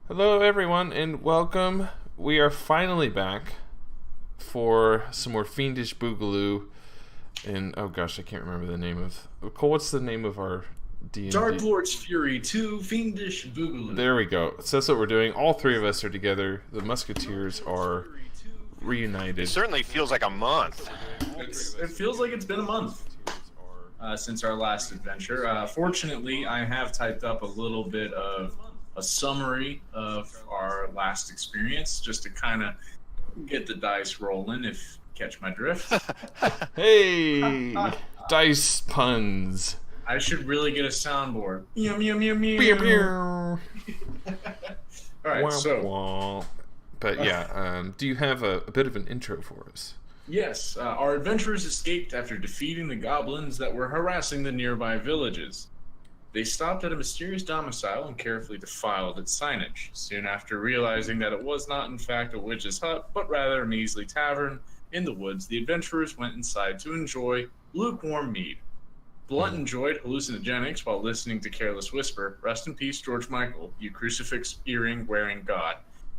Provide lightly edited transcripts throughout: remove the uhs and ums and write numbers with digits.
Hello, everyone, and welcome. We are finally back for some more Fiendish Boogaloo. And oh gosh, I can't remember the name of. Cole, what's the name of our D&D? Dark Lord's Fury 2 Fiendish Boogaloo. There we go. So that's what we're doing. All three of us are together. The Musketeers are reunited. It certainly feels like a month. It feels like it's been a month since our last adventure. Fortunately, I have typed up a little bit of a summary of our last experience just to kind of get the dice rolling, if you catch my drift. Hey! Dice puns. I should really get a soundboard. Meow, meow, meow, meow. Pew, pew. Alright, Wah, so... wah. But yeah, do you have a bit of an intro for us? Yes, our adventurers escaped after defeating the goblins that were harassing the nearby villages. They stopped at a mysterious domicile and carefully defiled its signage. Soon after realizing that it was not in fact a witch's hut, but rather a measly tavern in the woods, the adventurers went inside to enjoy lukewarm mead. Blunt enjoyed hallucinogenics while listening to Careless Whisper. Rest in peace, George Michael, you crucifix earring wearing god.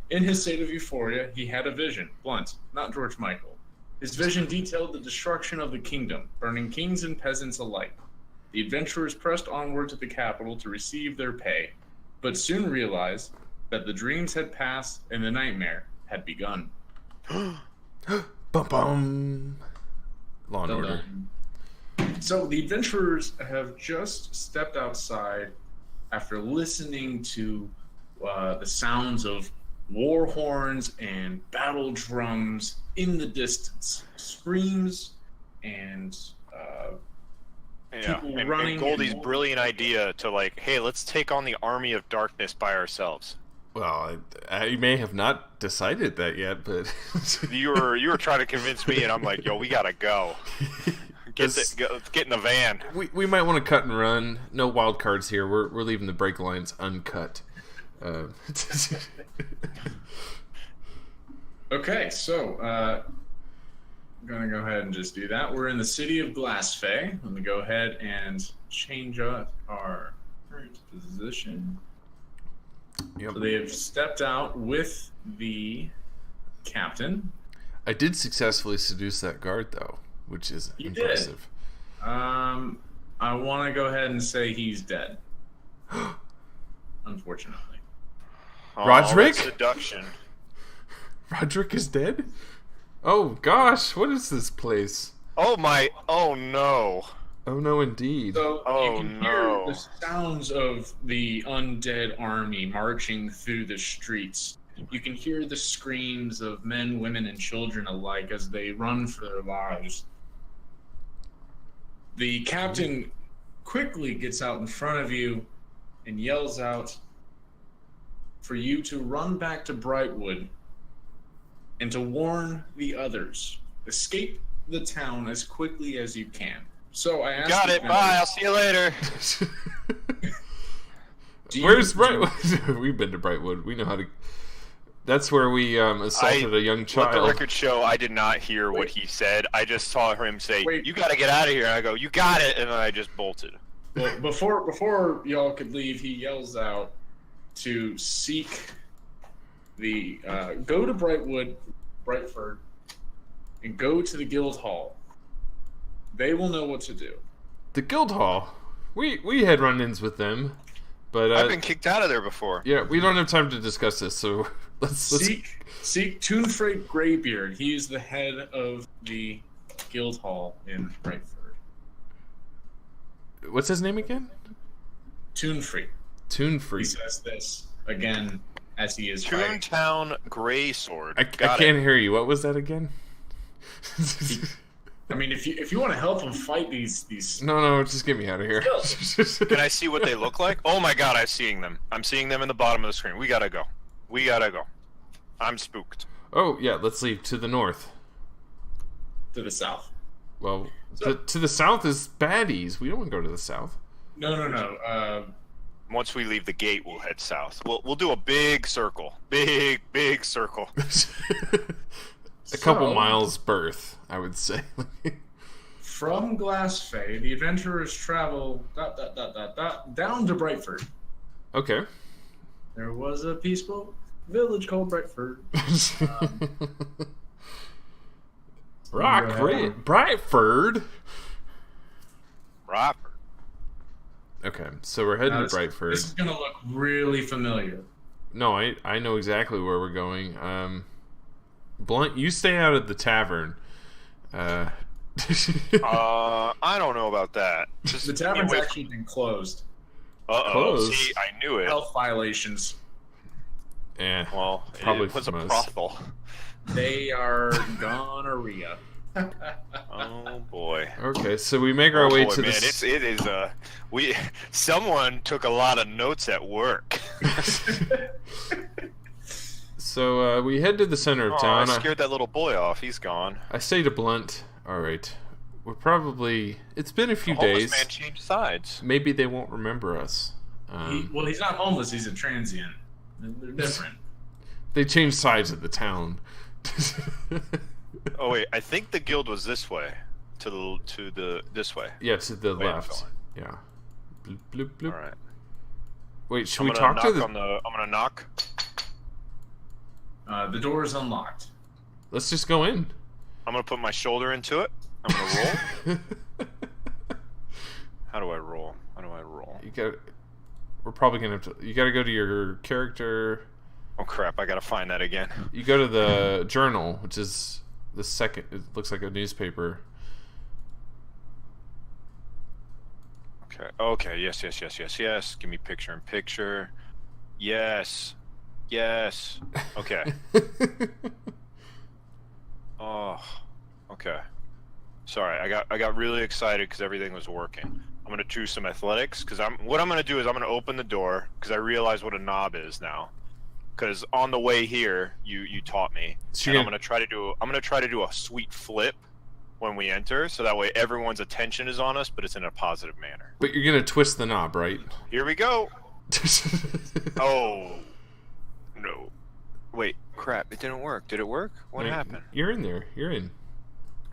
In his state of euphoria, he had a vision. Blunt, not George Michael. His vision detailed the destruction of the kingdom, burning kings and peasants alike. The adventurers pressed onward to the capital to receive their pay, but soon realized that the dreams had passed and the nightmare had begun. Bum-bum. Law and Order. So the adventurers have just stepped outside after listening to the sounds of war horns and battle drums in the distance. Screams and people running. And Goldie's brilliant idea to hey, let's take on the army of darkness by ourselves. Well, I may have not decided that yet, but you were trying to convince me, and I'm like, yo, we gotta go. Let's get in the van. We might want to cut and run. No wild cards here. We're leaving the break lines uncut. Okay, so I'm gonna go ahead and just do that. We're in the city of Glassfey. Let me go ahead and change up our current position. Yep. So they have stepped out with the captain. I did successfully seduce that guard, though, which is impressive. I want to go ahead and say he's dead. Unfortunately. Roderick? Seduction. Roderick is dead? Oh gosh, what is this place? Oh no. Oh no, indeed. So you can hear the sounds of the undead army marching through the streets. You can hear the screams of men, women, and children alike as they run for their lives. The captain quickly gets out in front of you and yells out for you to run back to Brightwood and to warn the others. Escape the town as quickly as you can. So I asked. Got it. Bye. I'll see you later. Where's Brightwood? We've been to Brightwood. We know how to. That's where we assaulted a young child. Let the record show I did not hear what he said. I just saw him say, "You got to get out of here." And I go, "You got it," and then I just bolted. Well, before y'all could leave, he yells out to seek the go to Brightford, and go to the guild hall. They will know what to do. The guild hall. We had run-ins with them, but I've been kicked out of there before. Yeah, we don't have time to discuss this, so let's seek Toonfrey Greybeard. He is the head of the guild hall in Brightford. What's his name again? Toonfrey. Toonfrey. He says this again as he is Toontown Greysword. I can't hear you. What was that again? I mean, if you want to help him fight these No, just get me out of here. Can I see what they look like? Oh my god, I'm seeing them. I'm seeing them in the bottom of the screen. We gotta go. I'm spooked. Oh yeah, let's leave to the north. To the south. Well, to the south is baddies. We don't want to go to the south. No. Once we leave the gate, we'll head south. We'll do a big circle. Big circle. A couple miles berth, I would say. From Glassfey, the adventurers travel down to Brightford. Okay. There was a peaceful village called Brightford. Brightford. Robert. Okay, so we're heading to Brightford. This is gonna look really familiar. No, I know exactly where we're going. Blunt, you stay out of the tavern. I don't know about that. The tavern's actually been closed. Closed? See, I knew it. Health violations. Yeah, Well, probably it was a for most. brothel. They are gonorrhea. Oh boy. Okay, so we make our way to man, the. Someone took a lot of notes at work. So we head to the center of Oh, town. I scared that little boy off. He's gone. I say to Blunt, all right, we're probably. It's been a few The homeless days. man changed sides. Maybe they won't remember us. He's not homeless. He's a transient. They're different. They changed sides of the town. Oh wait, I think the guild was this way. This way. Yeah, to the Wait, I'm left. Yeah. Bloop, bloop, bloop. All right. Wait, should we talk to the? I'm gonna knock. The door is unlocked. Let's just go in. I'm gonna put my shoulder into it. I'm gonna roll. How do I roll? You got. We're probably gonna have to. You got to go to your character. Oh crap! I gotta find that again. You go to the journal, which is the second. It looks like a newspaper. Okay. Okay. Yes. Give me picture in picture. Yes. Okay. Oh. Okay. Sorry, I got really excited because everything was working. I'm gonna choose some athletics because what I'm gonna do is I'm gonna open the door because I realize what a knob is now. Because on the way here, you taught me, So and I'm gonna try to do a sweet flip when we enter, so that way everyone's attention is on us, but it's in a positive manner. But you're gonna twist the knob, right? Here we go. Oh no! Wait, crap! It didn't work. Did it work? What happened? You're in there. You're in.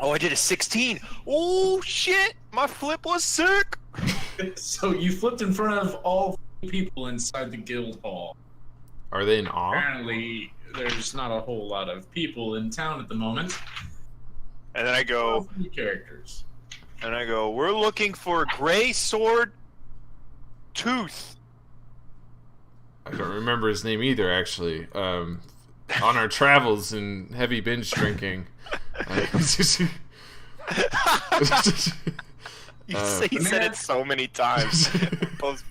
Oh, I did a 16. Oh shit! My flip was sick. So you flipped in front of all people inside the guild hall. Are they in awe? Apparently, there's not a whole lot of people in town at the moment. And then I go. Few characters. And I go. We're looking for Gray Sword Tooth. I don't remember his name either, actually. On our travels and heavy binge drinking. You said it so many times. Both.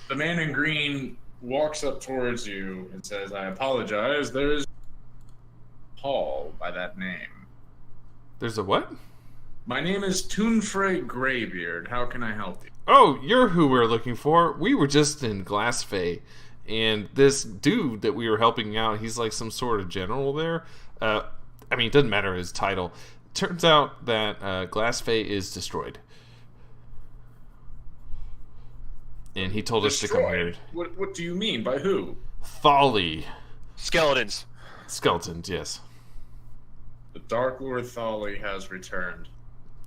The man in green walks up towards you and says, "I apologize. There's Paul by that name. There's a what? My name is Toonfrey Greybeard. How can I help you?" Oh, you're who we're looking for. We were just in Glassfey, and this dude that we were helping out, he's like some sort of general there. I mean, it doesn't matter his title. Turns out that Glassfey is destroyed. And he told us to come here. What do you mean? By who? Thali. Skeletons. Skeletons, yes. The Dark Lord Thali has returned.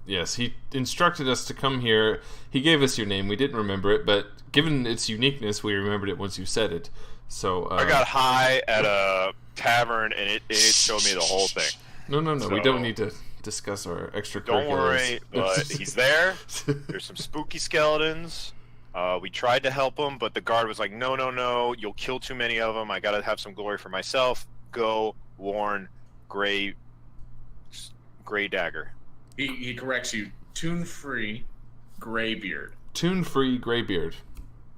Yes, he instructed us to come here. He gave us your name. We didn't remember it, but given its uniqueness, we remembered it once you said it. So I got high at a tavern, and it showed me the whole thing. No. So, we don't need to discuss our extracurriculars. Don't worry, but he's there. There's some spooky skeletons. We tried to help him, but the guard was like, no, you'll kill too many of them. I gotta have some glory for myself. Go warn Gray Dagger. He corrects you. Toonfrey Greybeard. Toonfrey Greybeard.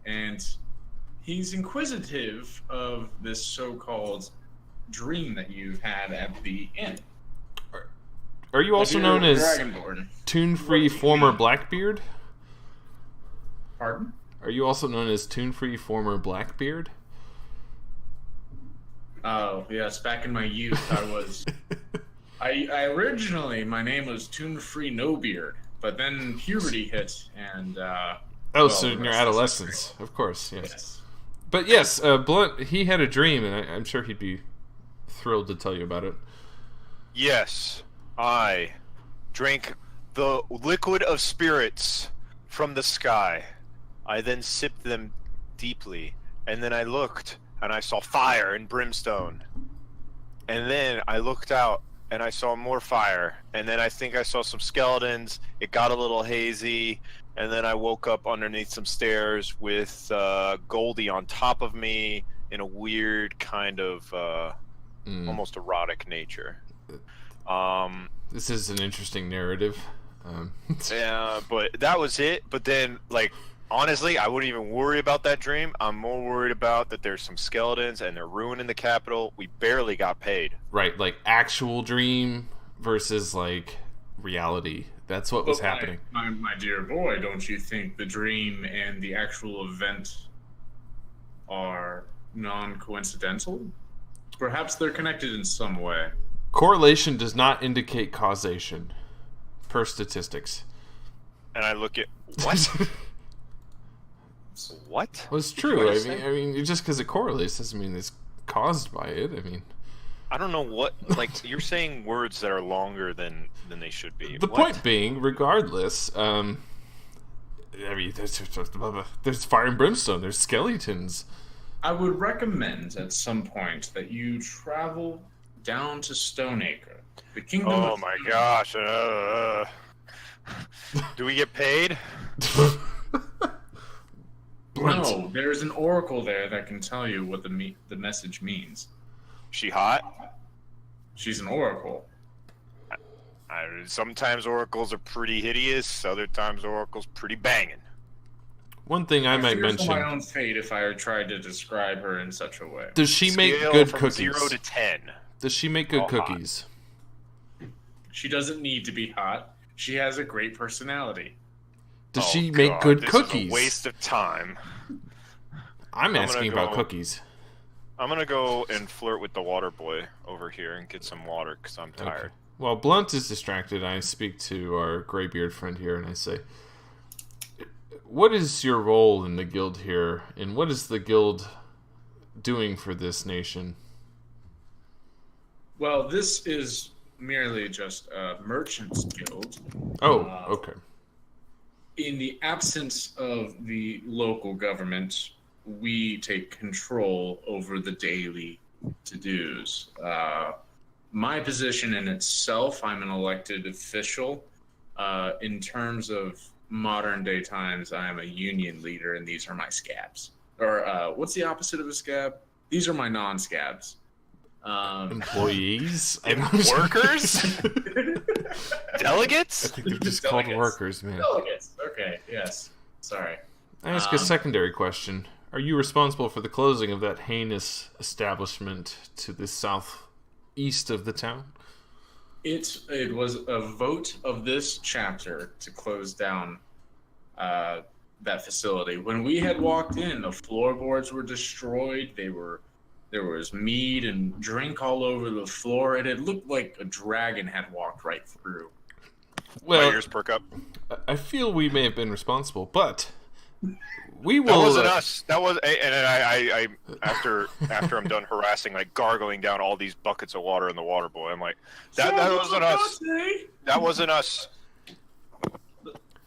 And he's inquisitive of this so-called dream that you've had at the inn. Are you also known as Dragonborn. Toonfrey former Blackbeard? Pardon? Are you also known as Toonfrey former Blackbeard? Oh, yes. Back in my youth, I was... I originally, my name was Toonfrey Nobeard, but then puberty hit, and... so in your adolescence, of course, yes. But yes, Blunt, he had a dream, and I'm sure he'd be thrilled to tell you about it. Yes, I drank the liquid of spirits from the sky. I then sipped them deeply, and then I looked and I saw fire and brimstone, and then I looked out and I saw more fire, and then I think I saw some skeletons. It got a little hazy, and then I woke up underneath some stairs with Goldie on top of me in a weird kind of almost erotic nature. This is an interesting narrative. Yeah, but that was it. But then, like, honestly, I wouldn't even worry about that dream. I'm more worried about that there's some skeletons and they're ruining the capital. We barely got paid. Right, like actual dream versus like reality. That's what was happening. My dear boy, don't you think the dream and the actual event are non-coincidental? Perhaps they're connected in some way. Correlation does not indicate causation, per statistics. And I look at what? What? Well, it's true. I mean, just because it correlates doesn't mean it's caused by it. I mean, I don't know what. Like, you're saying words that are longer than they should be. The point being, regardless, I mean, there's fire and brimstone. There's skeletons. I would recommend at some point that you travel down to Stoneacre, the kingdom. Oh my gosh! Do we get paid? No, there's an oracle there that can tell you what the message means. She hot? She's an oracle. Sometimes oracles are pretty hideous. Other times oracles pretty banging. One thing I might mention. My own fate if I tried to describe her in such a way. Does she make Scale good from cookies? 0 to 10. Does she make good cookies? She doesn't need to be hot. She has a great personality. Does she make good cookies? Is a waste of time. I'm asking about cookies. I'm gonna go and flirt with the water boy over here and get some water because I'm tired. Okay. While Blunt is distracted, I speak to our graybeard friend here and I say, what is your role in the guild here, and what is the guild doing for this nation? Well, this is merely just a merchant's guild. Oh, okay. In the absence of the local government, we take control over the daily to-dos. My position in itself, I'm an elected official. In terms of modern day times, I am a union leader, and these are my scabs. Or what's the opposite of a scab? These are my non-scabs. Employees? Workers? Delegates? I think they're just called workers, man. Delegates. Okay, yes. Sorry. I ask a secondary question. Are you responsible for the closing of that heinous establishment to the southeast of the town? It was a vote of this chapter to close down that facility. When we had walked in, the floorboards were destroyed. There was mead and drink all over the floor. It had looked like a dragon had walked right through. Well, my ears perk up. I feel we may have been responsible, but we will. That wasn't us. That was, and I after I'm done harassing, like gargling down all these buckets of water in the water boy, I'm like, that wasn't us. That wasn't us.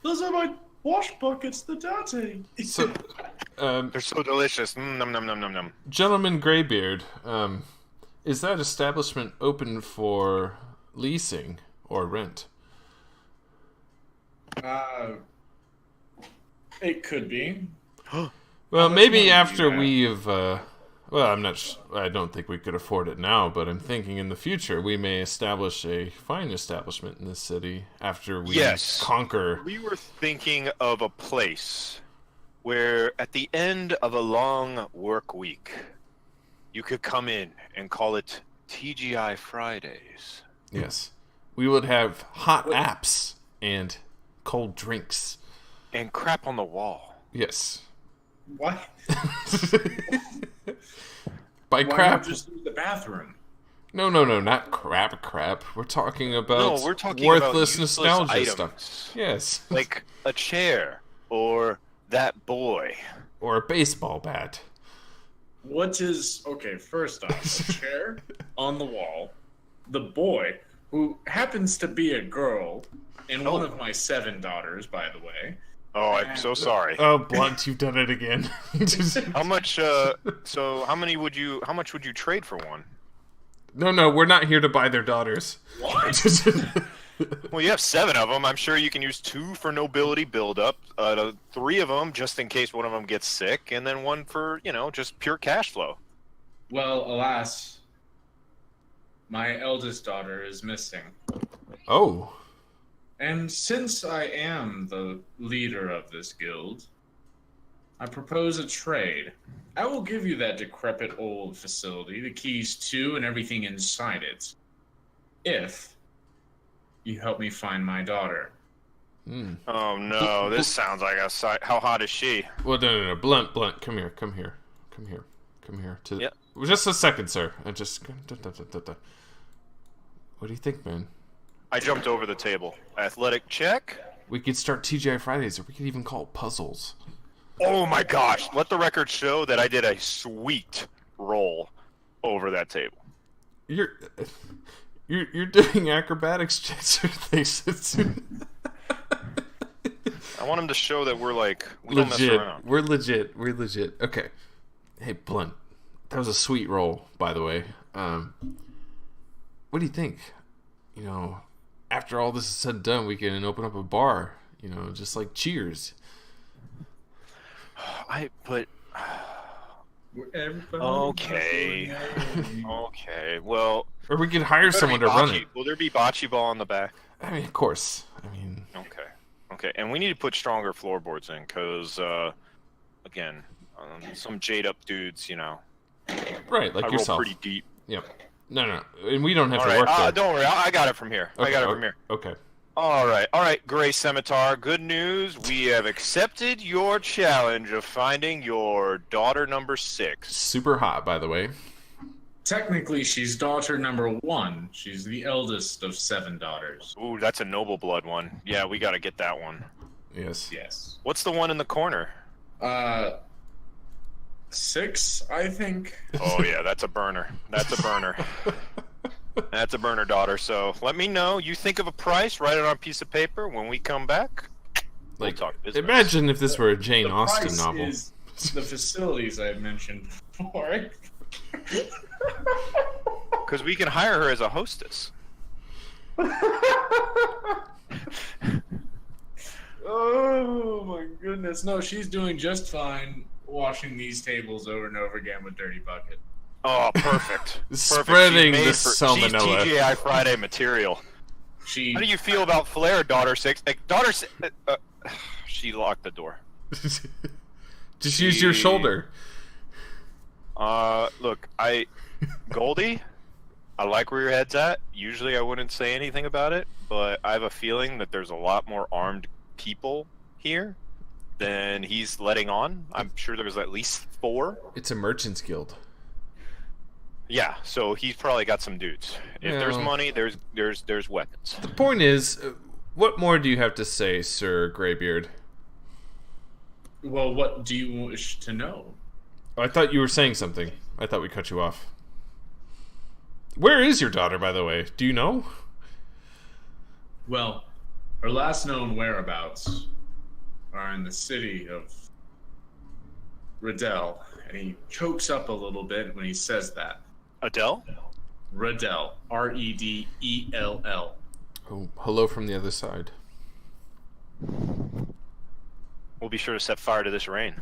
Those are my wash buckets, the Dante. So, they're so delicious. Num num num num num. Gentleman Graybeard, is that establishment open for leasing or rent? It could be. Well, maybe after we've. Well, I don't think we could afford it now, but I'm thinking in the future we may establish a fine establishment in this city after we conquer. We were thinking of a place where, at the end of a long work week, you could come in and call it TGI Fridays. Yes, we would have hot apps and cold drinks and crap on the wall. Yes. What? By Why crap, not just use the bathroom? No, not crap. We're talking about we're talking worthless about nostalgia items. stuff. Yes. Like a chair or that boy or a baseball bat. Okay, first off, a chair on the wall, the boy, who happens to be a girl, and one of my 7 daughters, by the way, Oh, I'm so sorry. Oh, Blunt, you've done it again. How much? So how much would you trade for one? No, we're not here to buy their daughters. What? Well, you have 7 of them. I'm sure you can use 2 for nobility buildup, 3 of them just in case one of them gets sick, and then 1 for, just pure cash flow. Well, alas, my eldest daughter is missing. Oh. And since I am the leader of this guild, I propose a trade. I will give you that decrepit old facility, the keys to and everything inside it, if you help me find my daughter. Oh no, this sounds like a sight. How hot is she? Well, no. Blunt, come here. Yep. Just a second, sir. What do you think, man? I jumped over the table. Athletic check. We could start TGI Fridays, or we could even call it puzzles. Oh my gosh! Let the record show that I did a sweet roll over that table. You're doing acrobatics checks or things. I want him to show that we're we don't mess around. We're legit. Okay. Hey, Blunt. That was a sweet roll, by the way. What do you think? After all this is said and done, we can open up a bar. Just like Cheers. Okay. Okay. Well. Or we could hire someone to run it. Will there be bocce ball on the back? I mean, of course. Okay. And we need to put stronger floorboards in, because, again, some jade up dudes, Right, like I yourself. roll pretty deep. Yep. No. And we don't have All to right. work there. Don't worry. I got it from here. Okay. All right, Gray Scimitar. Good news. We have accepted your challenge of finding your daughter number 6. Super hot, by the way. Technically, she's daughter number 1. She's the eldest of 7 daughters. Ooh, that's a noble blood one. Yeah, we got to get that one. Yes. What's the one in the corner? 6, I think. Oh yeah, that's a burner. That's a burner. That's a burner, daughter. So let me know. You think of a price, write it on a piece of paper. When we come back, we'll talk business. Imagine if this were a Jane Austen price novel. Is the facilities I mentioned before. Because we can hire her as a hostess. Oh my goodness. No, she's doing just fine washing these tables over and over again with Dirty Bucket. Oh, perfect. Spreading the She's salmonella. TGI Friday material. How do you feel about Flair, daughter 6? She locked the door. Just use your shoulder. Look, Goldie, I like where your head's at. Usually I wouldn't say anything about it, but I have a feeling that there's a lot more armed people here than he's letting on. I'm sure there's at least 4. It's a merchant's guild. Yeah, so he's probably got some dudes. If there's money, there's weapons. The point is, what more do you have to say, Sir Greybeard? Well, what do you wish to know? Oh, I thought you were saying something. I thought we cut you off. Where is your daughter, by the way? Do you know? Well, her last known whereabouts are in the city of Riddell, and he chokes up a little bit when he says that. Adele? Riddell. Reddell. Oh, hello from the other side. We'll be sure to set fire to this rain.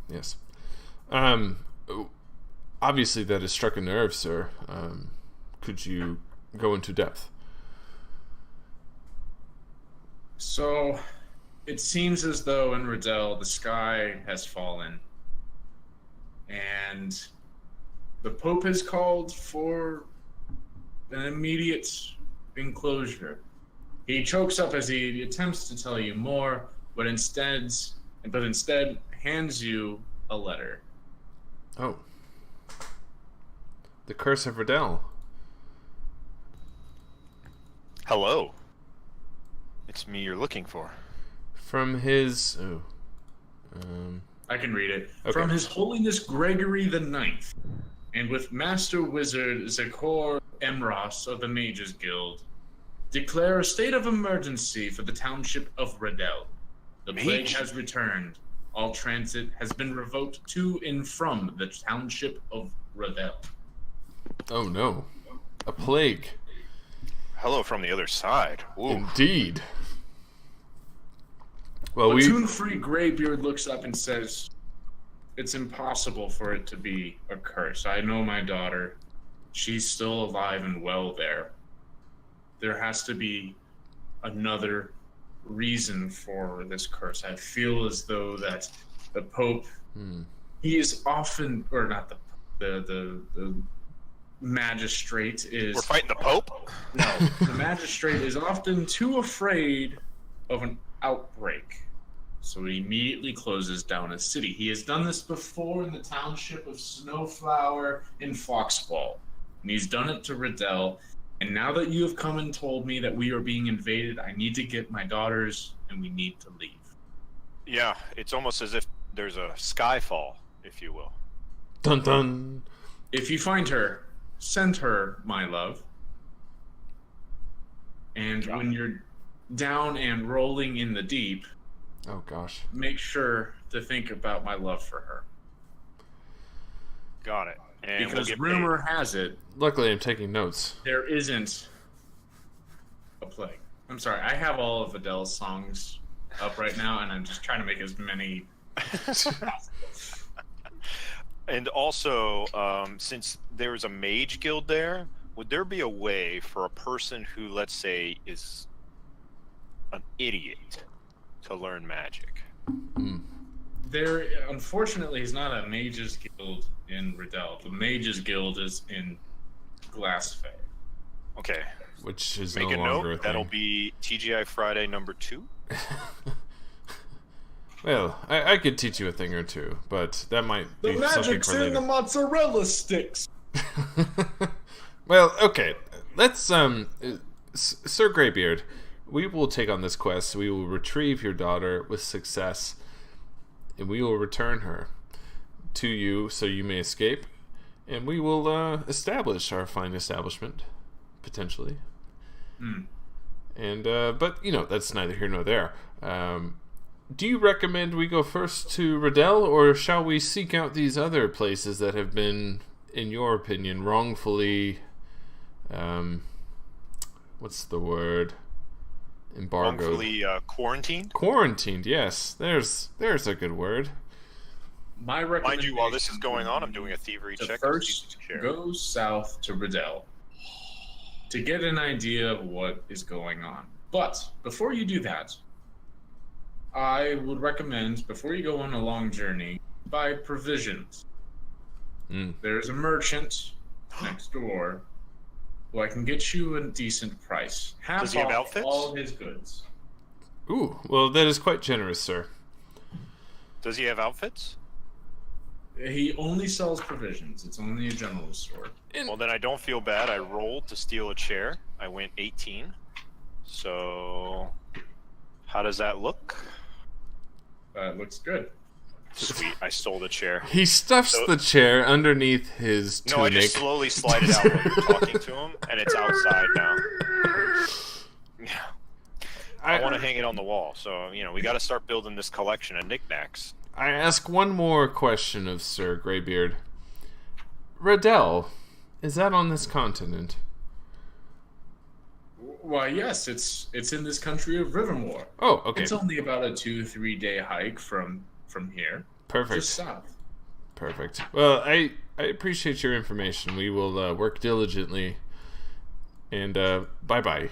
Yes. Obviously that has struck a nerve, sir. Could you go into depth? So, it seems as though in Riddell the sky has fallen, and the Pope has called for an immediate enclosure. He chokes up as he attempts to tell you more, but instead hands you a letter. Oh. The Curse of Riddell. Hello. It's me you're looking for. From his... I can read it. Okay. From His Holiness Gregory the Ninth, and with Master Wizard Zakor Emros of the Mages Guild, declare a state of emergency for the township of Riddell. The plague has returned. All transit has been revoked to and from the township of Riddell. Oh no. A plague. Hello from the other side. Ooh. Indeed. Well, Platoon-free Greybeard looks up and says, "It's impossible for it to be a curse. I know my daughter. She's still alive and well there. There has to be another reason for this curse. I feel as though that the Pope, he is often, or not the magistrate is... We're fighting the Pope? No, the magistrate is often too afraid of an outbreak. So he immediately closes down a city. He has done this before in the township of Snowflower in Foxball. And he's done it to Riddell. And now that you have come and told me that we are being invaded, I need to get my daughters and we need to leave." Yeah, it's almost as if there's a skyfall, if you will. Dun dun. If you find her, send her my love. And when you're down and rolling in the deep, oh gosh, make sure to think about my love for her. Got it. And because we'll rumor has it, luckily I'm taking notes. There isn't a plague. I'm sorry, I have all of Adele's songs up right now, and I'm just trying to make as many as possible. And also, since there's a mage guild there, would there be a way for a person who, let's say, is an idiot to learn magic? There, unfortunately, is not a mages guild in Riddell. The mages guild is in Glassfey. Okay. Which is Make no a longer note. a thing. That'll be TGI Friday number 2. Well, I could teach you a thing or two, but that might be The something magic's for in later. the mozzarella sticks. Well, okay. Let's Sir Greybeard, we will take on this quest. We will retrieve your daughter with success, and we will return her to you so you may escape, and we will establish our fine establishment, potentially. And but you know, that's neither here nor there. Do you recommend we go first to Riddell, or shall we seek out these other places that have been, in your opinion, wrongfully what's the word? Embargoed. Wrongfully quarantined? Quarantined, yes. There's a good word. My Mind recommendation, you, while this is going on, I'm doing a thievery to check. first go south to Riddell to get an idea of what is going on. But before you do that, I would recommend, before you go on a long journey, buy provisions. There's a merchant next door who I can get you a decent price. Does he have outfits? All his goods. Ooh, well, that is quite generous, sir. Does he have outfits? He only sells provisions. It's only a general store. Well, then I don't feel bad. I rolled to steal a chair. I went 18. So, how does that look? It looks good. Sweet, I stole the chair. He stuffs the chair underneath his tunic. No, I just slowly slide it out while you're talking to him, and it's outside now. I want to hang it on the wall, so, you know, we got to start building this collection of knickknacks. I ask one more question of Sir Greybeard. Riddell, is that on this continent? Why, yes, it's in this country of Rivermore. Oh, okay. It's only about a 2-3 day hike from here. Perfect. Just south. Perfect. Well, I appreciate your information. We will work diligently. And bye-bye.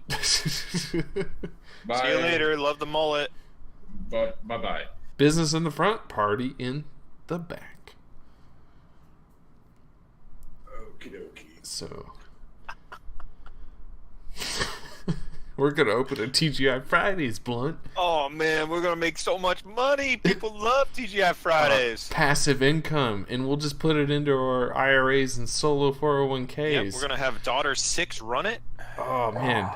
Bye. See you later. Love the mullet. Bye-bye. Business in the front, party in the back. Okie dokie. So... we're going to open a TGI Fridays, Blunt. Oh, man, we're going to make so much money. People love TGI Fridays. Passive income, and we'll just put it into our IRAs and solo 401ks. Yep, we're going to have daughter 6 run it. Oh, man.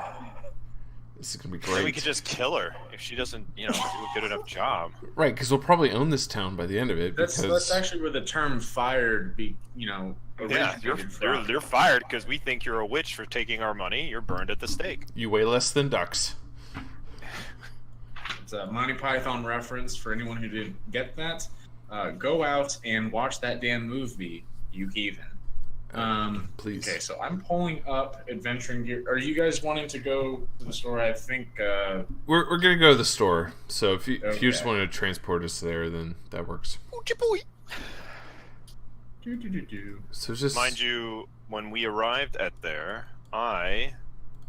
This is going to be great. Then we could just kill her if she doesn't, you know, do a good enough job. Right, because we'll probably own this town by the end of it. That's actually where the term "fired" Yeah, originated from. you're fired because we think you're a witch for taking our money. You're burned at the stake. You weigh less than ducks. It's a Monty Python reference for anyone who didn't get that. Go out and watch that damn movie, you heathen. Please. Okay, so I'm pulling up adventuring gear. Are you guys wanting to go to the store? I think We're gonna go to the store. So if you just Okay. want to transport us there, then that works. So just Mind you, when we arrived at there, I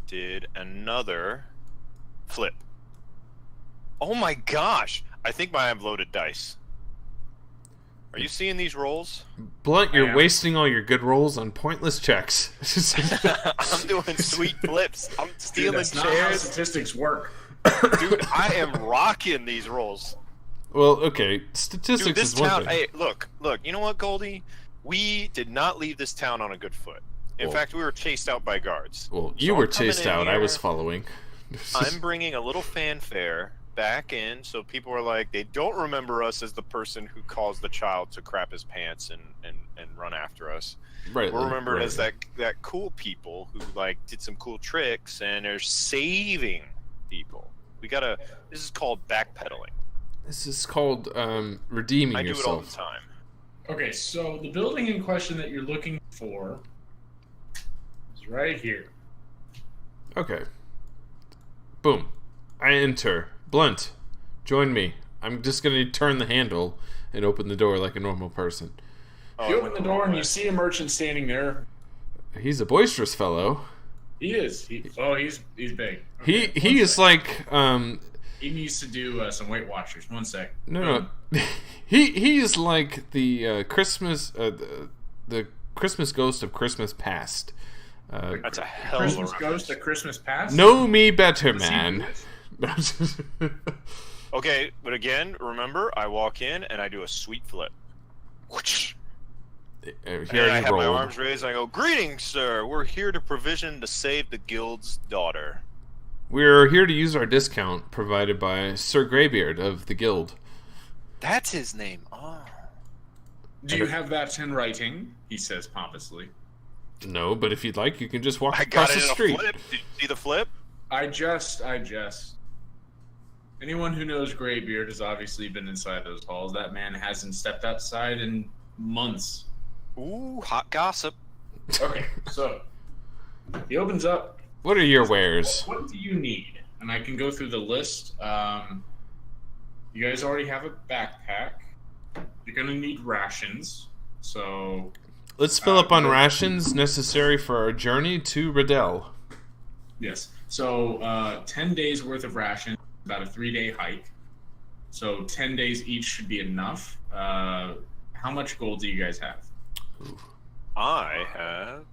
did another flip. Oh my gosh! I think I have loaded dice. Are you seeing these rolls? Blunt, you're am. wasting all your good rolls on pointless checks. I'm doing sweet flips. I'm Dude, stealing that's not how chairs. statistics work. Dude, I am rocking these rolls. Well, okay, Dude, statistics this is one town. thing. Hey, look. You know what, Goldie? We did not leave this town on a good foot. In Well- fact, we were chased out by guards. Well, you So were I'm coming chased in out. I was here. following. I'm bringing a little fanfare back in, so people are like, they don't remember us as the person who caused the child to crap his pants and run after us. Right. We're remembered as that cool people who like did some cool tricks and are saving people. This is called backpedaling. This is called redeeming I do it all the yourself. time. Okay, so the building in question that you're looking for is right here. Okay. Boom. I enter. Blunt, join me. I'm just gonna turn the handle and open the door like a normal person. Oh, You I open went the the door wrong and way. you see a merchant standing there. He's a boisterous fellow. He is. He's big. He Okay, one is sec. like He needs to do some Weight Watchers. 1 sec. no. He is like the Christmas the Christmas ghost of Christmas past. That's a hell of a Christmas reference. Ghost at Christmas Past. Know me better, Does he do man. this? Okay, but again, remember, I walk in and I do a sweet flip. Whoosh. He And I already have my rolled. arms raised and I go, "Greetings, sir. We're here to provision to save the guild's daughter." We're here to use our discount provided by Sir Greybeard of the Guild. That's his name. Oh. Do you have that in writing? He says pompously. No, but if you'd like, you can just walk I across got the it in street. a flip. Did you see the flip? I just. Anyone who knows Greybeard has obviously been inside those halls. That man hasn't stepped outside in months. Ooh, hot gossip. Okay, so he opens up. What are your wares? What do you need? And I can go through the list. You guys already have a backpack. You're gonna need rations. So Let's fill up on rations necessary for our journey to Riddell. yes. So 10 days worth of rations, about a 3-day hike. So 10 days each should be enough. How much gold do you guys have? I have.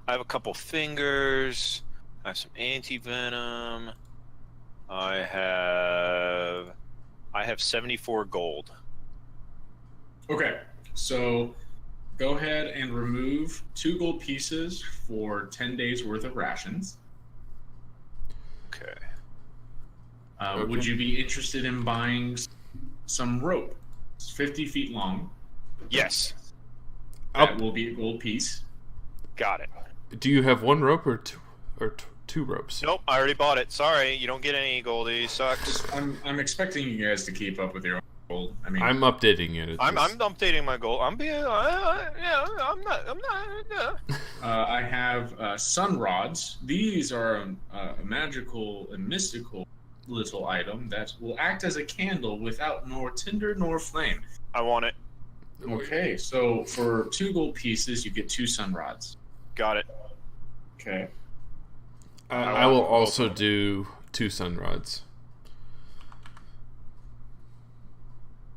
I have a couple fingers. I have some anti-venom. I have 74 gold. Okay, so go ahead and remove 2 gold pieces for 10 days worth of rations. Okay. Would Okay. you be interested in buying some rope? It's 50 feet long. Yes. That will be a gold piece. Got it. Do you have one rope or two ropes? Nope, I already bought it. Sorry, you don't get any, Goldie. Sucks. I'm expecting you guys to keep up with your own gold. I mean, I'm updating it. I'm updating my goal. I'm being. Yeah, I'm not. I have sun rods. These are a magical and mystical little item that will act as a candle without nor tinder nor flame. I want it. Okay, so for 2 gold pieces, you get 2 sun rods. Got it. Okay. I will also do 2 sun rods.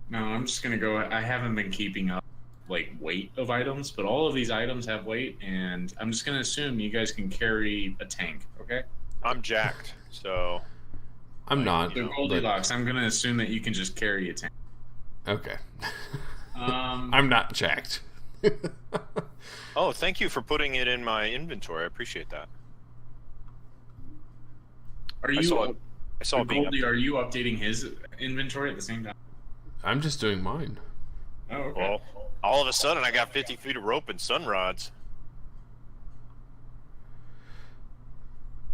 No, I'm just gonna go. I haven't been keeping up weight of items, but all of these items have weight, and I'm just gonna assume you guys can carry a tank. Okay. I'm jacked. So I'm not. So Goldilocks, I'm gonna assume that you can just carry a tank. Okay. Um, I'm not jacked. Oh, thank you for putting it in my inventory. I appreciate that. are you? I saw it being Goldie, are you updating his inventory at the same time? I'm just doing mine. Oh, okay. Well, all of a sudden I got 50 feet of rope and sun rods.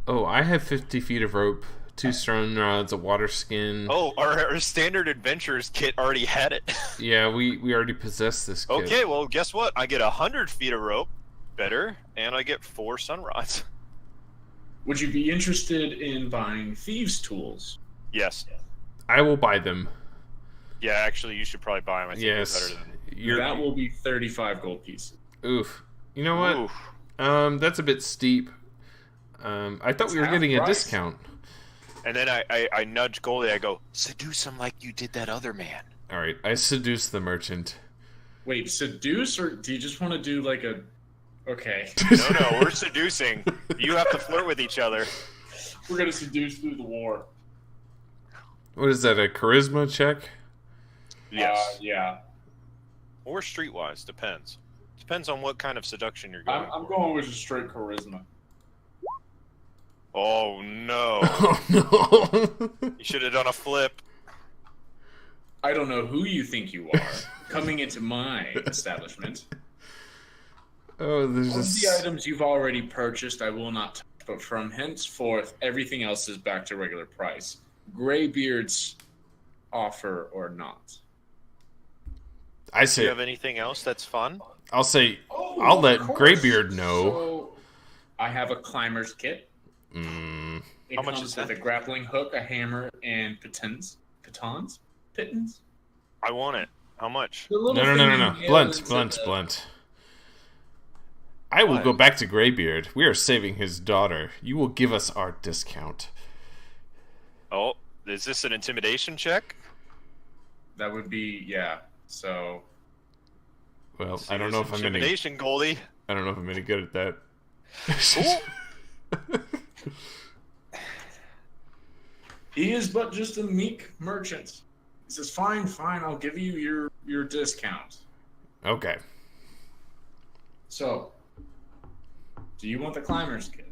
Oh, I have 50 feet of rope, 2 stone rods, a water skin. Oh, our standard adventurers kit already had it. Yeah, we already possess this kit. Okay, well, guess what? I get 100 feet of rope, better, and I get 4 sun rods. Would you be interested in buying thieves' tools? Yes. I will buy them. Yeah, actually, you should probably buy them. I think Yes. they're better than... That will be 35 gold pieces. Oof. You know what? Oof. That's a bit steep. I thought we were half getting a price. discount. And then I nudge Goldie. I go, seduce him like you did that other man. All right, I seduce the merchant. Wait, seduce, or do you just want to do like a... Okay. No, we're seducing. You have to flirt with each other. We're going to seduce through the war. What is that, a charisma check? Yes. Yeah. Or streetwise, depends. Depends on what kind of seduction you're going I'm for. going with just straight charisma. Oh, no. Oh, no. You should have done a flip. I don't know who you think you are coming into my establishment. Oh, there's All of this... the items you've already purchased, I will not touch, but from henceforth, everything else is back to regular price. Greybeard's offer or not. I Do say... you have anything else that's fun? I'll say... Oh, I'll let of course. Greybeard know. So, I have a climber's kit. Mm. It How much comes is with that? a grappling hook, a hammer, and pitons. Pittons? I want it. How much? The little No. thing you nail into Blunt. I will What? go back to Greybeard. We are saving his daughter. You will give us our discount. Oh, is this an intimidation check? That would be, yeah. So, Well, I don't know if I'm any... Intimidation, Goldie. I don't know if I'm any good at that. Ooh. he is but just a meek merchant. He says, fine, I'll give you your discount. Okay. So, do you want the climber's kit?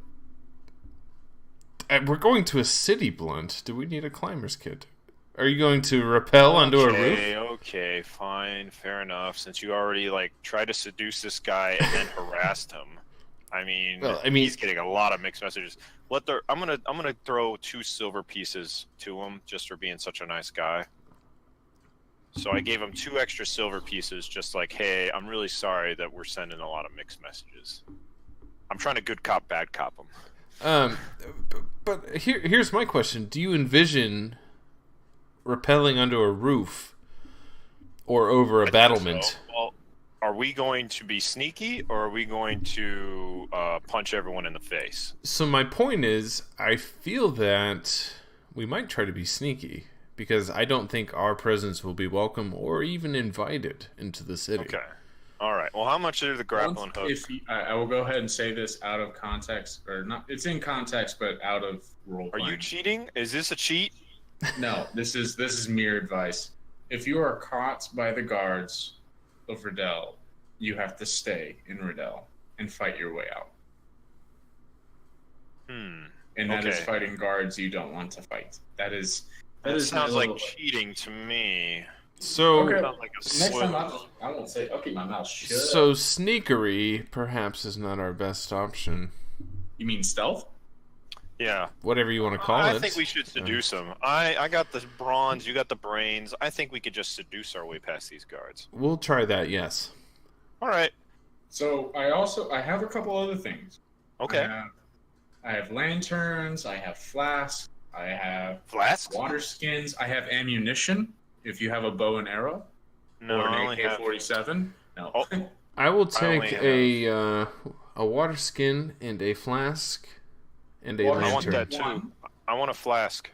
We're going to a city, Blunt. Do we need a climber's kit? Are you going to rappel onto a roof? Okay, fine, fair enough. Since you already tried to seduce this guy and then harassed him, I mean, he's getting a lot of mixed messages. I'm gonna throw 2 silver pieces to him just for being such a nice guy. So I gave him 2 extra silver pieces, just like, hey, I'm really sorry that we're sending a lot of mixed messages. I'm trying to good cop, bad cop him. But here's my question: do you envision rappelling onto a roof or over a battlement? So. Well, are we going to be sneaky, or are we going to punch everyone in the face? So my point is, I feel that we might try to be sneaky, because I don't think our presence will be welcome or even invited into the city. Okay. All right. Well, how much are the grappling hook? I will go ahead and say this out of context, or not. It's in context, but out of role. Are you cheating? Is this a cheat? No, this is mere advice. If you are caught by the guards of Riddell, you have to stay in Riddell and fight your way out. And that is Okay. fighting guards you don't want to fight. That Sounds my like little- cheating to me. So, Okay. Sounds like a Next swim. time I won't say. I'll keep my mouth shut. so sneakery perhaps is not our best option. You mean stealth? Yeah. Whatever you want to call it. I think we should seduce them. I got the bronze, you got the brains. I think we could just seduce our way past these guards. We'll try that. Yes. All right. So I have a couple other things. Okay. I have lanterns. I have flasks. I have Flask? water skins. I have ammunition. If you have a bow and arrow No, or I an only have. AK-47. No. Oh. I will only take have- a water skin and a flask and a Water I want lantern. that too. One. I want a flask.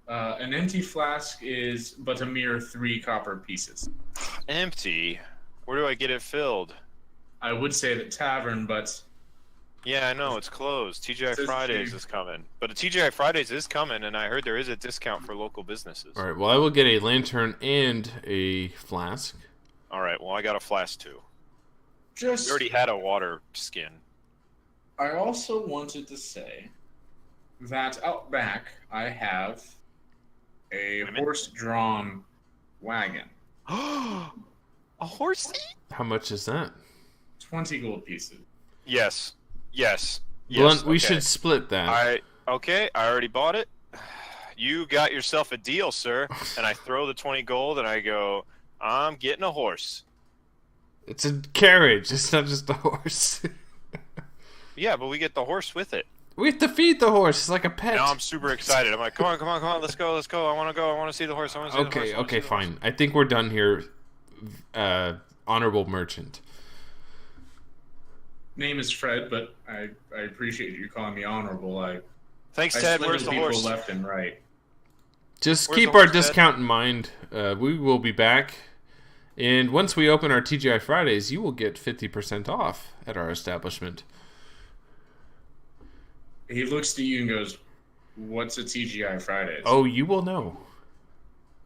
An empty flask is but a mere 3 copper pieces. Empty. Where do I get it filled? I would say the tavern, but Yeah, I know, it's closed. TGI Says Fridays cheap. is coming. But a TGI Fridays is coming, and I heard there is a discount for local businesses. All right. Well, I will get a lantern and a flask. All right, well, I got a flask too. We just already had a water skin. I also wanted to say that out back I have a Women? horse-drawn wagon. A horsey? How much is that? 20 gold pieces. Yes. Yes. Blunt, we okay. should split that. I already bought it. You got yourself a deal, sir. And I throw the 20 gold and I go, I'm getting a horse. It's a carriage. It's not just a horse. Yeah, but we get the horse with it. We have to feed the horse. It's like a pet. Now I'm super excited. I'm like, come on, let's go. I want to go. I want to see the horse. Okay, fine. I think we're done here. Honorable merchant. Name is Fred, but I appreciate you calling me honorable. Thanks, Ted. Where's the people horse? left and right. Just Where's keep the our horse, discount in mind. We will be back. And once we open our TGI Fridays, you will get 50% off at our establishment. He looks to you and goes, "What's a TGI Fridays?" Oh, you will know.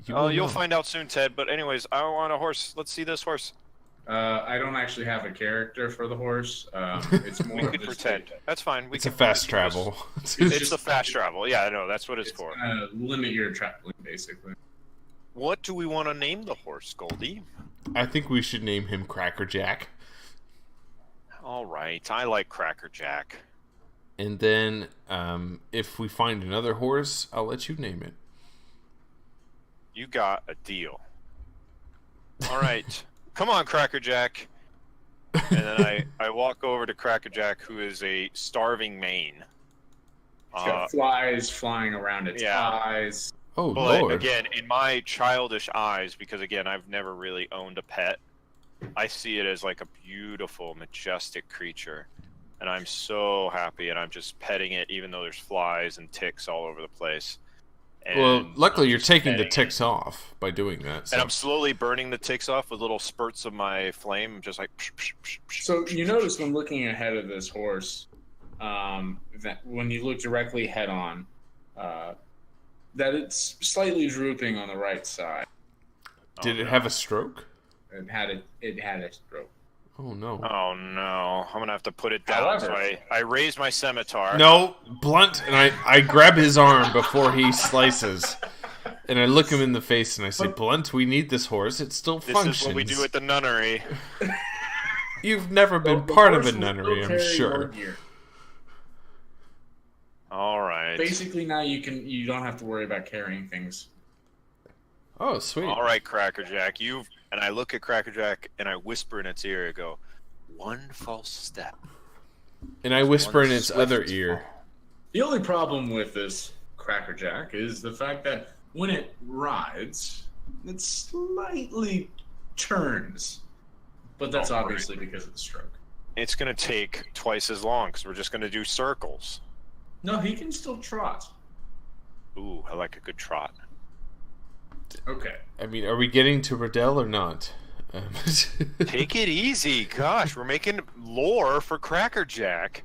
You'll find out soon, Ted. But anyways, I want a horse. Let's see this horse. I don't actually have a character for the horse. It's more. We could pretend. That's fine. It's a fast travel. It's a fast travel. Yeah, I know. That's what it's for. Limit your traveling, basically. What do we want to name the horse, Goldie? I think we should name him Cracker Jack. All right. I like Cracker Jack. And then, if we find another horse, I'll let you name it. You got a deal. All right. Come on, Cracker Jack. And then I walk over to Cracker Jack, who is a starving mane. It's got flies flying around its eyes. Oh, but Lord. again, in my childish eyes, because again, I've never really owned a pet, I see it as like a beautiful, majestic creature. And I'm so happy, and I'm just petting it, even though there's flies and ticks all over the place. And well, luckily you're taking the ticks off by doing that. So. And I'm slowly burning the ticks off with little spurts of my flame, just like... Psh, psh, psh, psh, So you notice when looking ahead of this horse, that when you look directly head on, that it's slightly drooping on the right side. Did it have a stroke? It had a stroke. Oh, no. Oh, no. I'm going to have to put it down. However, So I raise my scimitar. No, Blunt, and I grab his arm before he slices. And I look him in the face and I say, Blunt, we need this horse. It still functions. This is what we do at the nunnery. You've never been part of a nunnery, I'm sure. All right. Basically, now you don't have to worry about carrying things. Oh, sweet. All right, Cracker Jack. And I look at Cracker Jack and I whisper in its ear. I go, one false step. And I whisper in its other ear. The only problem with this Cracker Jack is the fact that when it rides, it slightly turns. But that's obviously because of the stroke. It's going to take twice as long because we're just going to do circles. No, he can still trot. Ooh, I like a good trot. Okay. I mean, are we getting to Riddell or not? Take it easy. Gosh, we're making lore for Cracker Jack.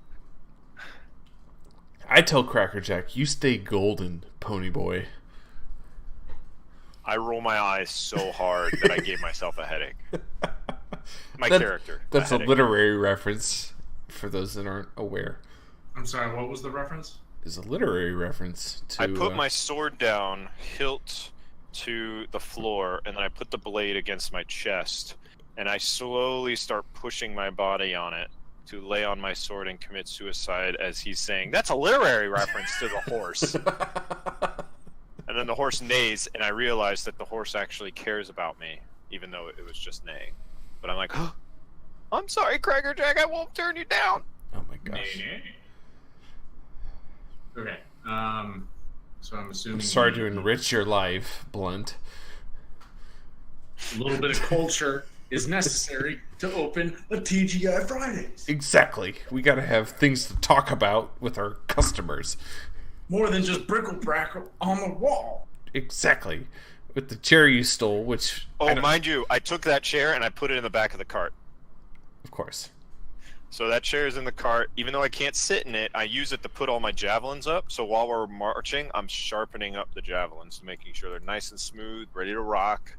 I tell Cracker Jack, you stay golden, pony boy. I roll my eyes so hard that I gave myself a headache. My character. That's a literary reference for those that aren't aware. I'm sorry, what was the reference? Is a literary reference to... I put my sword down, hilt to the floor, and then I put the blade against my chest, and I slowly start pushing my body on it to lay on my sword and commit suicide as he's saying, that's a literary reference to the horse. And then the horse neighs, and I realize that the horse actually cares about me, even though it was just neighing. But I'm like, oh, I'm sorry, Cracker Jack, I won't turn you down. Oh my gosh. Okay. So I'm assuming... I'm sorry to enrich your life, Blunt. A little bit of culture is necessary to open a TGI Fridays. Exactly. We gotta have things to talk about with our customers. More than just brickle-brackle on the wall. Exactly. With the chair you stole, which... Oh, mind you, I took that chair and I put it in the back of the cart. Of course. So that chair is in the cart. Even though I can't sit in it, I use it to put all my javelins up. So while we're marching, I'm sharpening up the javelins, making sure they're nice and smooth, ready to rock.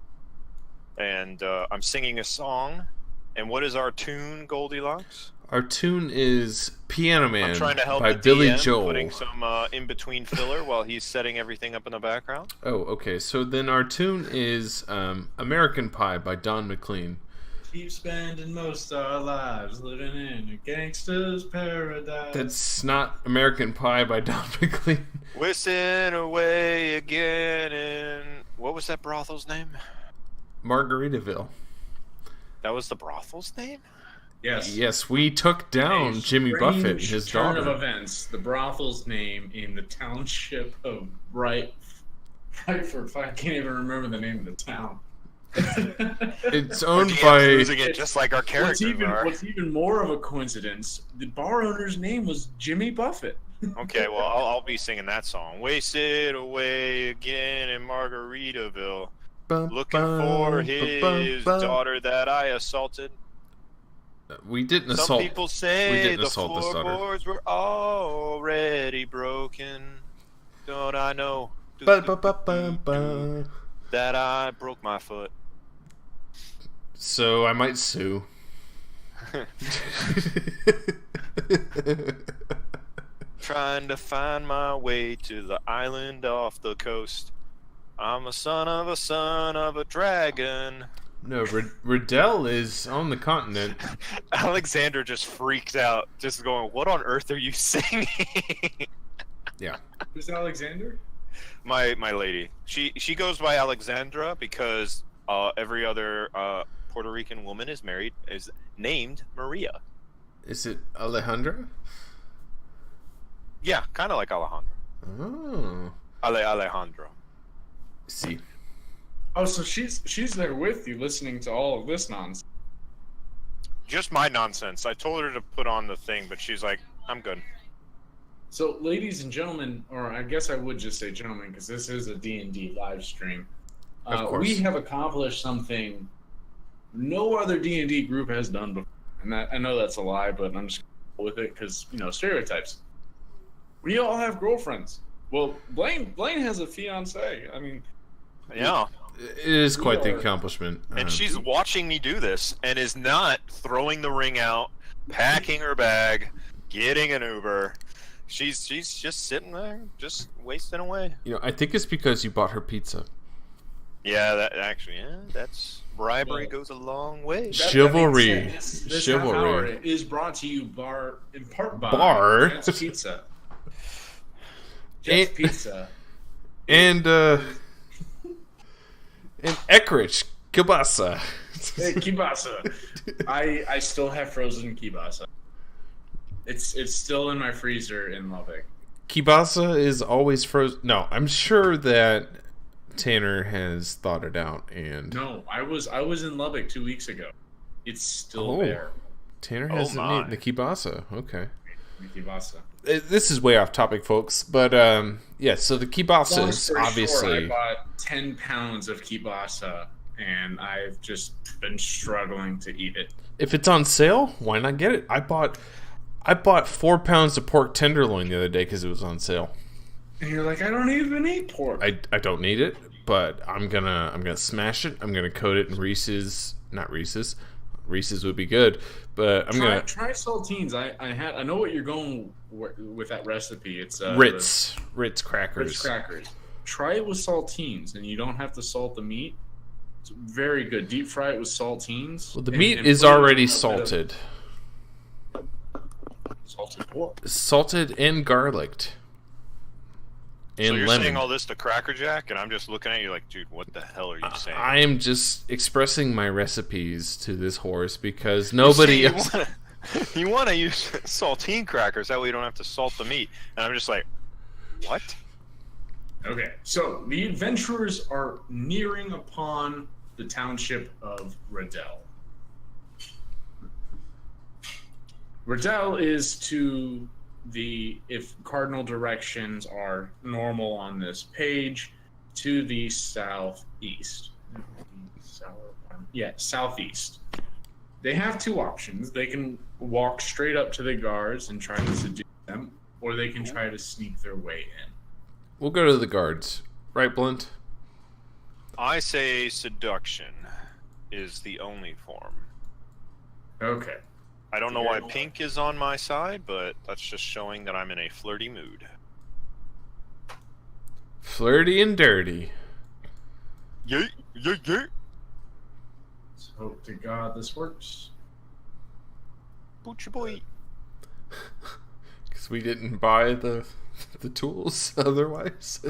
And I'm singing a song. And what is our tune, Goldilocks? Our tune is Piano Man I'm trying to help by the Billy DM, Joel. putting some in-between filler while he's setting everything up in the background. Oh, okay. So then our tune is American Pie by Don McLean. Keep spending most of our lives living in a gangster's paradise. That's not American Pie by Don McLean. Whistling away again in... What was that brothel's name? Margaritaville. That was the brothel's name? Yes. Yes, we took down Jimmy Buffett and his turn daughter. of events. The brothel's name in the township of Brightford. I can't even remember the name of the town. It's owned by... losing it just like our characters are. What's even more of a coincidence, the bar owner's name was Jimmy Buffett. Okay, well, I'll be singing that song. Wasted away again in Margaritaville. Looking for his daughter that I assaulted. We didn't Some assault. people say the assault this daughter. floorboards were already broken. Don't I know Ba-ba-ba-ba-ba. that I broke my foot? So I might sue. Trying to find my way to the island off the coast. I'm a son of a dragon. No, Riddell is on the continent. Alexander just freaks out, just going, "What on earth are you singing?" Yeah. Who's Alexander? My lady. She goes by Alexandra because every other Puerto Rican woman is named Maria. Is it Alejandra? Yeah, kind of like Alejandro. Oh. Alejandro. See. Oh, so she's there with you, listening to all of this nonsense. Just my nonsense. I told her to put on the thing, but she's like, "I'm good." So, ladies and gentlemen, or I guess I would just say gentlemen, because this is a D&D live stream. Of course. We have accomplished something no other D&D group has done before. And I know that's a lie, but I'm just going with it because, stereotypes. We all have girlfriends. Well, Blaine has a fiance. I mean... Yeah. It is quite the accomplishment. And she's watching me do this and is not throwing the ring out, packing her bag, getting an Uber. She's just sitting there, just wasting away. I think it's because you bought her pizza. Yeah, that's bribery goes a long way. Chivalry. This Chivalry. hour is brought to you in part by Jet's Pizza. Jet's Pizza. And Eckrich kielbasa. Hey, kielbasa. I still have frozen kielbasa. It's still in my freezer in Lubbock. Kielbasa is always frozen. No, I'm sure that Tanner has thought it out and... No, I was in Lubbock 2 weeks ago. It's still there. Tanner hasn't eaten the kielbasa. Okay. The kielbasa. This is way off topic, folks, but yeah. So the kielbasa is obviously... I bought 10 pounds of kielbasa, and I've just been struggling to eat it. If it's on sale, why not get it? I bought 4 pounds of pork tenderloin the other day because it was on sale. And you're like, I don't even eat pork. I don't need it, but I'm gonna smash it. I'm gonna coat it in Reese's, not Reese's. Reese's would be good, but I'm gonna try saltines. I know what you're going with that recipe. It's Ritz crackers. Ritz crackers. Try it with saltines, and you don't have to salt the meat. It's very good. Deep fry it with saltines. Well, the meat is already salted. Salted pork. Salted and garlicked. And so you're lemon. saying all this to Cracker Jack, and I'm just looking at you like, dude, what the hell are you saying? I am just expressing my recipes to this horse because nobody else... You want to use saltine crackers, that way you don't have to salt the meat. And I'm just like, what? Okay, so the adventurers are nearing upon the township of Riddell. Riddell is to the, if cardinal directions are normal on this page, to the southeast. Southeast. They have two options. They can walk straight up to the guards and try to seduce them, or they can try to sneak their way in. We'll go to the guards. Right, Blunt? I say seduction is the only form. Okay. I don't know why pink is on my side, but that's just showing that I'm in a flirty mood. Flirty and dirty. Yeah. Let's hope to God this works. Boochie boy. Because we didn't buy the tools otherwise.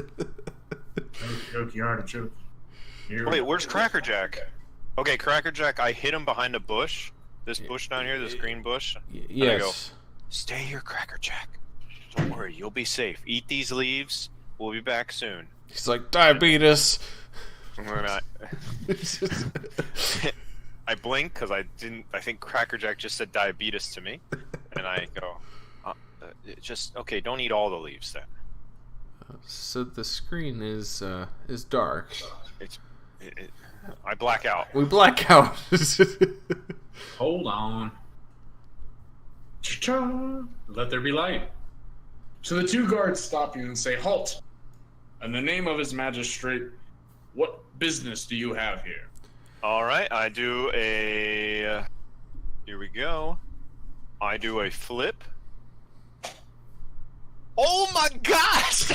Okey artichoke. Wait, where's Crackerjack? Okay, Crackerjack, I hit him behind a bush. This bush down here, this green bush. Yes. I go, stay here, Crackerjack. Don't worry, you'll be safe. Eat these leaves. We'll be back soon. He's like, diabetes. We're not. I blink because I think Crackerjack just said diabetes to me, and I go, just okay. Don't eat all the leaves then. So the screen is dark. I black out. We black out. Hold on. Cha-cha! Let there be light. So the two guards stop you and say, halt! In the name of his magistrate, what business do you have here? All right, I do a. Here we go. I do a flip. Oh my gosh!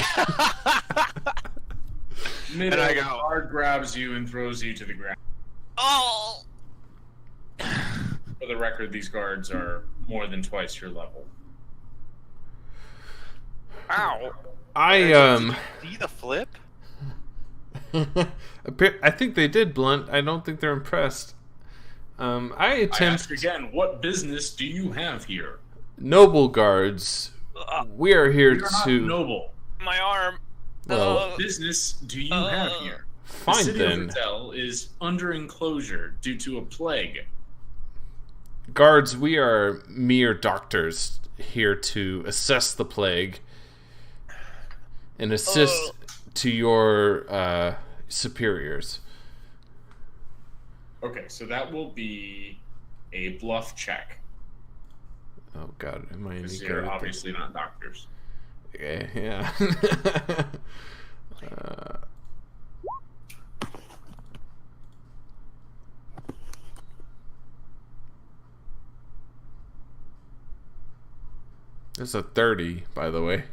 And I the go, guard grabs you and throws you to the ground. oh! For the record, these guards are more than twice your level. Ow! See the flip? I think they did, Blunt. I don't think they're impressed. I ask again, what business do you have here? Noble guards. We are here You're not to noble. My arm. Well, What business do you have here? fine the city then. of Hotel is under enclosure due to a plague. Guards, we are mere doctors here to assess the plague and assist to your superiors. Okay, so that will be a bluff check. Oh God, am I any Because good you're at obviously not doctors. this? Yeah. It's a 30, by the way.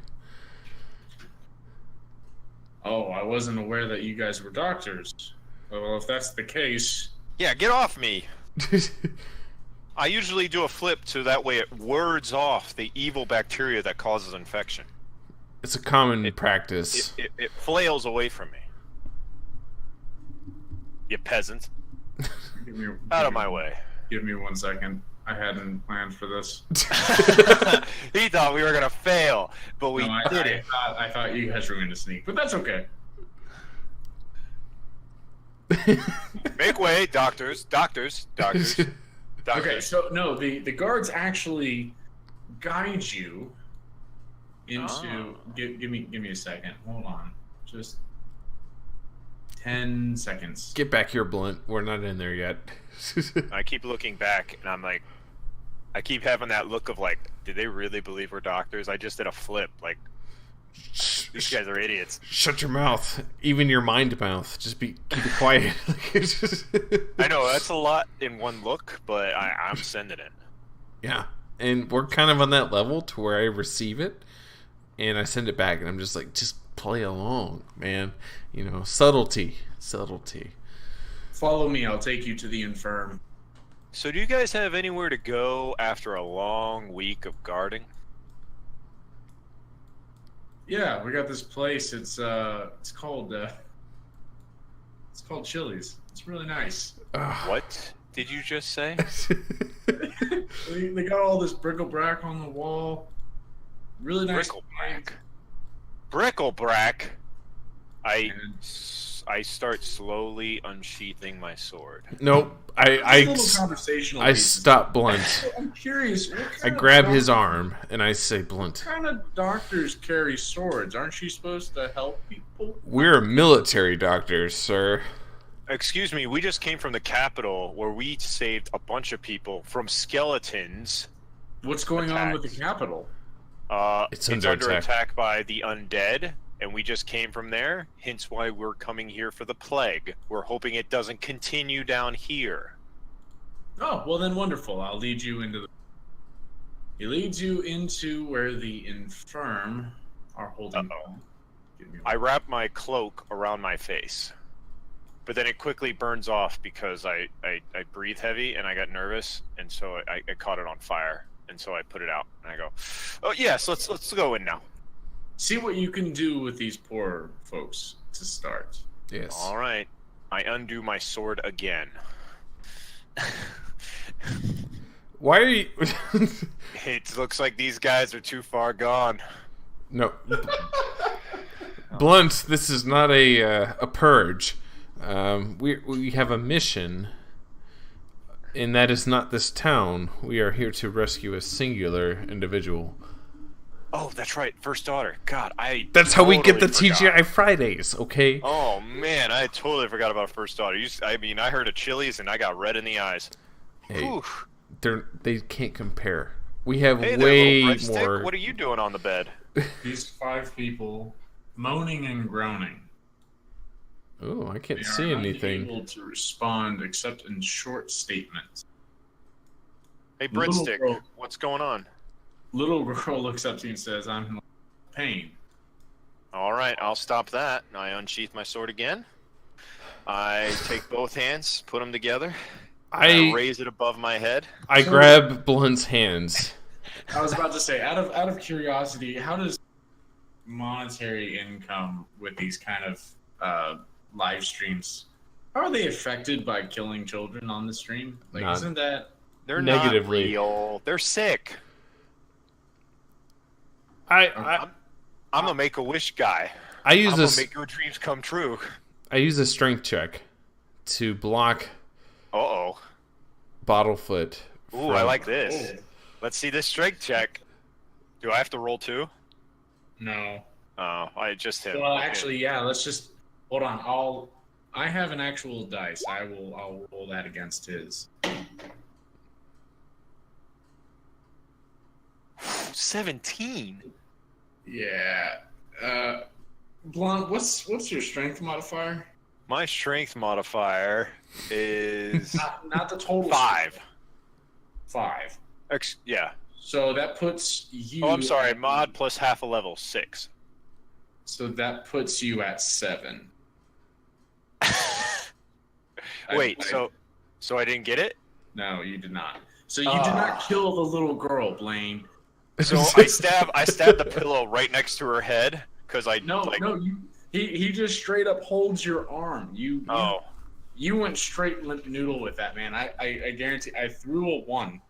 Oh, I wasn't aware that you guys were doctors. Well, if that's the case... Yeah, get off me. I usually do a flip so that way it wards off the evil bacteria that causes infection. It's a common practice. It flails away from me. You peasant. Out of my way. Give me 1 second. I hadn't planned for this. He thought we were gonna fail, but we did it. I thought you guys were going to sneak, but that's okay. Make way, doctors. Okay, so no, the guards actually guide you into. Give me a second. Hold on, just 10 seconds. Get back here, Blunt. We're not in there yet. I keep looking back, and I'm like, I keep having that look of like, did they really believe we're doctors? I just did a flip. Like, these guys are idiots. Shut your mouth. Even your mind mouth. Just keep it quiet. I know, that's a lot in one look, but I'm sending it. Yeah. And we're kind of on that level to where I receive it, and I send it back, and I'm just like, just play along, man. You know, subtlety. Follow me. I'll take you to the infirm. So do you guys have anywhere to go after a long week of guarding? Yeah, we got this place. It's called Chili's. It's really nice. What did you just say? They got all this bric-a-brac on the wall. Really nice. Brickle-brack. I start slowly unsheathing my sword. Nope. I stop Blunt. I'm curious. I grab his arm and I say, Blunt. What kind of doctors carry swords? Aren't you supposed to help people? We're military doctors, sir. Excuse me, we just came from the capital where we saved a bunch of people from skeletons. What's going on with the capital? It's under under attack by the undead, and we just came from there, hence why we're coming here for the plague. We're hoping it doesn't continue down here. Oh, well then wonderful. I'll lead you into He leads you into where the infirm are holding. I wrap my cloak around my face. but then it quickly burns off because I breathe heavy and I got nervous, and so I caught it on fire, and so I put it out and I go, oh yes, let's go in now. See what you can do with these poor folks to start. Yes. All right, I undo my sword again. Why are you? It looks like these guys are too far gone. No. Blunt, this is not a purge. We have a mission, and that is not this town. We are here to rescue a singular individual. Oh, that's right, first daughter. God, That's how we get the totally forgot. TGI Fridays, okay? Oh man, I totally forgot about first daughter. I heard of Chili's and I got red in the eyes. Hey, they can't compare. We have Hey there, way little breadstick. more. What are you doing on the bed? These 5 people moaning and groaning. Oh, I can't They see are anything. unable to respond except in short statements. Hey, Little breadstick, girl. what's going on? Little girl looks up to you and says, "I'm in pain." All right, I'll stop that. I unsheath my sword again. I take both hands, put them together. I raise it above my head. I grab Blunt's hands. I was about to say, out of curiosity, how does monetary income with these kind of live streams, how are they affected by killing children on the stream? Like, Not isn't that... They're negatively. not real. They're sick. I'm a Make-A-Wish guy. I use I'm this. gonna make your dreams come true. I use a strength check to block Uh-oh. Bottlefoot. Ooh, I like this. Let's see this strength check. Do I have to roll 2? No. Oh, I just hit. Well, Okay. actually, yeah, let's just... Hold on, I have an actual dice. I'll roll that against his. 17. Yeah. Blunt, what's your strength modifier? My strength modifier is Not the total. 5. 5. Yeah. So that puts you... Oh, I'm sorry. Mod plus half a level, 6. So that puts you at 7. Wait, so I didn't get it? No, you did not. So you did not kill the little girl, Blaine. So I stab the pillow right next to her head because He just straight up holds your arm. You went straight limp noodle with that, man. I guarantee. I threw a 1.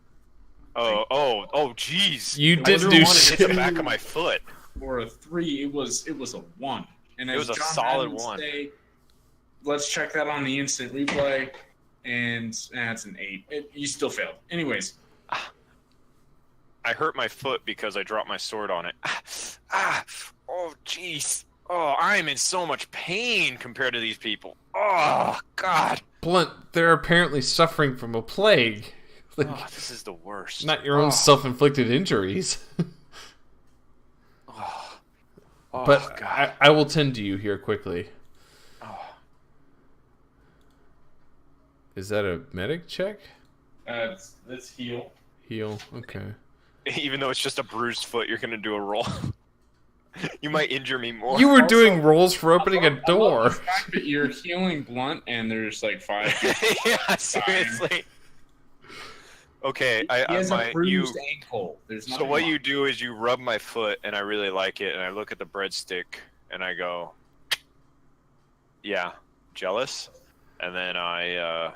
Jeez. You I did threw do 1 and hit shit. the back of my foot. Or a 3. It was a 1. And It as was a John solid Madden 1. say, let's check that on the instant replay, and that's an 8. You still failed. Anyways. I hurt my foot because I dropped my sword on it. Oh, jeez. Oh, I'm in so much pain compared to these people. Oh, God. Blunt, they're apparently suffering from a plague. Like, Oh, this is the worst. not your own self-inflicted injuries. Oh, But God. I will tend to you here quickly. Oh. Is that a medic check? Let's heal. Heal. Okay. Even though it's just a bruised foot, you're going to do a roll. You might injure me more. You were Also, doing rolls for opening a I love door. the fact that you're healing Blunt, and there's like 5. Yeah, seriously. Okay, He has a bruised ankle. There's so nothing what wrong. you do is you rub my foot, and I really like it, and I look at the breadstick, and I go, yeah, jealous, and then I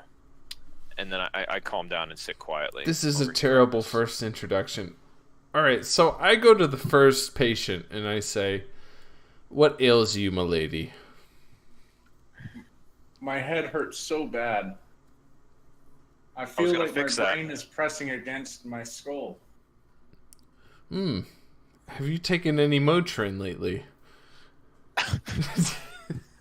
calm down and sit quietly. This is a over here. terrible first introduction. Alright, so I go to the first patient and I say, "What ails you, my lady?" My head hurts so bad. I feel gonna like my fix that. brain is pressing against my skull. Have you taken any Motrin lately?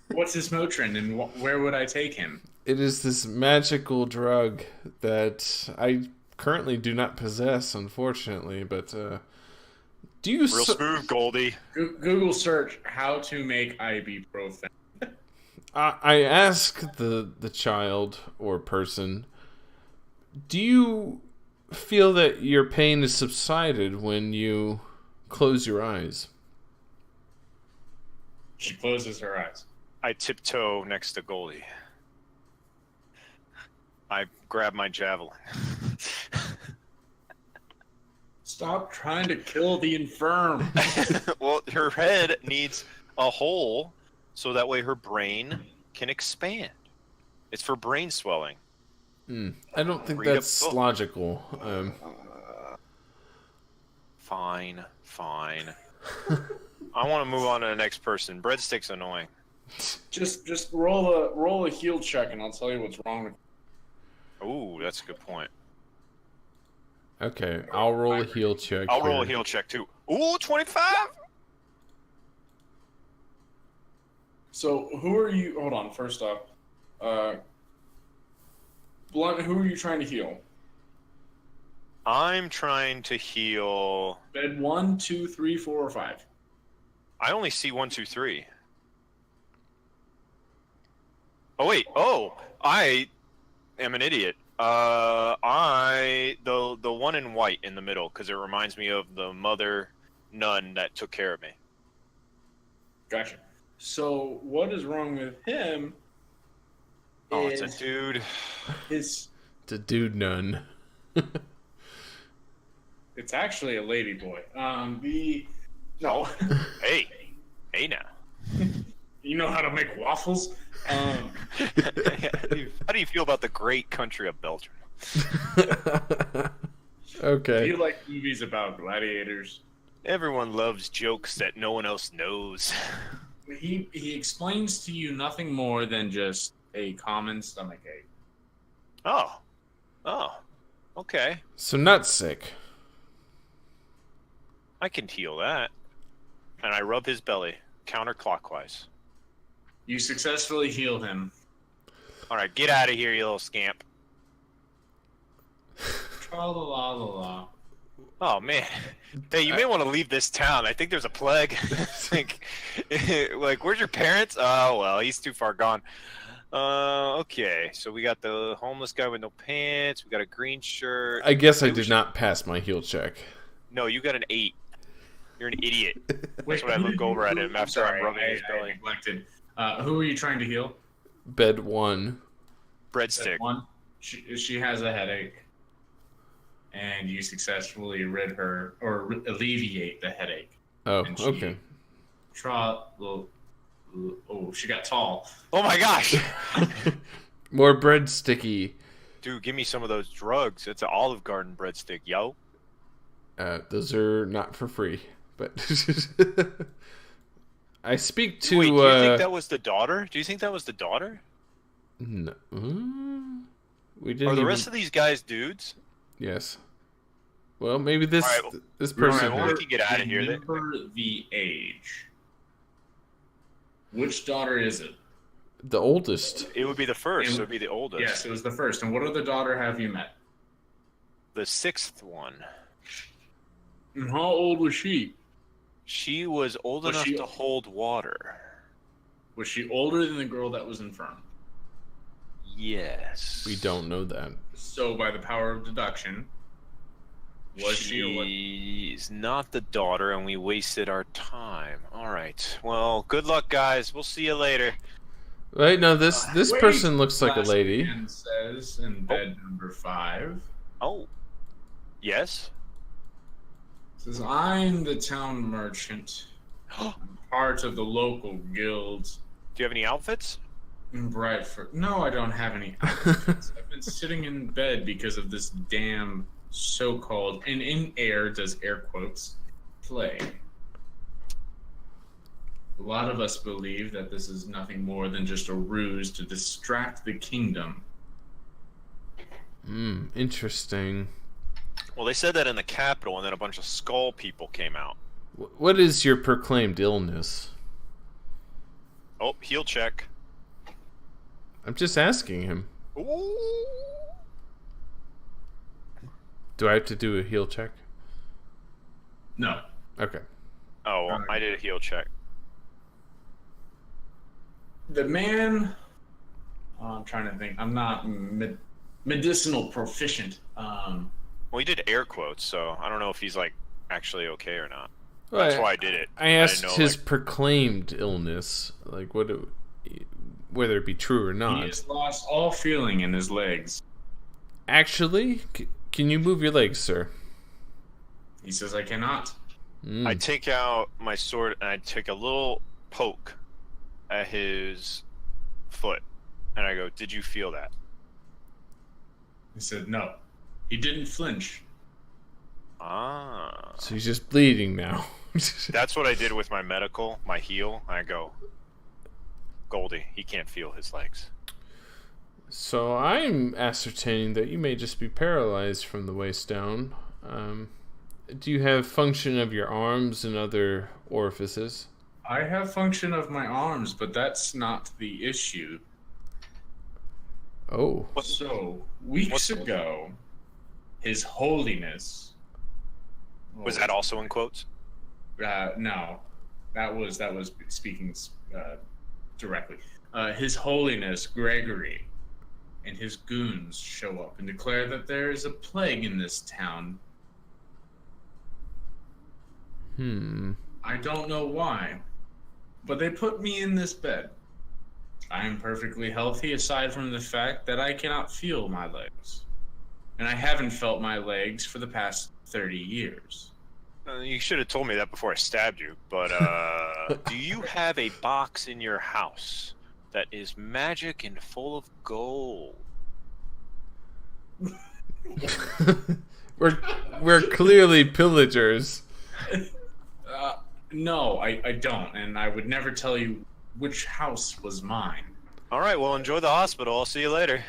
What's this Motrin, and where would I take him? It is this magical drug that I currently do not possess, unfortunately, but do you Real smooth, Goldie. Google search how to make ibuprofen. I ask the child or person, do you feel that your pain is subsided when you close your eyes? She closes her eyes. I tiptoe next to Goldie. I grab my javelin. Stop trying to kill the infirm. Well, her head needs a hole so that way her brain can expand. It's for brain swelling. I don't think Read a that's book. logical. Fine. I want to move on to the next person. Breadstick's annoying. Just roll a heal check, and I'll tell you what's wrong with. Ooh, that's a good point. Okay, I'll roll a heal check. I'll roll a here. heal check too. Ooh, 25. So who are you? Hold on. First off, Blunt. Who are you trying to heal? I'm trying to heal. Bed 1, 2, 3, 4, or 5. I only see 1, 2, 3. Oh wait. Oh, I am an idiot. The one in white in the middle, because it reminds me of the mother nun that took care of me. Gotcha. So what is wrong with him? Oh, it's a dude. It's a dude nun. It's actually a lady boy. No. Hey now. You know how to make waffles? How do you feel about the great country of Belgium? Okay. Do you like movies about gladiators? Everyone loves jokes that no one else knows. He explains to you nothing more than just a common stomachache. Oh, okay. So not sick. I can heal that. And I rub his belly counterclockwise. You successfully heal him. All right, get out of here, you little scamp. Tra-la-la-la-la. Oh man, hey, you may want to leave this town. I think there's a plague. like, where's your parents? Oh well, he's too far gone. Okay, so we got the homeless guy with no pants. We got a green shirt. I guess I did not pass my heal check. No, you got an 8. You're an idiot. Wait, That's what I look over at him after sorry, I'm rubbing his I belly. neglected. Who are you trying to heal? Bed 1. Breadstick. One. She has a headache, and you successfully rid her or alleviate the headache. Oh, And she- okay. Oh, she got tall. Oh my gosh! More bread sticky. Dude, give me some of those drugs. It's an Olive Garden breadstick, yo. Those are not for free, but I speak to. Wait, do you think that was the daughter? Do you think that was the daughter? No. We didn't. Are the even... rest of these guys dudes? Yes. Well, maybe this All right, this person. well, we can get out of here. Remember the age. Which daughter is it? The oldest. It would be the first. So it would be the oldest. Yes, it was the first. And what other daughter have you met? The 6th one. And how old was she? She was old Was enough she- to hold water. Was she older than the girl that was infirm? Yes. We don't know that. So, by the power of deduction, was she a what? She's not the daughter, and we wasted our time. All right. Well, good luck, guys. We'll see you later. Wait, no. This Wait. person looks like a Last lady. man says in bed number 5. Oh. Yes? Says, I'm the town merchant. I'm part of the local guilds Do you have any outfits? in Bradford. No, I don't have any outfits. I've been sitting in bed because of this damn so-called, and in air does air quotes, plague. A lot of us believe that this is nothing more than just a ruse to distract the kingdom. Interesting. Well, they said that in the capital, and then a bunch of skull people came out. What is your proclaimed illness? Oh, heal check. I'm just asking him. Ooh. Do I have to do a heal check? No. Okay. Oh, well, I did a heal check. The man... I'm trying to think. I'm not medicinal proficient. Well, he did air quotes, so I don't know if he's, like, actually okay or not. Well, That's why I did it. I asked didn't know, his like- proclaimed illness, like whether it be true or He not. has lost all feeling in his legs. Actually, can you move your legs, sir? He says I cannot. I take out my sword and I take a little poke at his foot, and I go, "Did you feel that?" He said no. He didn't flinch. Ah. So he's just bleeding now. That's what I did with my my heel. I go, Goldie, he can't feel his legs. So I'm ascertaining that you may just be paralyzed from the waist down. Do you have function of your arms and other orifices? I have function of my arms, but that's not the issue. Oh. So, weeks ago, His Holiness... Was that also in quotes? No. That was speaking directly. His Holiness Gregory and his goons show up and declare that there is a plague in this town. I don't know why, but they put me in this bed. I am perfectly healthy aside from the fact that I cannot feel my legs. And I haven't felt my legs for the past 30 years. You should have told me that before I stabbed you, but do you have a box in your house that is magic and full of gold? We're clearly pillagers. No, I don't, and I would never tell you which house was mine. All right, well, enjoy the hospital. I'll see you later.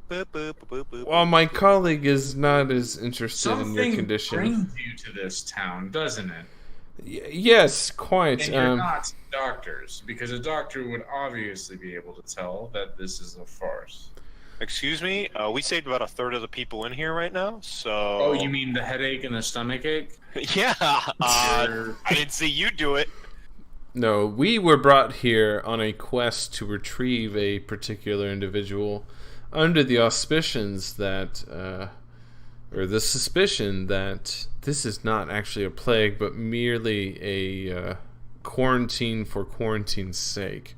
Boop, boop, boop, boop, Well, my colleague is not as interested in your Something condition. brings you to this town, doesn't it? Yes, quite. And you're not doctors, because a doctor would obviously be able to tell that this is a farce. Excuse me, we saved about a third of the people in here right now, so... Oh, you mean the headache and the stomach ache? Yeah, I didn't see you do it. No, we were brought here on a quest to retrieve a particular individual under the auspicions that, or the suspicion that this is not actually a plague, but merely a quarantine for quarantine's sake.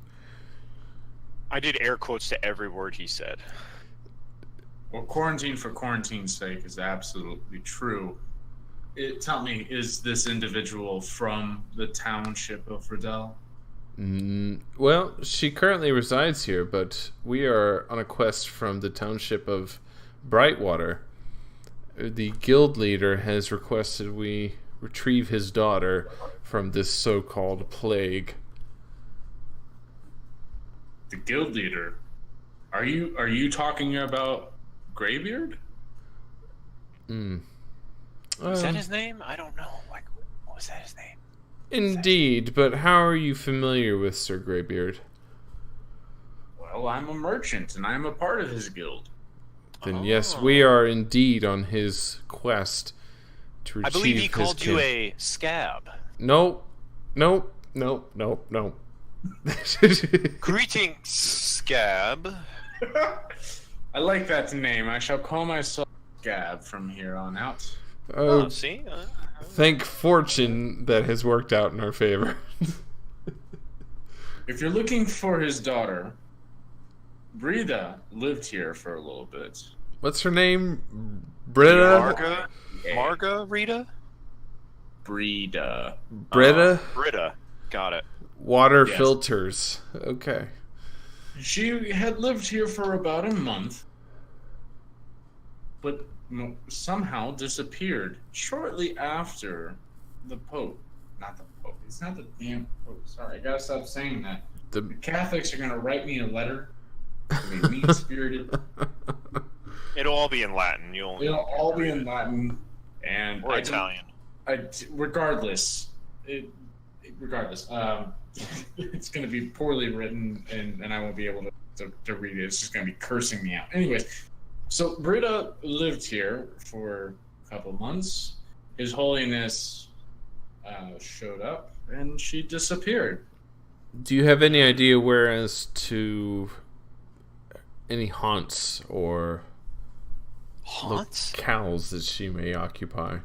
I did air quotes to every word he said. Well, quarantine for quarantine's sake is absolutely true. Tell me, is this individual from the township of Riddell? Well, she currently resides here, but we are on a quest from the township of Brightwater. The guild leader has requested we retrieve his daughter from this so-called plague. The guild leader? Are you talking about Greybeard? Is that his name? I don't know. Like, what was that his name? Indeed, but how are you familiar with Sir Greybeard? Well, I'm a merchant, and I'm a part of his guild. Then yes, we are indeed on his quest to retrieve I believe he his called kid. you a scab. Nope. Greetings, scab. I like that name. I shall call myself Gab from here on out. Oh, see? Thank fortune that has worked out in our favor. If you're looking for his daughter, Brida lived here for a little bit. What's her name? Britta? Margarita? Brida. Britta? Britta. Got it. Water Yes. filters. Okay. She had lived here for about a month, but somehow disappeared shortly after the Pope. Not the Pope. It's not the damn Pope. Sorry, I gotta stop saying that. The Catholics are gonna write me a letter. It'll be mean-spirited. It'll all be in Latin. It'll all be in Latin and or Italian. Regardless, it's going to be poorly written, and I won't be able to read it. It's just going to be cursing me out. Anyways, so Britta lived here for a couple months. His Holiness showed up, and she disappeared. Do you have any idea where as to any haunts or locales that she may occupy?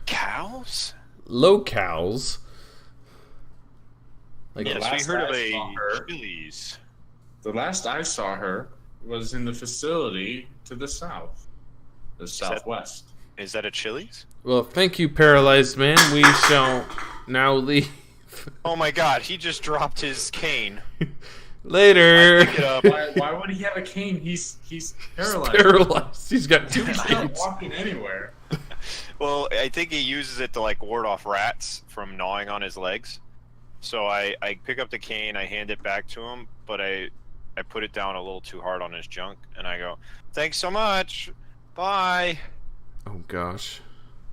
Cows? Locales? Like Yes, we heard of a her, Chili's. the last I saw her was in the facility to the south. the southwest. Is that a Chili's? Well, thank you, paralyzed man. We shall now leave. Oh my God! He just dropped his cane. Later. Pick it up. Why would he have a cane? He's paralyzed. Paralyzed. He's got 2 He's not canes. walking anywhere. Well, I think he uses it to like ward off rats from gnawing on his legs. So I pick up the cane, I hand it back to him, but I put it down a little too hard on his junk, and I go, "Thanks so much, bye." Oh gosh.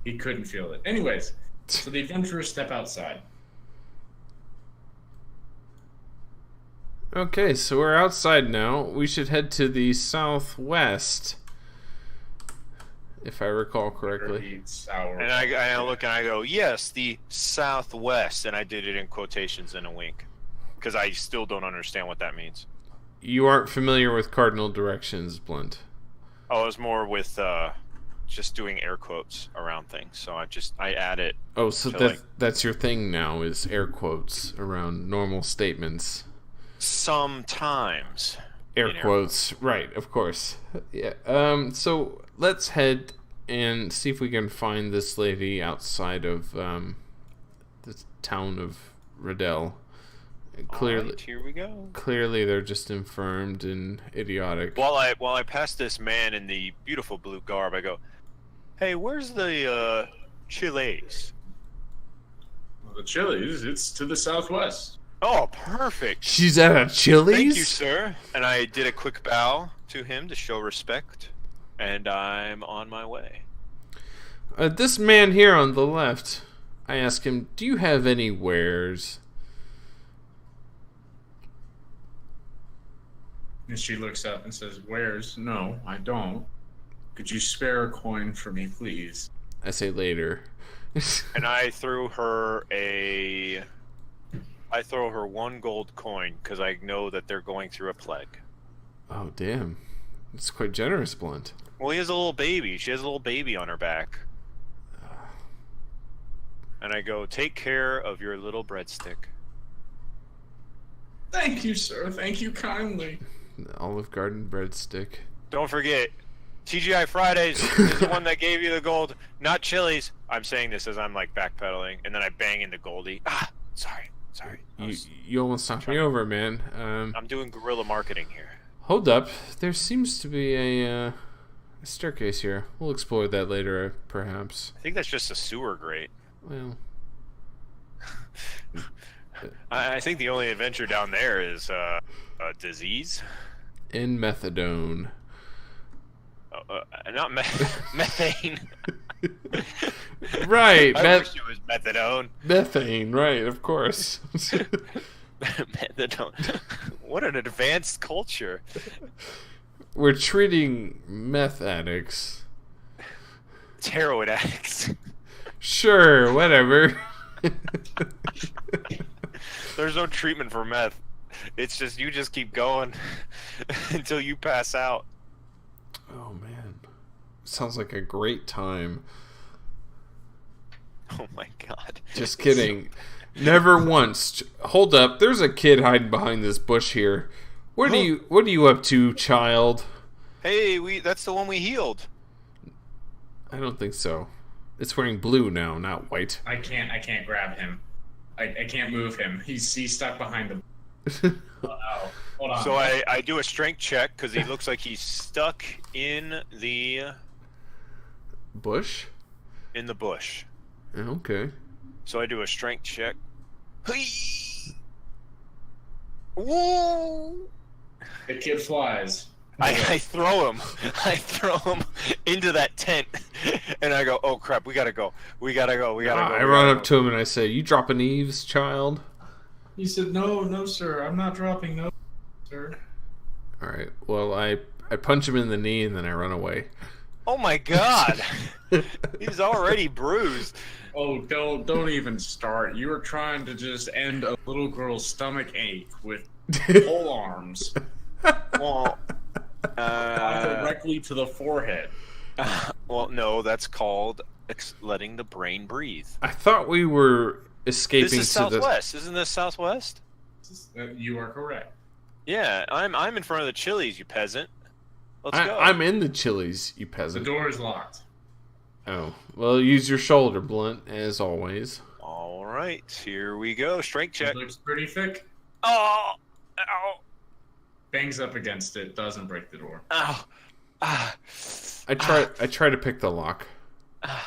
He couldn't feel it. Anyways, so the adventurers step outside. Okay, so we're outside now. We should head to the southwest, if I recall correctly. And I look and I go, "Yes, the southwest," and I did it in quotations and a wink, because I still don't understand what that means. You aren't familiar with cardinal directions, Blunt. Oh, it was more with just doing air quotes around things, so I add it. Oh, so to, that's your thing now, is air quotes around normal statements. Sometimes. Air quotes, right, of course. Yeah. So let's head and see if we can find this lady outside of the town of Riddell. Clearly, right, here we go. Clearly, they're just infirmed and idiotic. While I pass this man in the beautiful blue garb, I go, "Hey, where's the Chili's?" Well, the Chili's, it's to the southwest. Oh, perfect. She's at a Chili's? Thank you, sir. And I did a quick bow to him to show respect, and I'm on my way. This man here on the left, I ask him, "Do you have any wares?" And she looks up and says, "Wares? No, I don't. Could you spare a coin for me, please?" I say later. And I threw her 1 gold coin, because I know that they're going through a plague. Oh, damn. It's quite generous, Blunt. Well, he has a little baby. She has a little baby on her back. And I go, "Take care of your little breadstick." Thank you, sir. Thank you kindly. The Olive Garden breadstick. Don't forget, TGI Fridays is the one that gave you the gold, not Chili's. I'm saying this as I'm like backpedaling, and then I bang into Goldie. Ah, sorry. You almost knocked me over, man. I'm doing guerrilla marketing here. Hold up. There seems to be a staircase here. We'll explore that later, perhaps. I think that's just a sewer grate. Well, I think the only adventure down there is a disease. in methadone. Not methane. Right. I wish it was methadone. Methane, right, of course. Methadone. What an advanced culture. We're treating meth addicts. It's heroin addicts. Sure, whatever. There's no treatment for meth. It's just you just keep going until you pass out. Oh man, sounds like a great time. Oh my god. Just kidding. Never once. Hold up. There's a kid hiding behind this bush here. What are you up to, child? Hey, that's the one we healed. I don't think so. It's wearing blue now, not white. I can't grab him. I can't move him. He's stuck behind him. Oh, hold on. So I do a strength check because he looks like he's stuck in the bush. In the bush. Okay. So I do a strength check. Woo! The kid flies. I throw him. I throw him into that tent, and I go, "Oh crap, we gotta go. We gotta go. I run up to him and I say, "You dropping eaves, child?" He said, "No, sir. I'm not dropping, no, sir." All right. Well, I punch him in the knee and then I run away. Oh my god, he's already bruised. Oh, don't even start. You were trying to just end a little girl's stomach ache with whole arms. Well, directly to the forehead. Well, no, that's called letting the brain breathe. I thought we were escaping. This is southwest. Isn't this southwest? You are correct. Yeah, I'm in front of the Chili's, you peasant. Let's go. I'm in the Chili's, you The peasant. door is locked. Oh, well, use your shoulder blunt, as always. All right, here we go. Strength check. It looks pretty thick. Oh, ow, Bangs up against it. Doesn't break the door. ow. Ah, I try to pick the lock. Why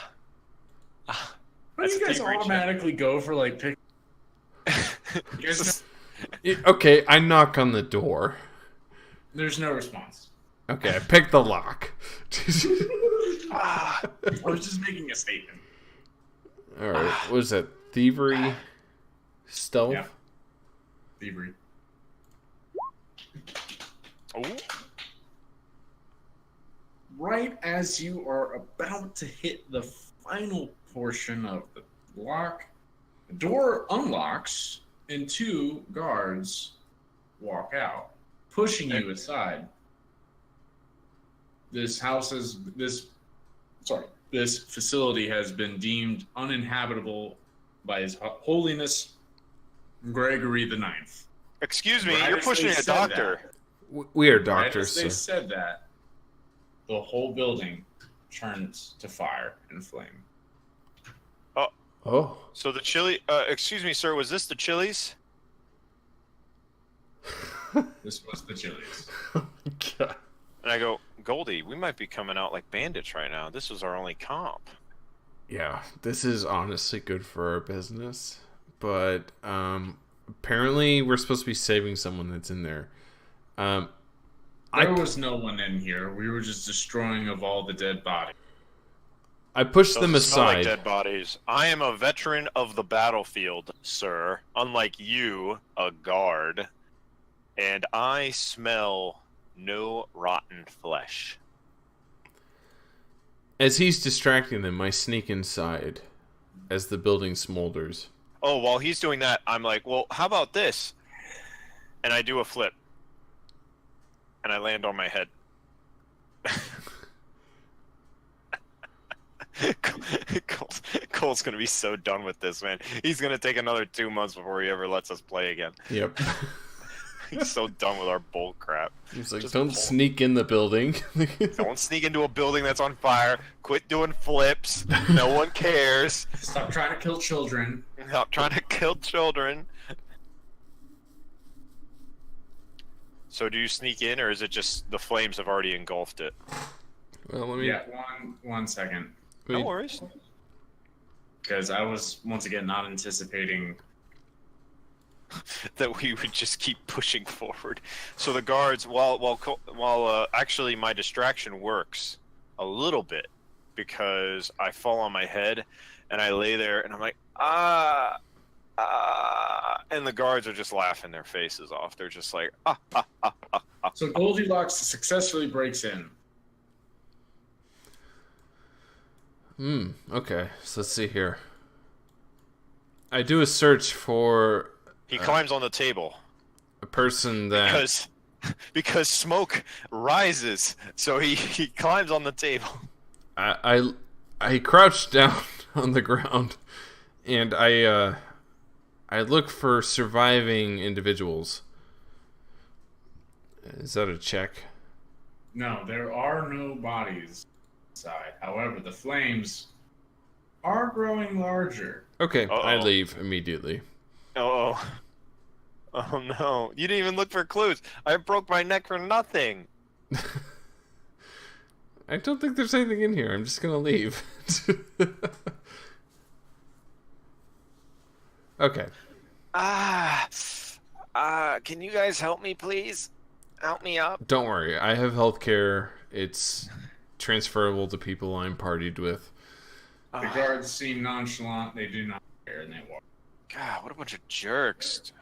That's do you a guys thievery check. automatically go for like pick? You guys Okay, I knock on the door. there's no response. Okay, I pick the lock. ah. I was just making a statement. Alright, what is that? Thievery? Stealth? Yeah. Thievery. Oh, Right as you are about to hit the final portion of the lock, the door unlocks and 2 guards walk out, pushing you aside. This facility has been deemed uninhabitable by His Holiness Gregory the Ninth. excuse me, Right you're as pushing they a said doctor. We are Right doctors, as they so. said that, the whole building turns to fire and flame. Oh. So the chili. Excuse me, sir. Was this the Chili's? This was the Chili's. Oh my God. And I go, Goldie, we might be coming out like bandits right now. This was our only comp. Yeah, this is honestly good for our business. But apparently we're supposed to be saving someone that's in there. There was no one in here. We were just destroying of all the dead bodies. I pushed them Doesn't smell like aside. dead bodies. I am a veteran of the battlefield, sir. Unlike you, a guard. And I smell no rotten flesh. As he's distracting them, I sneak inside as the building smolders. Oh, while he's doing that, I'm like, well, how about this? And I do a flip. And I land on my head. Cole's gonna be so done with this, man. He's gonna take another 2 months before he ever lets us play again. Yep. He's so done with our bull crap. He's like, Just don't bull. sneak in the building. Don't sneak into a building that's on fire. Quit doing flips. No one cares. Stop trying to kill children. Stop trying to kill children. So do you sneak in, or is it just the flames have already engulfed it? Well, let me. Yeah, one second. No wait. worries. Because I was, once again, not anticipating. That we would just keep pushing forward. So the guards, while actually my distraction works a little bit, because I fall on my head and I lay there and I'm like, and the guards are just laughing their faces off. They're just like, So Goldilocks successfully breaks in. Okay, so let's see here. I do a search for he climbs on the table a person that. because smoke rises. So he climbs on the table. I crouch down on the ground, and I look for surviving individuals. Is that a check? No, there are no bodies inside. However, the flames are growing larger. Okay, I Uh-oh. leave immediately. Oh no! You didn't even look for clues. I broke my neck for nothing. I don't think there's anything in here. I'm just gonna leave. Okay. Can you guys help me, please? Help me up. Don't worry. I have healthcare. It's transferable to people I'm partied with. The guards seem nonchalant. They do not care, and they walk. God, what a bunch of jerks.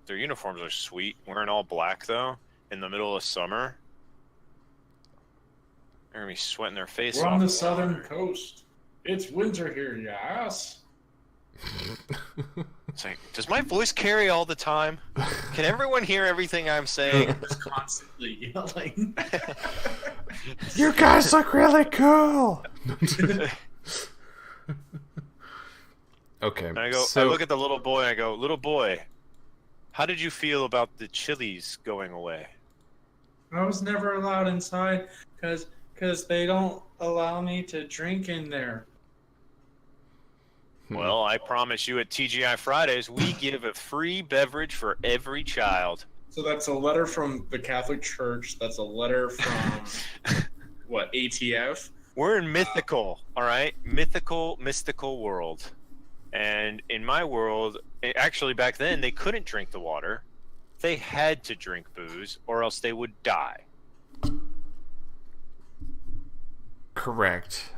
Their uniforms are sweet. Wearing all black, though, in the middle of summer. They're gonna be sweating their face We're off. on the southern coast. It's winter here, yes. It's like, does my voice carry all the time? Can everyone hear everything I'm saying? Just constantly yelling. You guys look really cool. Okay. And I go, so, I look at the little boy and I go, little boy, how did you feel about the Chili's going away? I was never allowed inside because they don't allow me to drink in there. Well, I promise you at TGI Fridays, we give a free beverage for every child. So that's a letter from the Catholic Church. That's a letter from what, ATF? We're in mythical, all right? Mythical, mystical world. And in my world, actually back then, they couldn't drink the water. They had to drink booze or else they would die. Correct.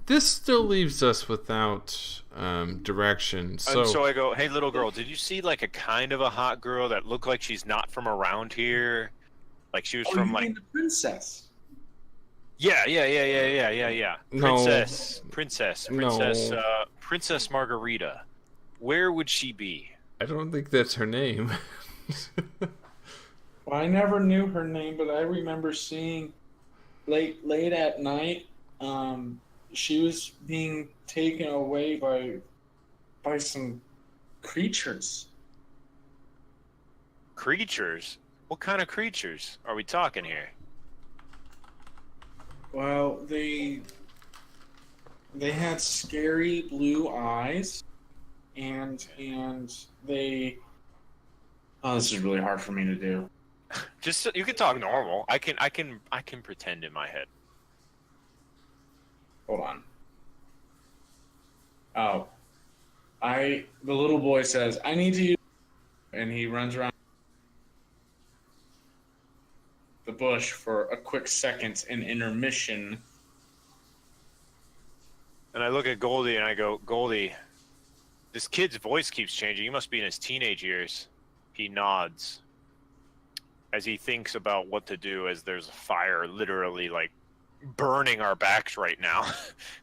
This still leaves us without direction. And so I go, hey, little girl, did you see like a kind of a hot girl that looked like she's not from around here? Like she was from you like... mean the princess? Yeah. No. Princess Margarita. Where would she be? I don't think that's her name. Well, I never knew her name, but I remember seeing late at night, she was being taken away by some creatures. Creatures? What kind of creatures are we talking here? Well, they had scary blue eyes, and they. Oh, this is really hard for me to do. Just you can talk normal. I can pretend in my head. Hold on. Oh, the little boy says, "I need to use," and he runs around the bush for a quick second in intermission. And I look at Goldie and I go, Goldie, this kid's voice keeps changing. He must be in his teenage years. He nods as he thinks about what to do as there's a fire literally like burning our backs right now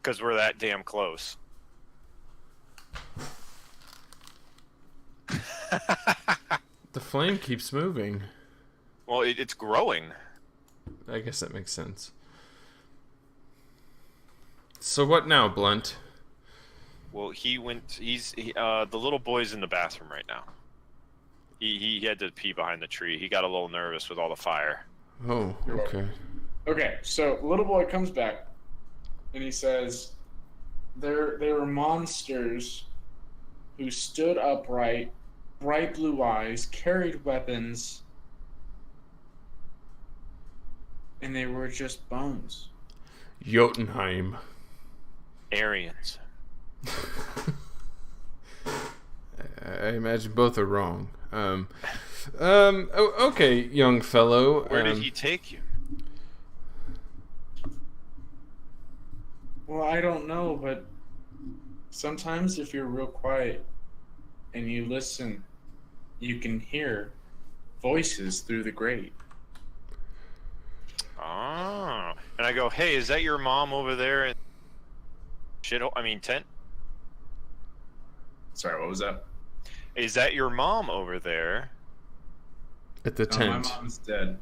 because we're that damn close. The flame keeps moving. Well, it's growing. I guess that makes sense. So what now, Blunt? Well, the little boy's in the bathroom right now. He had to pee behind the tree. He got a little nervous with all the fire. Oh, okay. Okay, so little boy comes back, and he says, "There were monsters who stood upright, bright blue eyes, carried weapons, and they were just bones." Jotunheim. Aryans. I imagine both are wrong. Okay, young fellow. Where did he take you? Well, I don't know, but sometimes if you're real quiet and you listen, you can hear voices through the grate. Oh. And I go, hey, is that your mom over there in tent? Sorry, what was that? Is that your mom over there? At the tent. My mom's dead.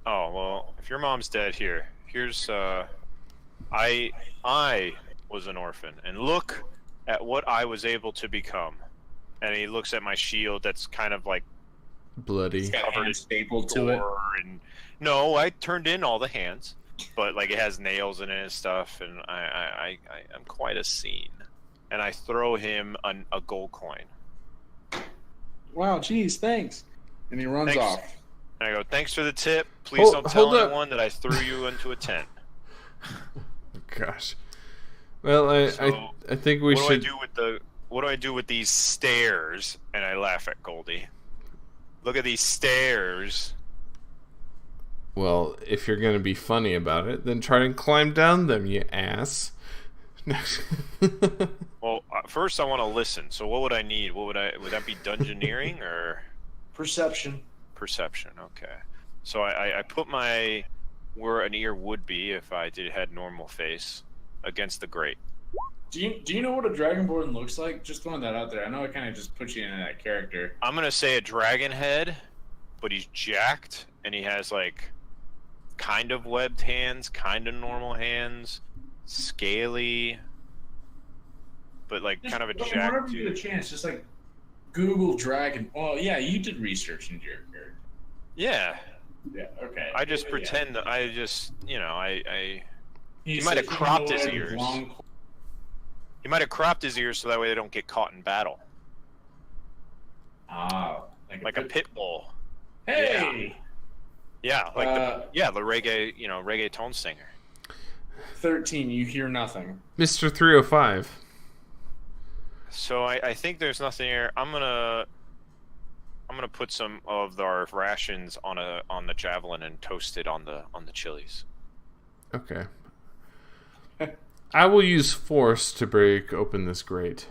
Oh, well, if your mom's dead, here's I was an orphan, and look at what I was able to become. And he looks at my shield that's kind of like bloody, covered stapled to it. And no, I turned in all the hands, but like it has nails in it and stuff, and I'm quite a scene. And I throw him a gold coin. Wow, geez, thanks. And he runs off. And I go, thanks for the tip. Please don't tell hold anyone that I threw you into a tent. Gosh. Well, I think we should. What do I do with these stairs? And I laugh at Goldie. Look at these stairs. Well, if you're going to be funny about it, then try and climb down them, you ass. Well, first I want to listen. So what would I need? Would that be dungeoneering or perception? Perception. Okay. So I put where an ear would be if I had normal face against the grate. Do you know what a dragonborn looks like? Just throwing that out there. I know I kind of just put you in that character. I'm gonna say a dragon head, but he's jacked and he has like kind of webbed hands, kind of normal hands, scaly, but like just, kind of a jacked. Whenever you get a chance, just like Google dragon. Oh yeah, you did research into your character. Yeah. Yeah. Okay. I just pretend that I just, I He might have cropped his humanoid ears. long- He might have cropped his ears so that way they don't get caught in battle. Ah, Like a pit bull. Hey. Yeah, like the reggae tone singer. 13. You hear nothing. Mr. 305. So I think there's nothing here. I'm gonna put some of our rations on the javelin and toast it on the chilies. Okay. I will use force to break open this grate.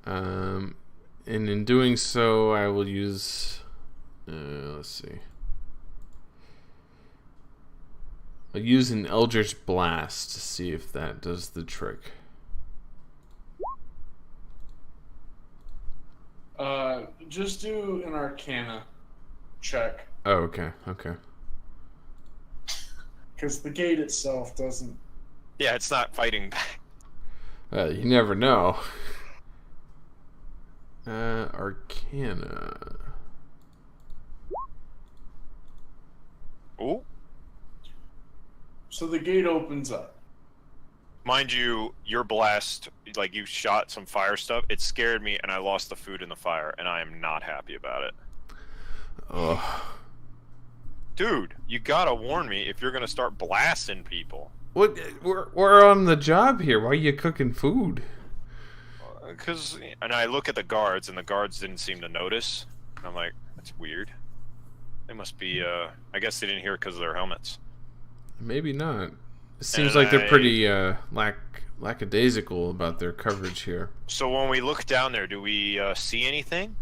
And in doing so, I will use. Let's see. I'll use an Eldritch Blast to see if that does the trick. Just do an Arcana check. Oh, okay. Because the gate itself doesn't. Yeah, it's not fighting back. You never know. Arcana. Ooh. So the gate opens up. Mind you, your blast, like you shot some fire stuff, it scared me and I lost the food in the fire, and I am not happy about it. Ugh. Dude, you gotta warn me if you're gonna start blasting people. What? We're on the job here. Why are you cooking food? And I look at the guards, and the guards didn't seem to notice. And I'm like, that's weird. They must be, I guess they didn't hear it because of their helmets. Maybe not. It seems like they're pretty lackadaisical about their coverage here. So when we look down there, do we see anything?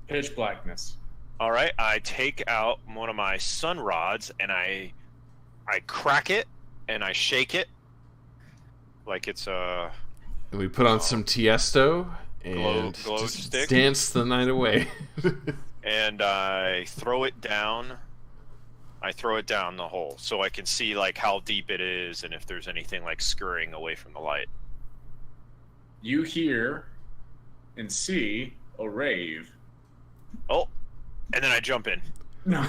Pitch blackness. All right, I take out one of my sun rods, and I crack it, and I shake it like it's a... And we put on some Tiesto and glow just stick. dance the night away. And I throw it down. I throw it down the hole so I can see like how deep it is and if there's anything like scurrying away from the light. You hear and see a rave. Oh, and then I jump in. No,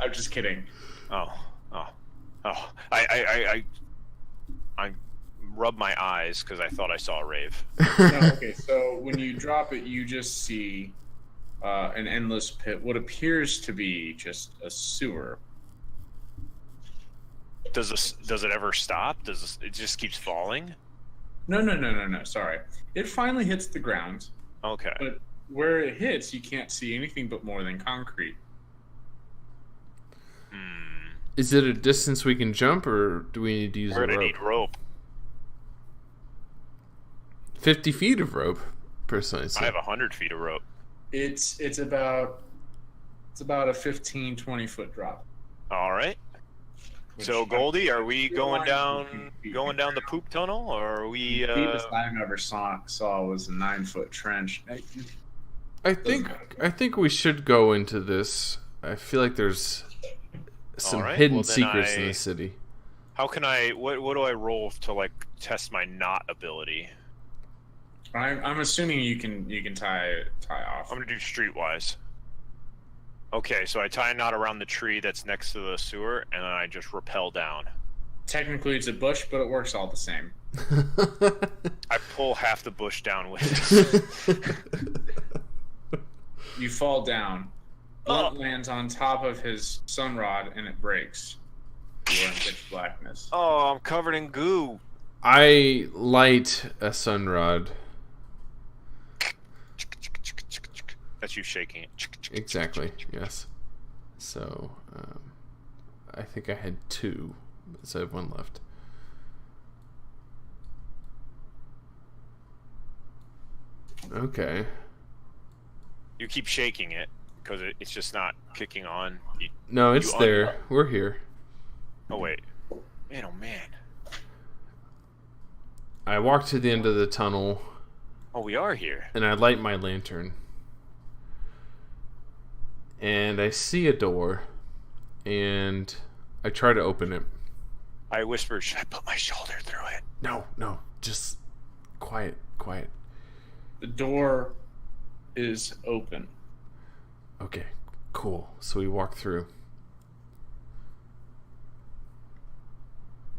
I'm just kidding. Oh. I rub my eyes because I thought I saw a rave. No, okay, so when you drop it, you just see an endless pit, what appears to be just a sewer. Does it ever stop? It just keeps falling? No. Sorry, it finally hits the ground. Okay. But where it hits, you can't see anything but more than concrete. Is it a distance we can jump, or do we need to use We're a gonna rope? need rope. 50 feet of rope, precisely. I have 100 feet of rope. It's about a 15, 20 foot drop. All right. So Goldie, are we going down the poop tunnel, or are we? The deepest I've ever saw was a 9-foot trench. I think we should go into this. I feel like there's some hidden secrets in the city. How can I? What do I roll to like test my knot ability? I'm assuming you can tie off. I'm gonna do streetwise. Okay, so I tie a knot around the tree that's next to the sewer, and then I just rappel down. Technically, it's a bush, but it works all the same. I pull half the bush down with it. You fall down. Blunt lands on top of his sunrod, and it breaks. You are in pitch blackness. Oh, I'm covered in goo. I light a sunrod. That's you shaking it. Exactly, yes. So, I think I had 2, so I have 1 left. Okay. You keep shaking it because it's just not kicking on. No, it's there. We're here. Oh wait, man! Oh man! I walk to the end of the tunnel. Oh, we are here. And I light my lantern. And I see a door. And I try to open it. I whisper, should I put my shoulder through it? No. Just quiet. The door is open. Okay, cool. So we walk through.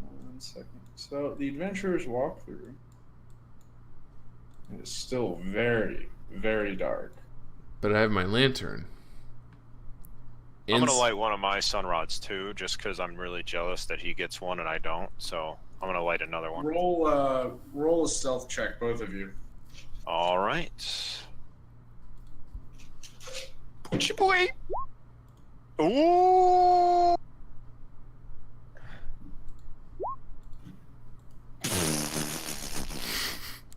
1 second. So the adventurers walk through. It is still very, very dark. But I have my lantern. I'm going to light one of my sun rods too, just because I'm really jealous that he gets one and I don't. So I'm going to light another one. Roll a stealth check, both of you. All right. Put your boy. Ooh.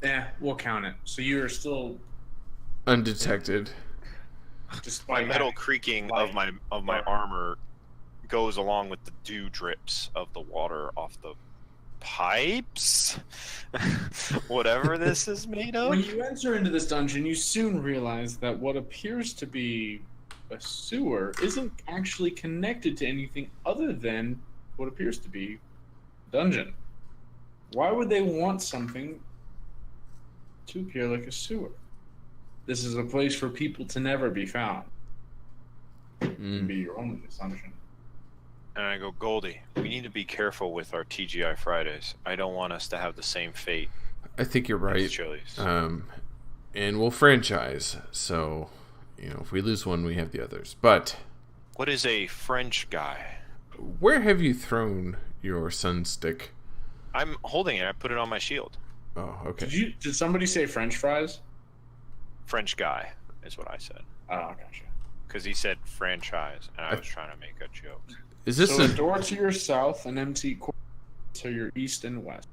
Yeah, we'll count it. So you are still undetected. My metal creaking of my armor goes along with the dew drips of the water off the pipes. Whatever this is made of. When you enter into this dungeon, you soon realize that what appears to be a sewer isn't actually connected to anything other than what appears to be a dungeon. Why would they want something to appear like a sewer? This is a place for people to never be found. Be your only assumption. And I go, Goldie, we need to be careful with our TGI Fridays. I don't want us to have the same fate. I think you're right. Chili's. And we'll franchise. So, if we lose one, we have the others. But what is a French guy? Where have you thrown your sun stick? I'm holding it. I put it on my shield. Oh, okay. Did somebody say French fries? French guy is what I said. Oh, gotcha. Because he said franchise, and I was trying to make a joke. Is this a door to your south, an empty corridor to your east and west?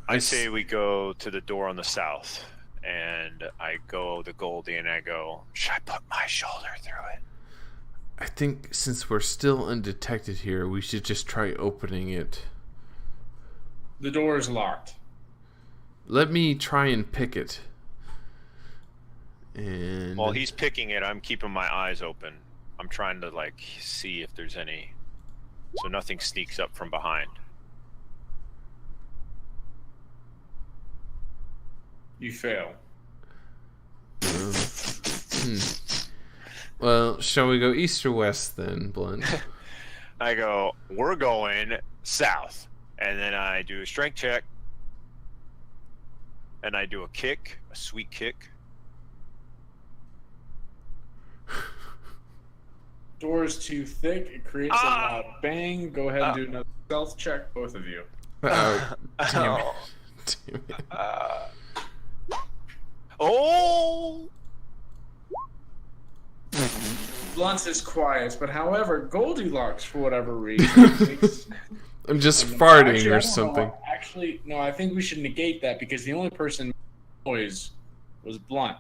I say we go to the door on the south, and I go to Goldie, and I go, should I put my shoulder through it? I think since we're still undetected here, we should just try opening it. The door is locked. Let me try and pick it. And while he's picking it, I'm keeping my eyes open. I'm trying to see if there's any, so nothing sneaks up from behind. You fail. Well, shall we go east or west then, Blunt? I go, we're going south, and then I do a strength check, and I do a kick, a sweet kick. Door is too thick. It creates a loud bang. Go ahead and do another stealth check, both of you. Damn it. Oh! Blunt is quiet, but however, Goldilocks, for whatever reason, I'm just farting or something. Actually, no, I think we should negate that because the only person noise was Blunt.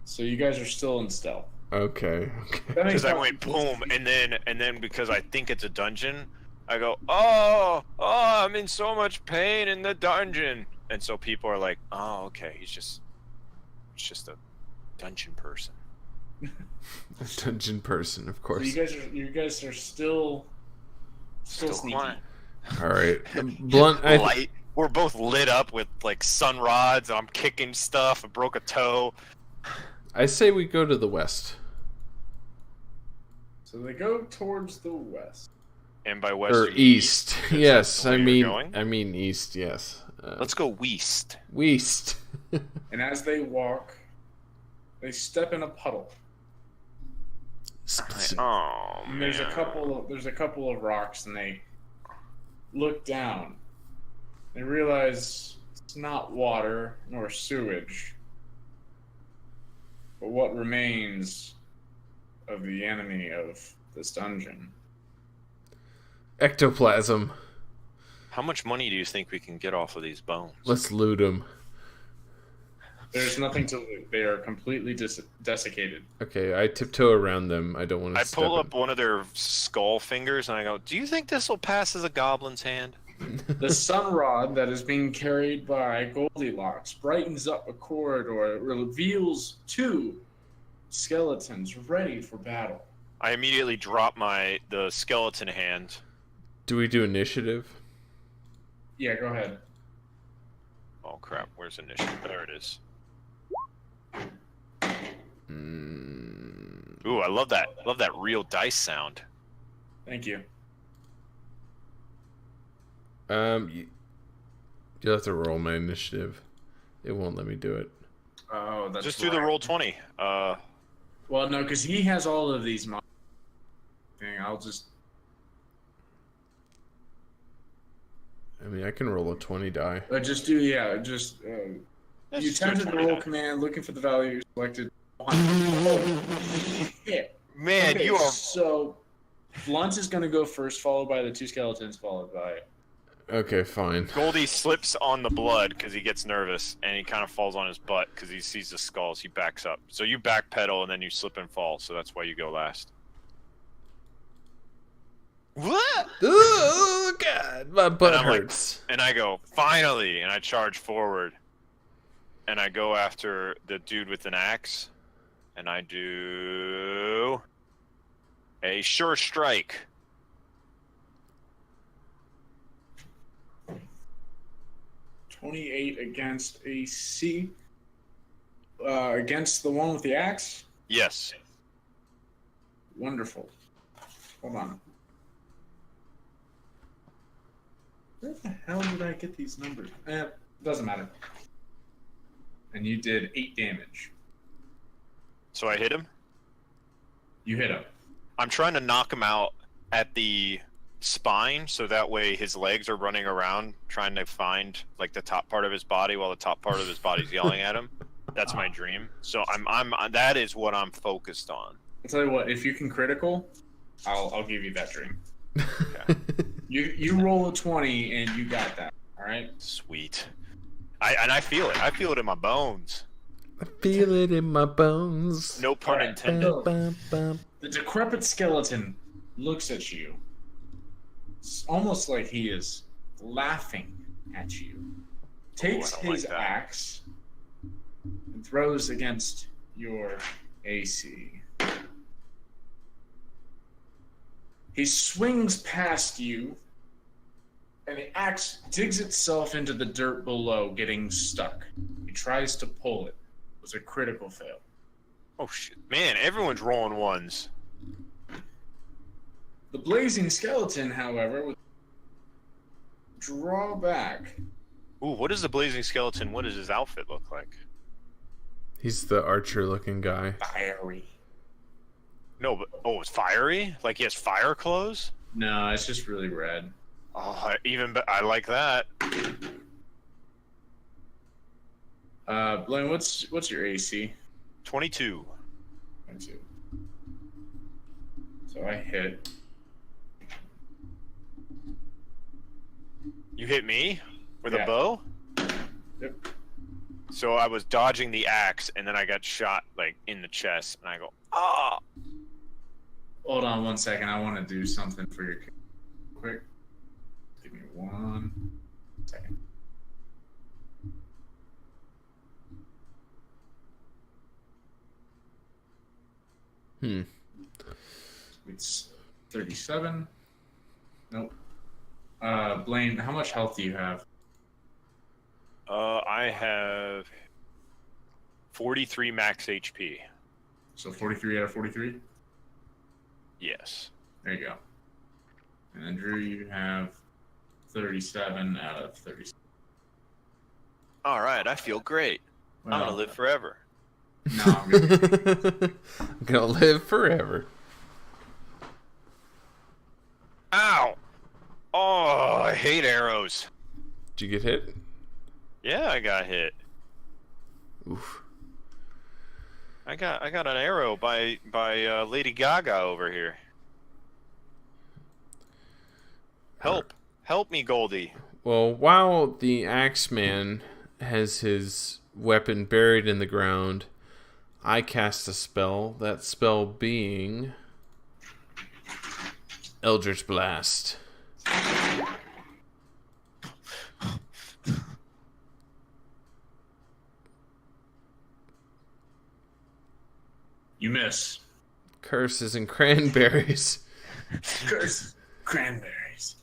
So you guys are still in stealth. Okay. Because I went boom, and then because I think it's a dungeon, I go, oh, I'm in so much pain in the dungeon, and so people are like, oh, okay, it's just a dungeon person. A dungeon person, of course. So you guys are still sneaky. Quiet. All right, Blunt. Light. We're both lit up with sun rods. I'm kicking stuff. I broke a toe. I say we go to the west. So they go towards the west. And by west or east. Yes, I mean east. Yes. Let's go west. West. And as they walk, they step in a puddle. Oh man. And there's a couple of rocks, and they look down. They realize it's not water nor sewage, but what remains of the enemy of this dungeon. Ectoplasm. How much money do you think we can get off of these bones? Let's loot them. There's nothing to loot. They are completely desiccated. Okay, I tiptoe around them. I don't want to. I pull up one of their skull fingers and I go, "Do you think this will pass as a goblin's hand?" The sun rod that is being carried by Goldilocks brightens up a corridor. It reveals two skeletons ready for battle. I immediately drop the skeleton hand. Do we do initiative? Yeah, go ahead. Oh crap! Where's initiative? There it is. Ooh, I love that. Love that real dice sound. Thank you. You'll have to roll my initiative. It won't let me do it. Oh, that's Just do the roll 20. Well, no, because he has all of these. I'll just. I mean, I can roll a 20 die. Just do, yeah, just. You attempted to roll command, looking for the value you selected. Oh, shit. Man, Okay, you are. So, Blunt is going to go first, followed by the two skeletons, followed by. Okay, fine. Goldie slips on the blood because he gets nervous, and he kind of falls on his butt because he sees the skulls. He backs up. So you backpedal, and then you slip and fall. So that's why you go last. What? Oh God, my butt hurts. And I go, finally, and I charge forward, and I go after the dude with an axe, and I do a sure strike. 28 against AC. Against the one with the axe? Yes. Wonderful. Hold on. Where the hell did I get these numbers? Doesn't matter. And you did 8 damage. So I hit him? You hit him. I'm trying to knock him out at the spine, so that way his legs are running around trying to find like the top part of his body while the top part of his body's yelling at him. That's my dream. So I'm that is what I'm focused on. I'll tell you what, if you can critical, I'll give you that dream. Okay. You roll a 20 and you got that. All right? Sweet. I feel it. I feel it in my bones. I feel it in my bones. No pun intended. The decrepit skeleton looks at you. It's almost like he is laughing at you. Takes his axe and throws against your AC. He swings past you, and the axe digs itself into the dirt below, getting stuck. He tries to pull it. It was a critical fail. Oh shit. Man, everyone's rolling ones. The blazing skeleton, however, would draw back. Ooh, what is the blazing skeleton? What does his outfit look like? He's the archer-looking guy. Fiery. No, but it's fiery? Like he has fire clothes? No, it's just really red. Oh, I like that. Blaine, what's your AC? 22. 22. So I hit. You hit me with a bow? Yep. So I was dodging the axe, and then I got shot like in the chest, and I go, ah! Hold on 1 second. I want to do something for your quick. Give me 1 second. It's 37. Nope. Blaine, how much health do you have? I have 43 max HP. So 43 out of 43? Yes. There you go. And then Drew, you have 37 out of 37. All right, I feel great. Well, I'm gonna live forever. No, I'm good. I'm gonna live forever. Ow! Oh, I hate arrows. Did you get hit? Yeah, I got hit. Oof. I got an arrow by Lady Gaga over here. Help me, Goldie. Well, while the Axeman has his weapon buried in the ground, I cast a spell. That spell being Eldritch Blast. You miss. Curses and cranberries. Curse cranberries.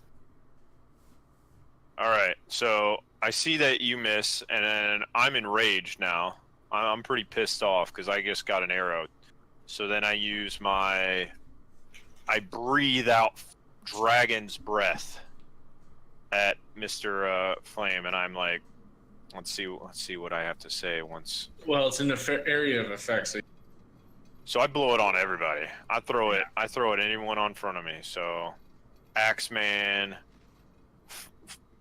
All right, so I see that you miss, and then I'm enraged now. I'm pretty pissed off because I just got an arrow So then I breathe out dragon's breath at Mr. Flame, and I'm like, let's see what I have to say once. Well, it's in the area of effect, So I blow it on everybody. I throw it at anyone on front of me. So, Axeman,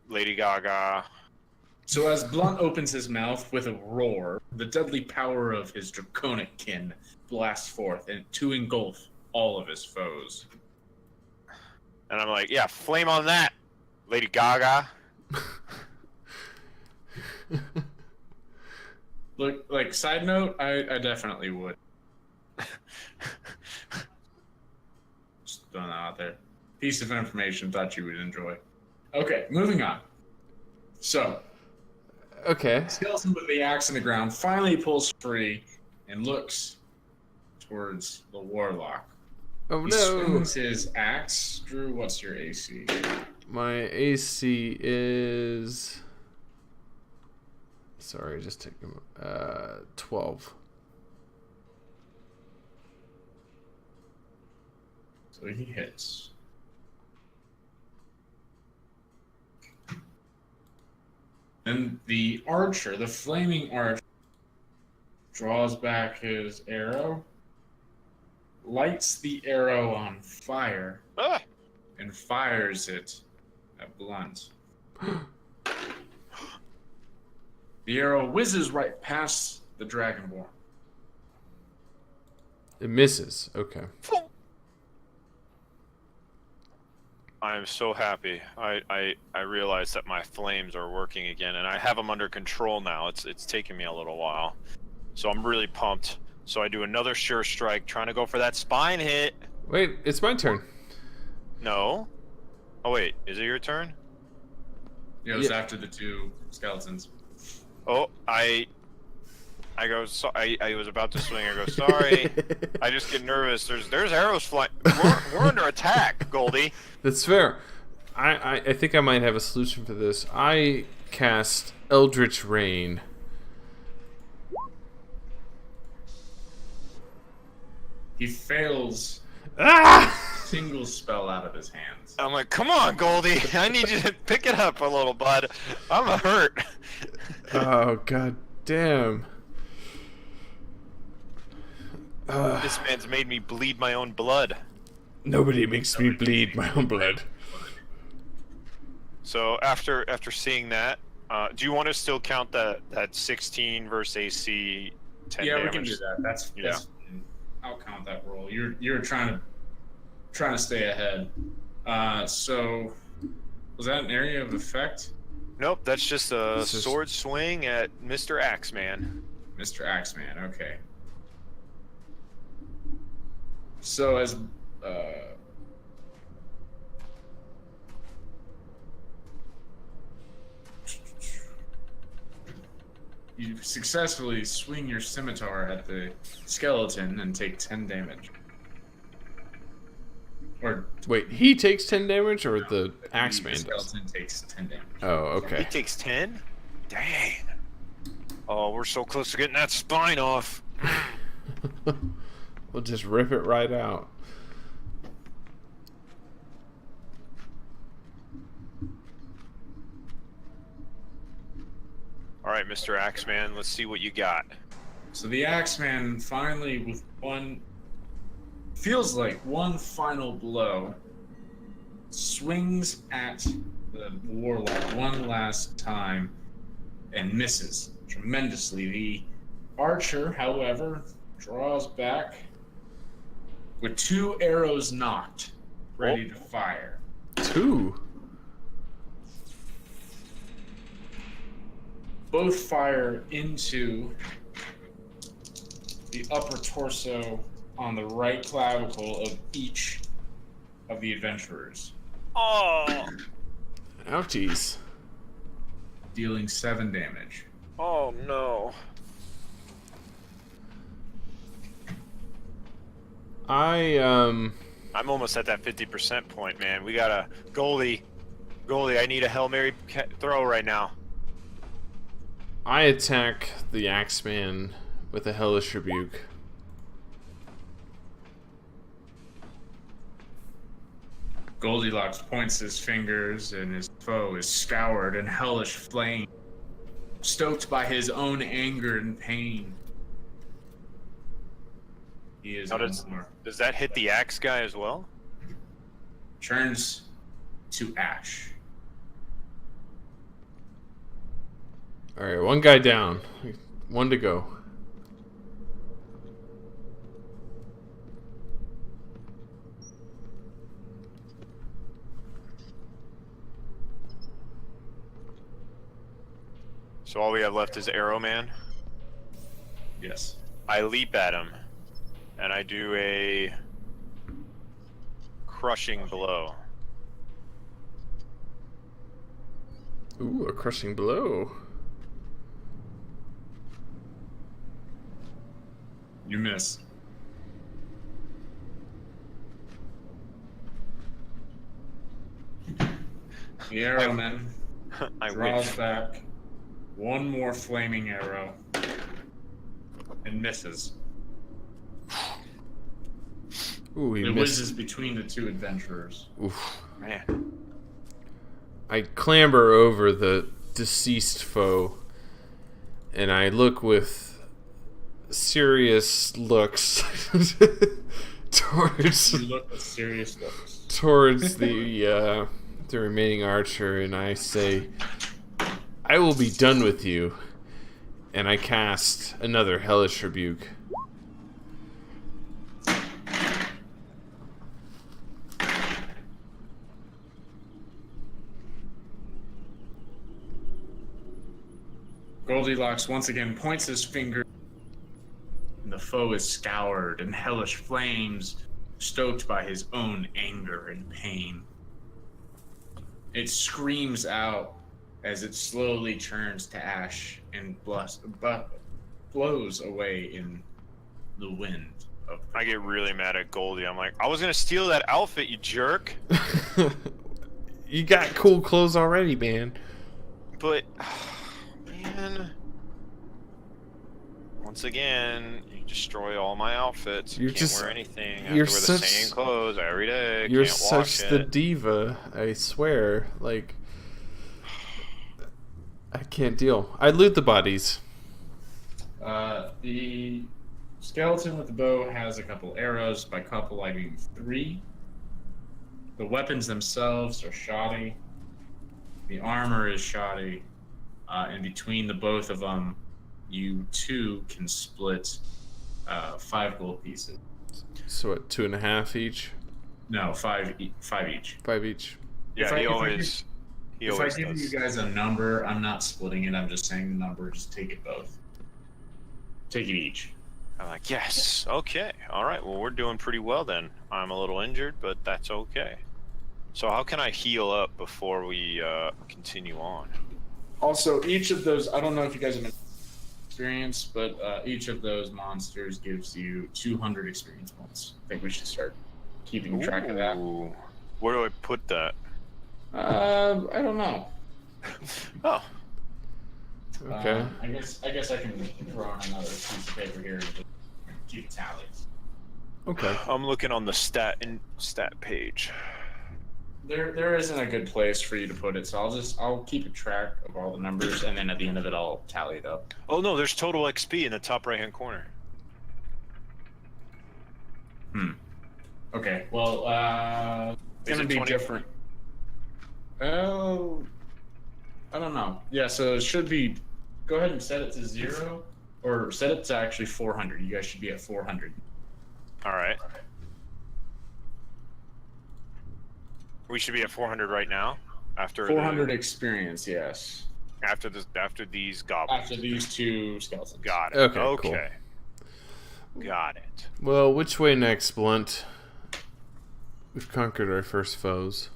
Lady Gaga. So as Blunt opens his mouth with a roar, the deadly power of his draconic kin blasts forth and to engulf all of his foes. And I'm like, yeah, flame on that, Lady Gaga. Look, like, side note, I definitely would. Just throwing that out there. Piece of information thought you would enjoy. Okay, moving on. So, Okay. Skeleton with the axe in the ground finally pulls free and looks towards the warlock. Oh He no. swings his axe. Drew, what's your AC? My AC is. Sorry, just take him. 12. So he hits. And the archer, the flaming archer, draws back his arrow, lights the arrow on fire, and fires it at Blunt. The arrow whizzes right past the Dragonborn. It misses. Okay. I am so happy. I realize that my flames are working again, and I have them under control now. It's taken me a little while, so I'm really pumped. So I do another sure strike, trying to go for that spine hit. Wait, it's my turn. No. Oh wait, is it your turn? It was after the two skeletons. Oh, I was about to swing. I go, sorry. I just get nervous. There's arrows flying. We're under attack, Goldie. That's fair. I think I might have a solution for this. I cast Eldritch Rain. He fails Ah! single spell out of his hands. I'm like, come on, Goldie. I need you to pick it up a little, bud. I'm hurt. Oh, god damn. This man's made me bleed my own blood. Nobody makes me bleed my own blood. So after seeing that, do you want to still count that 16 versus AC 10 Yeah, damage? we can do that. That's I'll count that roll. You're trying to stay ahead. So was that an area of effect? Nope, that's just a sword swing at Mr. Axeman. Mr. Axeman, okay. So as you successfully swing your scimitar at the skeleton and take 10 damage. Or Wait, he takes 10 damage or the Axeman the does? skeleton takes 10 damage. Oh, He okay. takes 10? Dang. Oh, we're so close to getting that spine off. We'll just rip it right out. All right, Mr. Axeman, let's see what you got. So the Axeman finally, with feels like one final blow, swings at the warlock one last time and misses tremendously. The archer, however, draws back with 2 arrows knocked, ready to fire. 2? Both fire into the upper torso on the right clavicle of each of the adventurers, Oh, Ouchies. dealing 7 damage. oh no. I'm almost at that 50% point, man. We gotta... Goldie, I need a Hail Mary throw right now. I attack the Axeman with a Hellish Rebuke. Goldilocks points his fingers, and his foe is scoured in hellish flame, stoked by his own anger and pain. He is How no does more. that hit the axe guy as well? Turns to ash. All right, one guy down. One to go. So all we have left is Arrow Man. Yes. I leap at him, and I do a crushing blow. Ooh, a crushing blow. You miss. The arrowman I draws wish. back one more flaming arrow and misses. Ooh, he It missed. whizzes between the two adventurers. Oof. Man. I clamber over the deceased foe, and I look with serious looks towards You look with serious looks. the remaining archer, and I say, "I will be done with you." And I cast another hellish rebuke. Goldilocks once again points his finger, and the foe is scoured in hellish flames, stoked by his own anger and pain. It screams out as it slowly turns to ash and blows away in the wind. I get really mad at Goldie. I'm like, I was gonna steal that outfit, you jerk. You got cool clothes already, man. But, man, once again, you destroy all my outfits. You're Can't just- wear anything. I have you're to wear the such- same clothes every day. You're Can't wash such the it. diva, I swear. Like, I can't deal. I loot the bodies. The skeleton with the bow has a couple arrows. By couple, I mean 3. The weapons themselves are shoddy. The armor is shoddy. And between the both of them, you two can split 5 gold pieces. So what, 2.5 each? No, 5 each. 5 each. Yeah, If I he give always If I does. give you guys a number, I'm not splitting it. I'm just saying the number. Just take it both. Take it each. I'm like, yes, okay, all right. Well, we're doing pretty well then. I'm a little injured, but that's okay. So how can I heal up before we continue on? Also, each of those, I don't know if you guys have experience, but each of those monsters gives you 200 experience points. I think we should start keeping track of that. Ooh. Where do I put that? I don't know. Oh, Okay. I guess I can throw on another piece of paper here and just keep a tally. Okay. I'm looking on the stat page. There isn't a good place for you to put it, so I'll keep a track of all the numbers, and then at the end of it, I'll tally it up. Oh no, there's total XP in the top right hand corner. Okay. Well, it's Is gonna it be 20? different. Oh, I don't know. Yeah, so it should be. Go ahead and set it to 0, or set it to actually 400. You guys should be at 400. All right. We should be at 400 right now. After 400 experience, yes. after these goblins. After these 2 skeletons. Got it. Okay, Okay. Got it. Well, which way next, Blunt? We've conquered our first foes.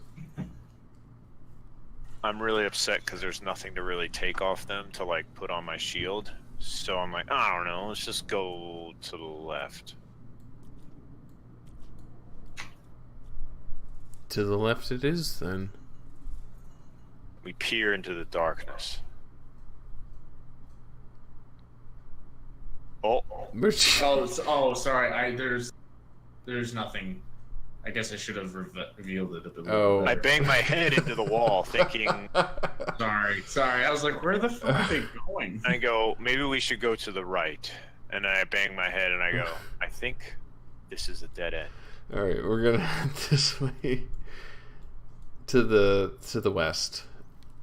I'm really upset because there's nothing to really take off them to like put on my shield. So I'm like, I don't know. Let's just go to the left. To the left it is, then. We peer into the darkness. Oh, Which... Oh, sorry. There's nothing. I guess I should have revealed it a bit. Oh. I banged my head into the wall, thinking. Sorry. I was like, where the fuck are they going? I go, maybe we should go to the right. And then I bang my head and I go, I think this is a dead end. All right, we're gonna head this way to the west.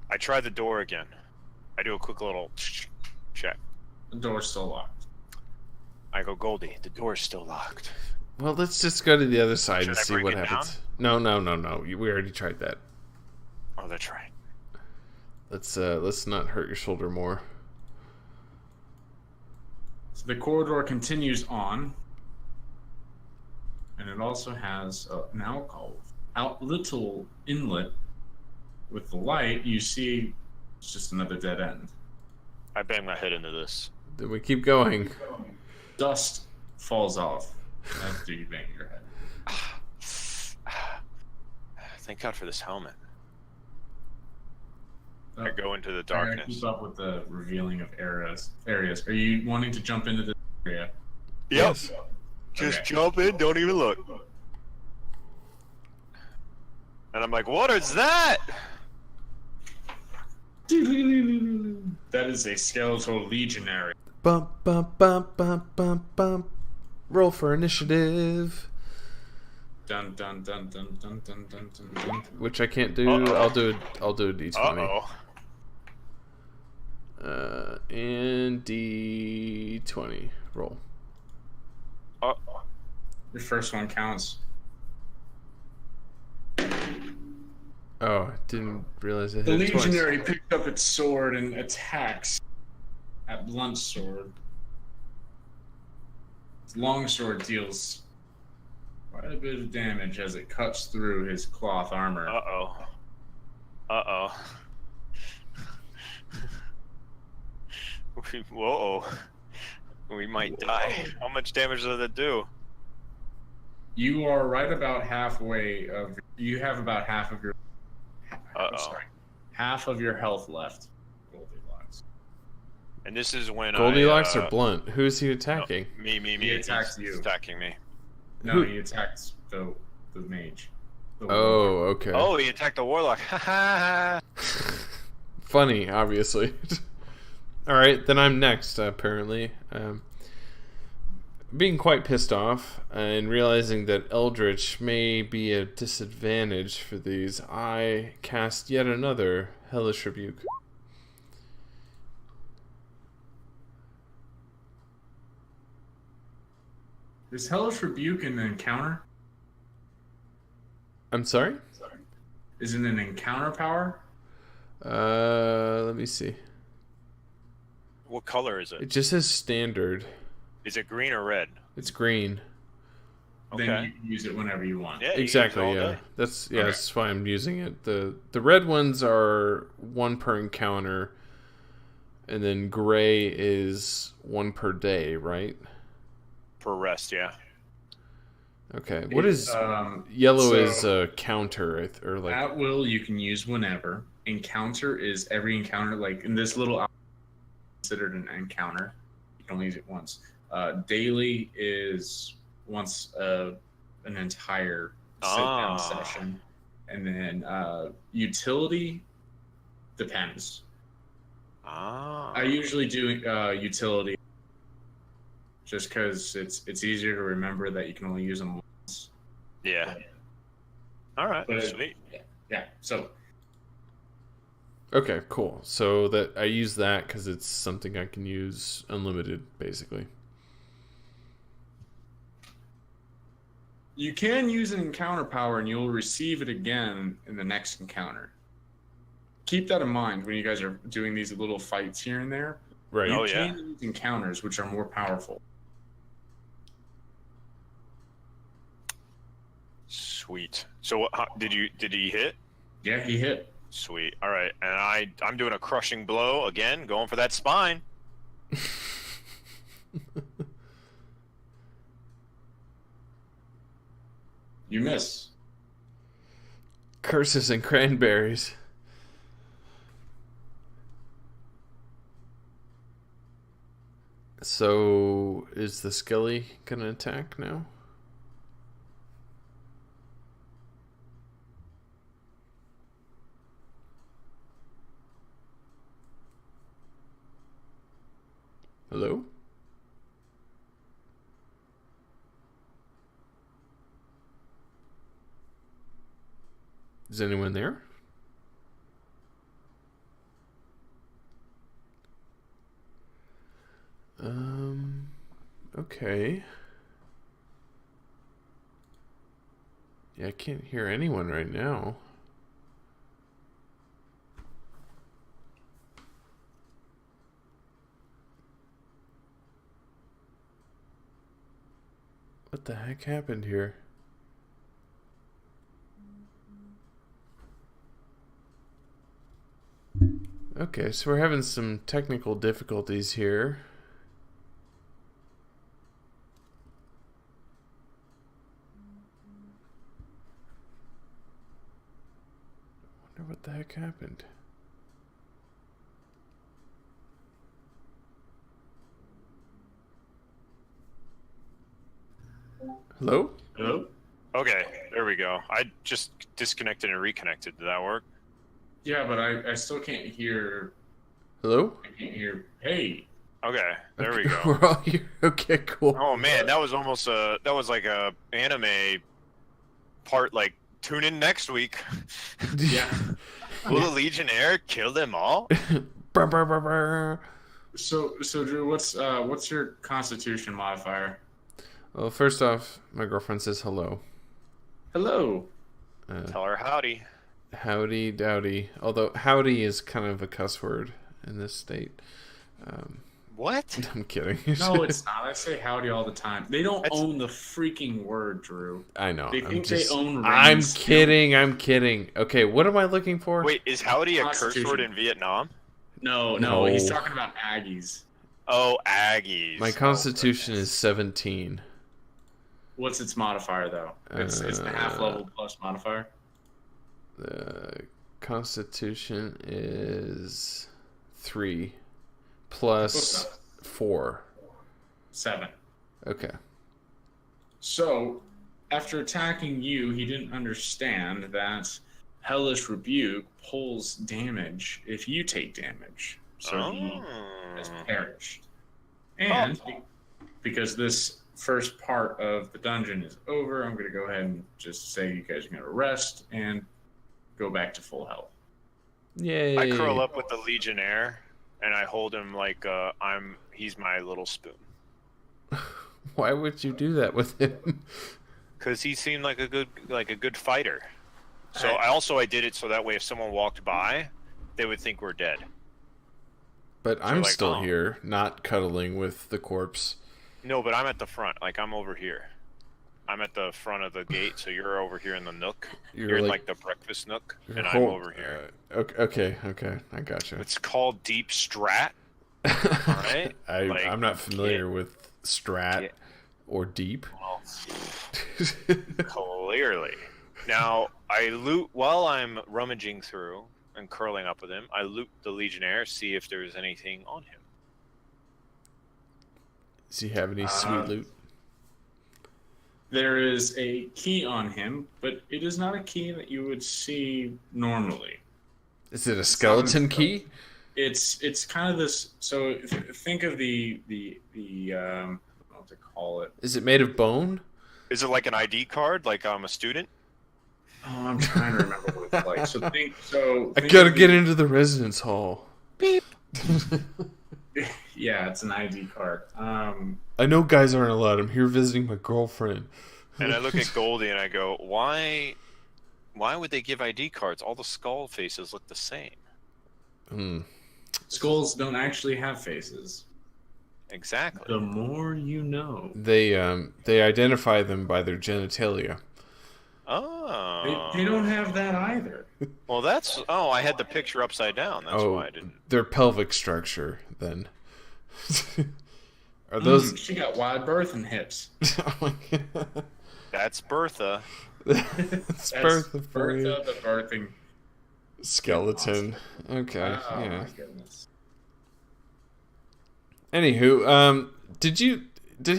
I try the door again. I do a quick little check. The door's still locked. I go, Goldie, the door's still locked. Well, let's just go to the other side Should and I see break what it happens. No. We already tried that. Oh, that's right. Let's not hurt your shoulder more. So the corridor continues on, and it also has an little inlet with the light. You see, it's just another dead end. I bang my head into this. Then we keep going. Dust falls off after you bang your head. Thank God for this helmet. Oh, I go into the I gotta darkness. keep up with the revealing of areas. Are you wanting to jump into this area? Yep. Yes. Just Okay. jump in, don't even look. And I'm like, what is that? That is a skeletal legionary. Bump, bump, bump, bump, bump, bump. Roll for initiative. Dun dun dun dun dun dun dun dun dun. Which I can't do. Uh-oh. I'll do a D20. Uh-oh. And D20. Roll. Uh-oh. Your first one counts. Oh, I didn't realize it The hit twice. legionary picks up its sword and attacks at blunt sword. Its long sword deals quite a bit of damage as it cuts through his cloth armor. Uh-oh. Uh-oh. Whoa. We might die. How much damage does it do? You are right about halfway of. You have about half of your. Uh-oh. Half of your health left. Goldilocks. And this is when Goldilocks or Blunt? Who's he attacking? No, me. He attacks He's you. attacking me. No, Who- he attacks the mage. The Oh, okay. Oh, he attacked the warlock. Ha ha. Funny, obviously. All right, then I'm next, apparently. Being quite pissed off and realizing that Eldritch may be a disadvantage for these, I cast yet another Hellish Rebuke. Is Hellish Rebuke an encounter? I'm sorry? Is it an encounter power? Let me see. What color is It it? just says standard. Is it green or red? It's green. Okay. Then you can use it whenever you want. Yeah, you use it Exactly, all yeah. day. That's Okay. that's why I'm using it. The red ones are 1 per encounter, and then gray is 1 per day, right? Per rest, yeah. Okay. What is so- yellow is a counter or like At will, you can use whenever. Encounter is every encounter, like in this little considered an encounter. You can only use it once. Daily is once an entire sit-down session. And then utility depends. I usually do utility just because it's easier to remember that you can only use them once. Yeah. All right. But- Sweet. Yeah, so Okay, cool. So that I use that because it's something I can use unlimited, basically. you can use an encounter power and you'll receive it again in the next encounter. Keep that in mind when you guys are doing these little fights here and there. Right. You Oh, yeah. can use encounters which are more powerful. Sweet. So did he hit? Yeah, he hit. Sweet. All right. And I'm doing a crushing blow again, going for that spine. You miss. Curses and cranberries. So is the Skelly gonna attack now? Hello? Is anyone there? Okay. Yeah, I can't hear anyone right now. What the heck happened here? Okay, so we're having some technical difficulties here. I wonder what the heck happened. Hello? Hello? Okay, there we go. I just disconnected and reconnected. Did that work? Yeah, but I still can't hear. Hello? I can't hear. Hey. Okay, there we go. We're all here. Okay, cool. Oh man, that was almost that was like a anime part. Like, tune in next week. Yeah. Will the Legionnaire kill them all? Brr, brr, brr, brr. So Drew, what's your Constitution modifier? Well, first off, my girlfriend says hello. Hello. Tell her howdy. Howdy dowdy. Although howdy is kind of a cuss word in this state. What? I'm kidding. No, it's not. I say howdy all the time. They don't own the freaking word, Drew. I know. They think they own I'm rings. kidding. I'm kidding. Okay, what am I looking for? Wait, is howdy a curse Constitution. word in Vietnam? No, No. he's talking about Aggies. Oh, Aggies. My Constitution is 17. What's its modifier though? It's the half level plus modifier. The Constitution is 3 plus 4. 7. Okay. So, after attacking you, he didn't understand that Hellish Rebuke pulls damage if you take damage. So he has perished. And because this first part of the dungeon is over, I'm going to go ahead and just say you guys are going to rest and go back to full health. Yay. I curl up with the Legionnaire, and I hold him like he's my little spoon. Why would you do that with him? Because he seemed like a good fighter. So I did it so that way if someone walked by, they would think we're dead. But I'm like, still here, not cuddling with the corpse. No, but I'm at the front. Like, I'm over here. I'm at the front of the gate, so you're over here in the nook. You're in like the breakfast nook, and I'm over here. Okay, I gotcha. It's called Deep Strat. All right? I'm not familiar with Strat or Deep. Well, clearly. Now, I loot while I'm rummaging through and curling up with him. I loot the Legionnaire, see if there's anything on him. Does he have any sweet loot? There is a key on him, but it is not a key that you would see normally. Is it a skeleton key? It's kind of this. So think of the I don't know what to call it. Is it made of bone? Is it like an ID card, like I'm a student? Oh, I'm trying to remember what it's like. I gotta get into the residence hall. Beep. Yeah, it's an ID card. I know guys aren't allowed. I'm here visiting my girlfriend. And I look at Goldie and I go, why would they give ID cards? All the skull faces look the same. Skulls don't actually have faces. Exactly. The more you know. They identify them by their genitalia. Oh. They don't have that either. Well, that's... Oh, I had the picture upside down. That's why I didn't... Their pelvic structure, then. Are those... She got wide berth and hips. Oh my God. That's Bertha. That's Bertha for you. Bertha, the birthing skeleton. Okay, oh, yeah. my goodness. Anywho, did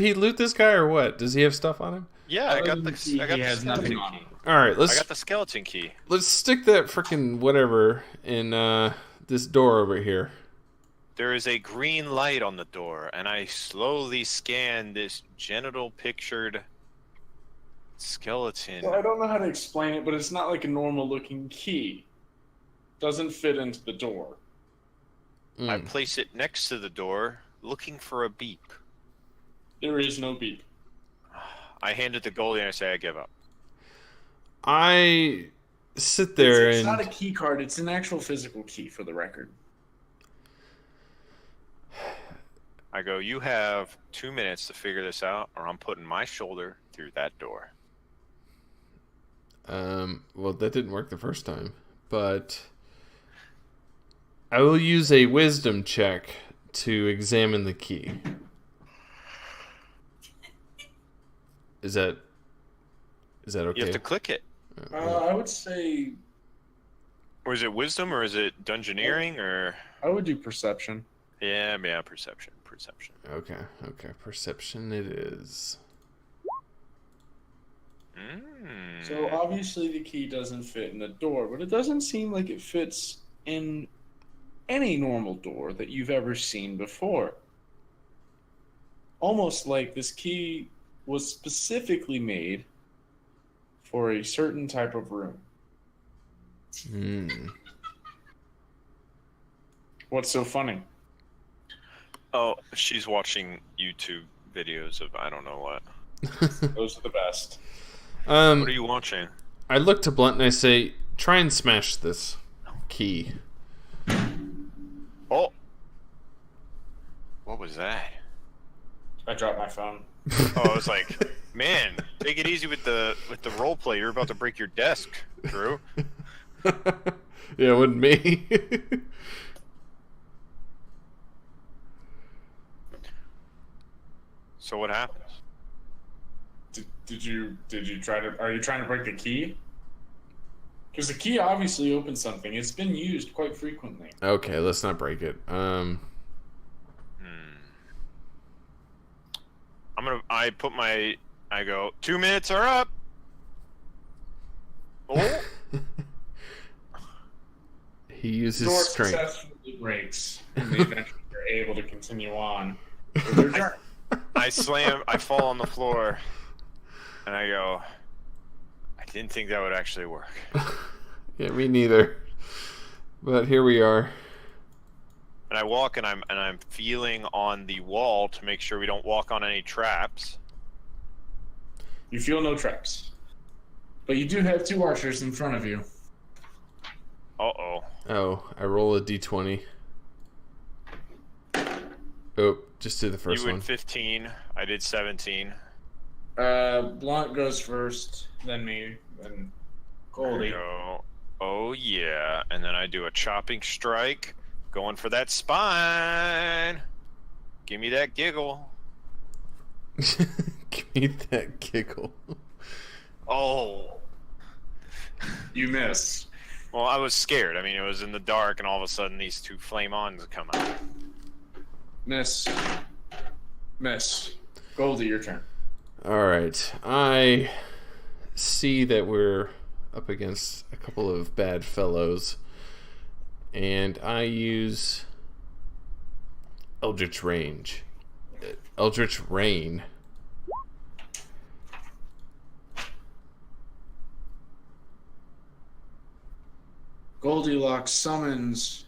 he loot this guy or what? Does he have stuff on him? Yeah, I got the He has nothing skeleton on key. him. All right, I got the skeleton key. let's stick that freaking whatever in this door over here. There is a green light on the door, and I slowly scan this genital pictured skeleton. So I don't know how to explain it, but it's not like a normal looking key. Doesn't fit into the door. I place it next to the door, looking for a beep. There is no beep. I hand it to Goldie and I say I give up. I sit there It's and not a key card, it's an actual physical key for the record. I go, you have 2 minutes to figure this out, or I'm putting my shoulder through that door. well, that didn't work the first time, but I will use a wisdom check to examine the key. Is that okay? You have to click it. I would say Or is it wisdom, or is it dungeoneering, or... I would do perception. Yeah, perception. Okay, perception it is. So obviously the key doesn't fit in the door, but it doesn't seem like it fits in any normal door that you've ever seen before. Almost like this key was specifically made for a certain type of room. What's so funny? Oh, she's watching YouTube videos of I don't know what. Those are the best. What are you watching? I look to Blunt and I say, try and smash this key. Oh! What was that? I dropped my phone. Oh, I was like, man, take it easy with the role play. You're about to break your desk, Drew. Yeah, it wasn't me. So what happens? Did you try to? Are you trying to break the key? Because the key obviously opens something. It's been used quite frequently. Okay, let's not break it. I go, 2 minutes are up. Oh. He uses Door strength. successfully breaks, and the adventurers are able to continue on with their journey. I fall on the floor, and I go, I didn't think that would actually work. Yeah, me neither. But here we are. And I walk, and I'm feeling on the wall to make sure we don't walk on any traps. You feel no traps, but you do have two archers in front of you. Uh-oh. Oh, I roll a d20. Oh, just do the first You one. went 15. I did 17. Blunt goes first, then me, then Goldie. Go. Oh yeah, and then I do a chopping strike, going for that spine. Give me that giggle. Give me that giggle. Oh. You miss. Well, I was scared. I mean, it was in the dark, and all of a sudden these two flame-ons come out. Miss. Goldie, your turn. Alright, I see that we're up against a couple of bad fellows, and I use Eldritch Rain. Goldilocks summons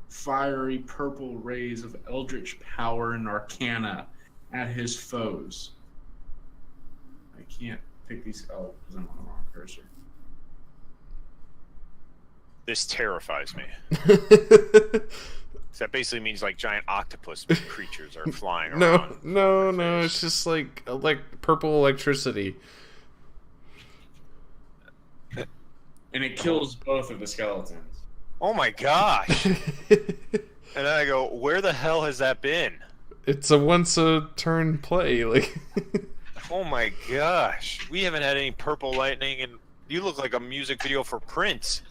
fiery purple rays of eldritch power and arcana at his foes. I can't pick these out because I'm on the wrong cursor. This terrifies me. That basically means like giant octopus creatures are flying around. No, it's just like purple electricity. And it kills both of the skeletons. Oh my gosh! And then I go, where the hell has that been? It's a once a turn play, like. Oh my gosh! We haven't had any purple lightning, and you look like a music video for Prince.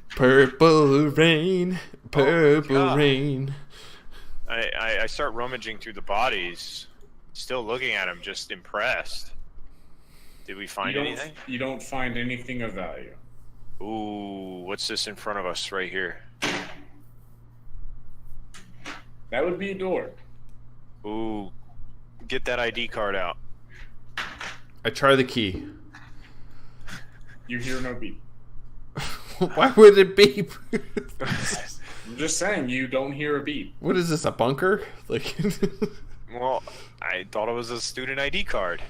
Purple rain, purple rain. I start rummaging through the bodies, still looking at them, just impressed. Did we find anything? You don't find anything of value. Ooh, what's this in front of us right here? That would be a door. Ooh, get that ID card out. I try the key. You hear no beep. Why would it beep? I'm just saying, you don't hear a beep. What is this, a bunker? Like, Well, I thought it was a student ID card.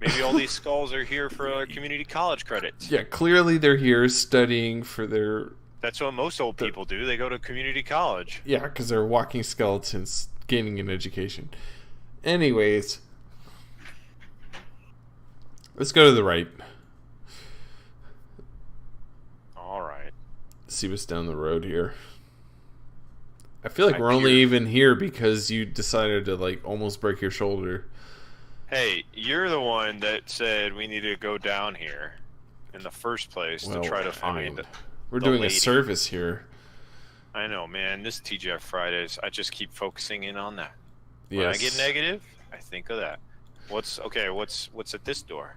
Maybe all these skulls are here for community college credits. yeah, clearly they're here studying for their... That's what most old people do. They go to community college. Yeah, because they're walking skeletons gaining an education. Anyways, let's go to the right. All right. See what's down the road here. I feel like we're only even here because you decided to like almost break your shoulder. Hey, you're the one that said we need to go down here in the first place to try to find. We're doing lady. a service here. I know, man. This TGF Fridays, I just keep focusing in on that. Yes. When I get negative, I think of that. What's at this door?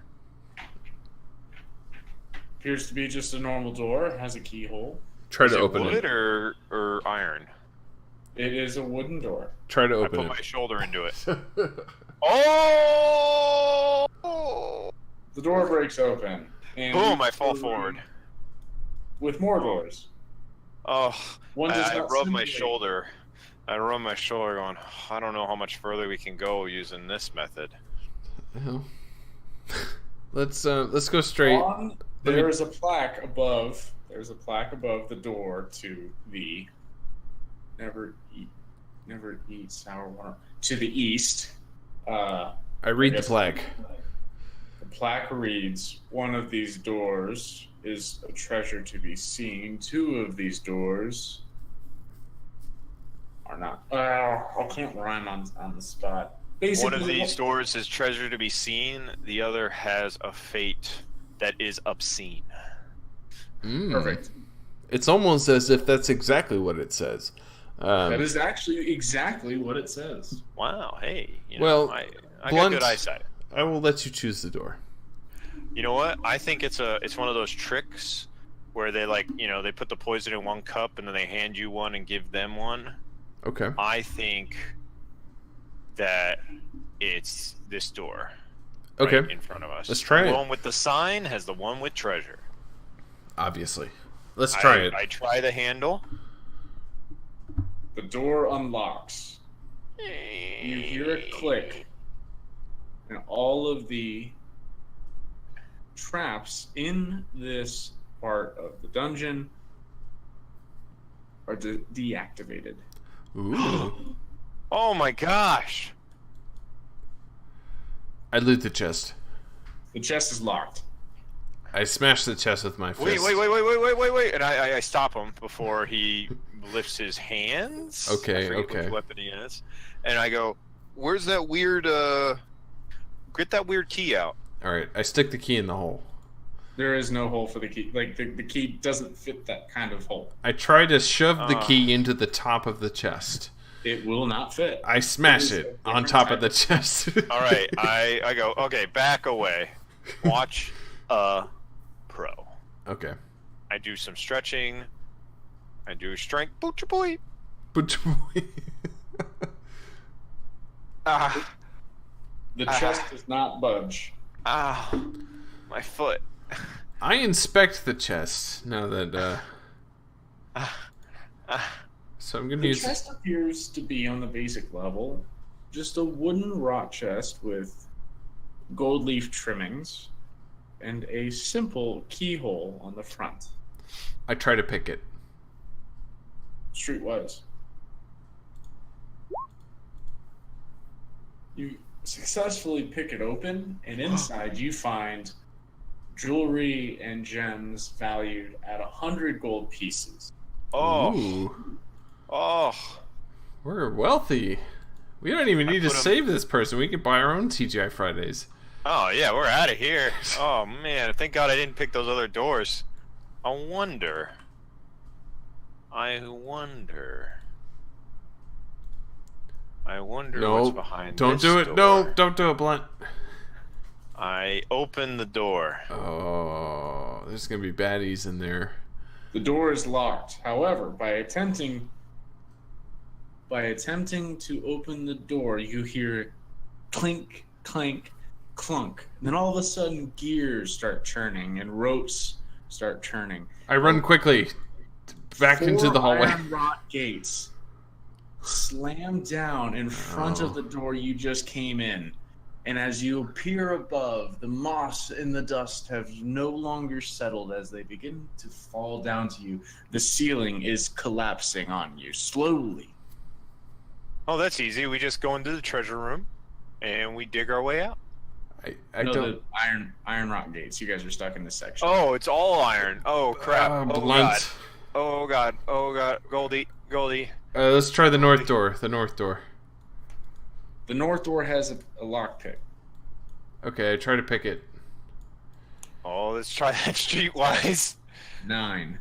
Appears to be just a normal door. Has a keyhole. Try Is to it open wood it. or iron? It is a wooden door. Try to I open put it. my shoulder into it. Oh! The door breaks open. And Boom! I fall forward. With more doors. Oh, One does I not rub my simulate. shoulder. I rub my shoulder going, I don't know how much further we can go using this method. Well, let's go straight. There is a plaque above. There's a plaque above the door to the never eat sour water to the east. I read the plaque. The plaque reads, "One of these doors is a treasure to be seen. Two of these doors are not." I can't rhyme on the spot. Basically, One of these doors is treasure to be seen. The other has a fate that is obscene. Perfect. It's almost as if that's exactly what it says. That is actually exactly what it says. Wow. Hey. Well, I got Blunt, good eyesight. I will let you choose the door. You know what? I think it's one of those tricks where they they put the poison in one cup and then they hand you one and give them one. Okay. I think that it's this door. Okay. Right in front of us. Let's try it. The one with the sign has the one with treasure. Obviously. Let's try it. I try the handle. The door unlocks. You hear a click, and all of the traps in this part of the dungeon are deactivated. Ooh. Oh my gosh! I loot the chest. The chest is locked. I smash the chest with my fist. Wait! And I stop him before he lifts his hands. Okay, I forget okay. which weapon he is. And I go, "Where's that weird? Get that weird key out." All right, I stick the key in the hole. There is no hole for the key. Like, the key doesn't fit that kind of hole. I try to shove the key into the top of the chest. It will not fit. I smash it on top of the chest. All right, I go, okay, back away. Watch a pro. Okay. I do some stretching. I do strength. Boocha boy. But Ah, The chest does not budge. my foot. I inspect the chest now that so I'm gonna The use chest appears to be on the basic level just a wooden rock chest with gold leaf trimmings and a simple keyhole on the front. I try to pick it. Streetwise. You successfully pick it open, and inside you find jewelry and gems valued at 100 gold pieces. Oh, Ooh, oh. we're wealthy. We don't even need to put 'em- save this person. We can buy our own TGI Fridays. Oh yeah, we're out of here. Oh man, thank God I didn't pick those other doors. I wonder No, what's behind don't this do it. door. No, don't do it, Blunt. I open the door. Oh, there's gonna be baddies in there. The door is locked. However, by attempting by attempting to open the door, you hear clink, clank, clunk. And then all of a sudden, gears start churning and ropes start churning. I run quickly back into the hallway. 4 iron rot gates slam down in front of the door you just came in. And as you appear above, the moss and the dust have no longer settled as they begin to fall down to you. The ceiling is collapsing on you, slowly. Oh, that's easy. We just go into the treasure room, and we dig our way out. I don't... The iron rock gates. You guys are stuck in this section. Oh, it's all iron. Oh, crap. Oh, blunt. God. Oh, God. Oh, God. Goldie. Let's try the north door. The north door. The north door has a lockpick. Okay, I try to pick it. Oh, let's try that streetwise. 9,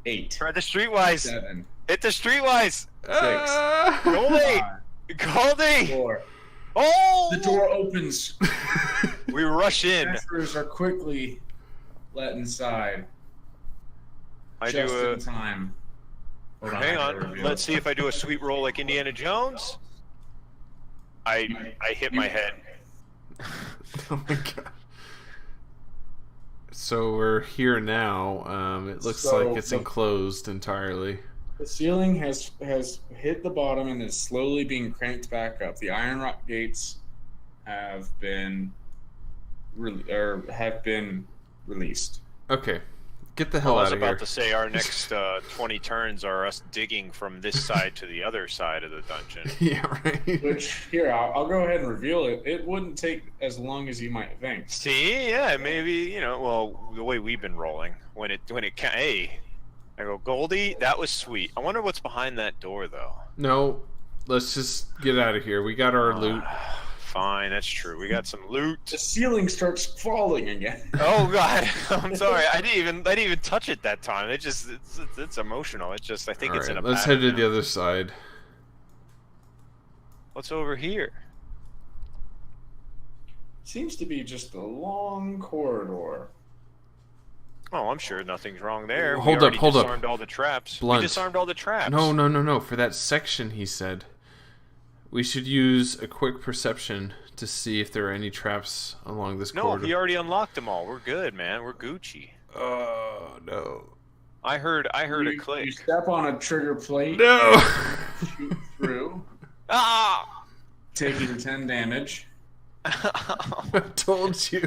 8. Try the streetwise. 7. Hit the streetwise. 6. Goldie. 5, Goldie. 4. Oh! The door opens. We rush in. Adventurers are quickly let inside. I just do a... in time. Hold Hang on. Let's see if I do a sweet roll like Indiana Jones. I hit my head. Oh my god. So we're here now. It looks like it's enclosed entirely. The ceiling has hit the bottom and is slowly being cranked back up. The iron rock gates have been released. Okay. Get the hell out of here. I was about to say our next 20 turns are us digging from this side to the other side of the dungeon. Yeah, right. Which, here, I'll go ahead and reveal it. It wouldn't take as long as you might think. See, yeah, maybe, well, the way we've been rolling. Hey, I go, Goldie, that was sweet. I wonder what's behind that door, though. No, let's just get out of here. We got our loot. Fine, that's true. We got some loot. The ceiling starts falling again. Oh god, I'm sorry. I didn't even touch it that time. It's emotional. It's just I think it's in a. Let's head to the other side. What's over here? Seems to be just a long corridor. Oh, I'm sure nothing's wrong there. Hold up. We disarmed all the traps. Blunt. We disarmed all the traps. No. For that section, he said. We should use a quick perception to see if there are any traps along this corridor. No, he already unlocked them all. We're good, man. We're Gucci. Oh, no. I heard a click. You step on a trigger plate. No! Shoot through. Ah! Taking 10 damage. I told you.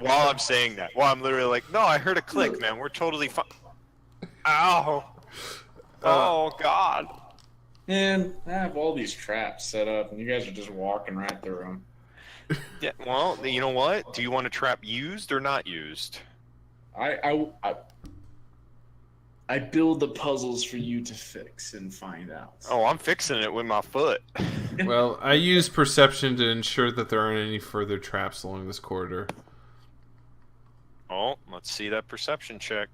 While I'm saying that. While I'm literally like, no, I heard a click, man. We're totally fine. Ow. Oh, God. And I have all these traps set up, and you guys are just walking right through them. Yeah, well, you know what? Do you want a trap used or not used? I build the puzzles for you to fix and find out. Oh, I'm fixing it with my foot. Well, I use perception to ensure that there aren't any further traps along this corridor. Oh, let's see that perception check.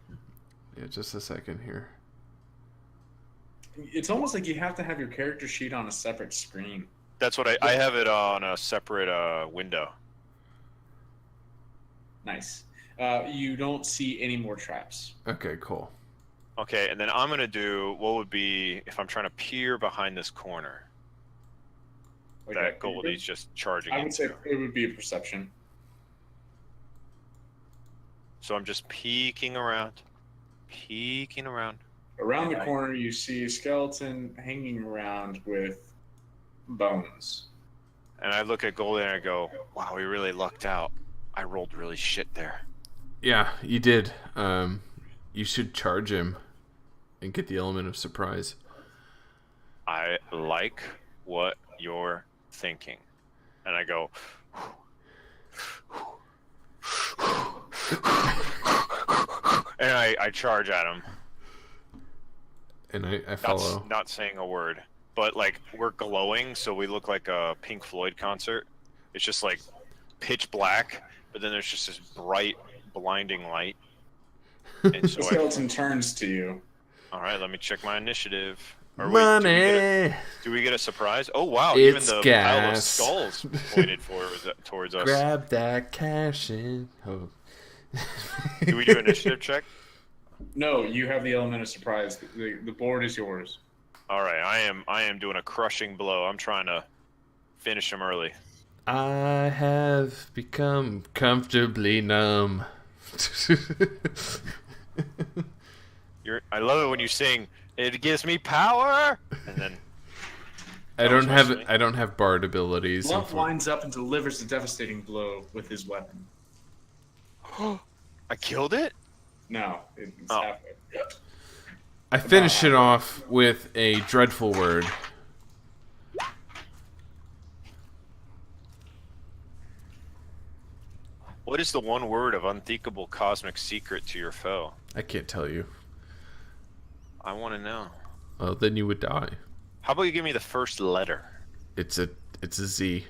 Yeah, just a second here. It's almost like you have to have your character sheet on a separate screen. That's what I have it on a separate window. Nice. You don't see any more traps. Okay, cool. Okay, and then I'm going to do what would be if I'm trying to peer behind this corner. Okay. That Goldie's just charging I would say into. it would be a perception. So I'm just peeking around. Around the corner, you see a skeleton hanging around with bones. And I look at Goldie and I go, wow, we really lucked out. I rolled really shit there. Yeah, you did. You should charge him and get the element of surprise. I like what you're thinking. And I go, and I charge at him. And I follow. Not saying a word. But, like, we're glowing, so we look like a Pink Floyd concert. It's just, like, pitch black, but then there's just this bright, blinding light. And so The skeleton turns to you. Alright, let me check my initiative. Or Money! Wait, do we get a surprise? Oh, wow, It's even the gas. pile of skulls pointed towards us. Grab that cash in. Oh. Do we do an initiative check? No, you have the element of surprise. The board is yours. All right, I am doing a crushing blow. I'm trying to finish him early. I have become comfortably numb. I love it when you sing, "It gives me power," and then I don't have bard abilities. Blunt winds up and delivers a devastating blow with his weapon. I killed it? No, it's halfway. I finish it off with a dreadful word. What is the one word of unthinkable cosmic secret to your foe? I can't tell you. I want to know. Well, then you would die. How about you give me the first letter? It's a Z.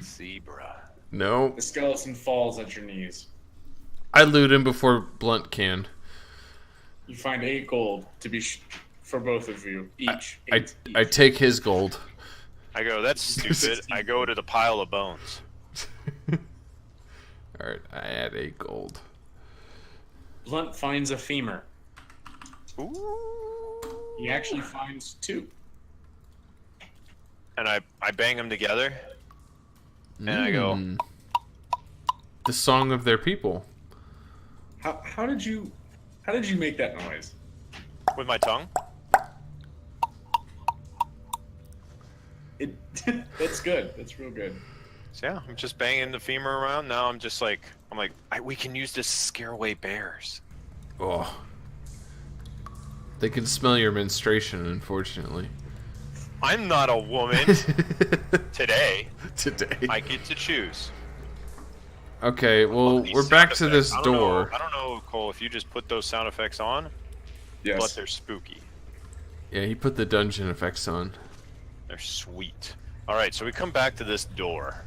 Zebra. No. The skeleton falls at your knees. I loot him before Blunt can. You find 8 gold to be for both of you each. I take his gold. I go, that's stupid. I go to the pile of bones. Alright, I add 8 gold. Blunt finds a femur. Ooh. He actually finds 2. And I bang them together. And I go, the song of their people. How did you make that noise? with my tongue. That's good. That's real good. So yeah, I'm just banging the femur around. Now I'm like, we can use this to scare away bears. Oh. They can smell your menstruation, unfortunately. I'm not a woman. Today. I get to choose. Okay, well, we're back to this door. I don't know, Cole, if you just put those sound effects on, Yes. but they're spooky. Yeah, he put the dungeon effects on. They're sweet. Alright, so we come back to this door.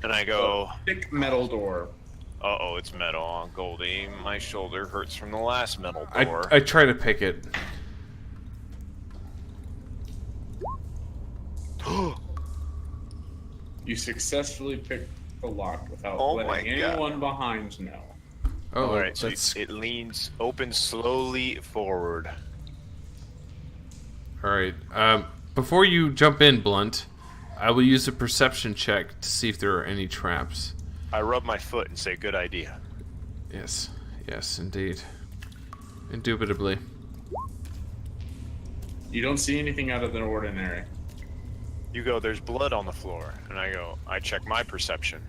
And I go... Thick metal door. Uh-oh, it's metal on Goldie. My shoulder hurts from the last metal door. I try to pick it. You successfully picked the lock without Oh letting my God. anyone behind know. Oh, Alright, so that's... it opens slowly forward. Alright, before you jump in, Blunt, I will use a perception check to see if there are any traps. I rub my foot and say, good idea. Yes, yes, indeed. Indubitably. You don't see anything out of the ordinary. You go, there's blood on the floor. And I go, I check my perception.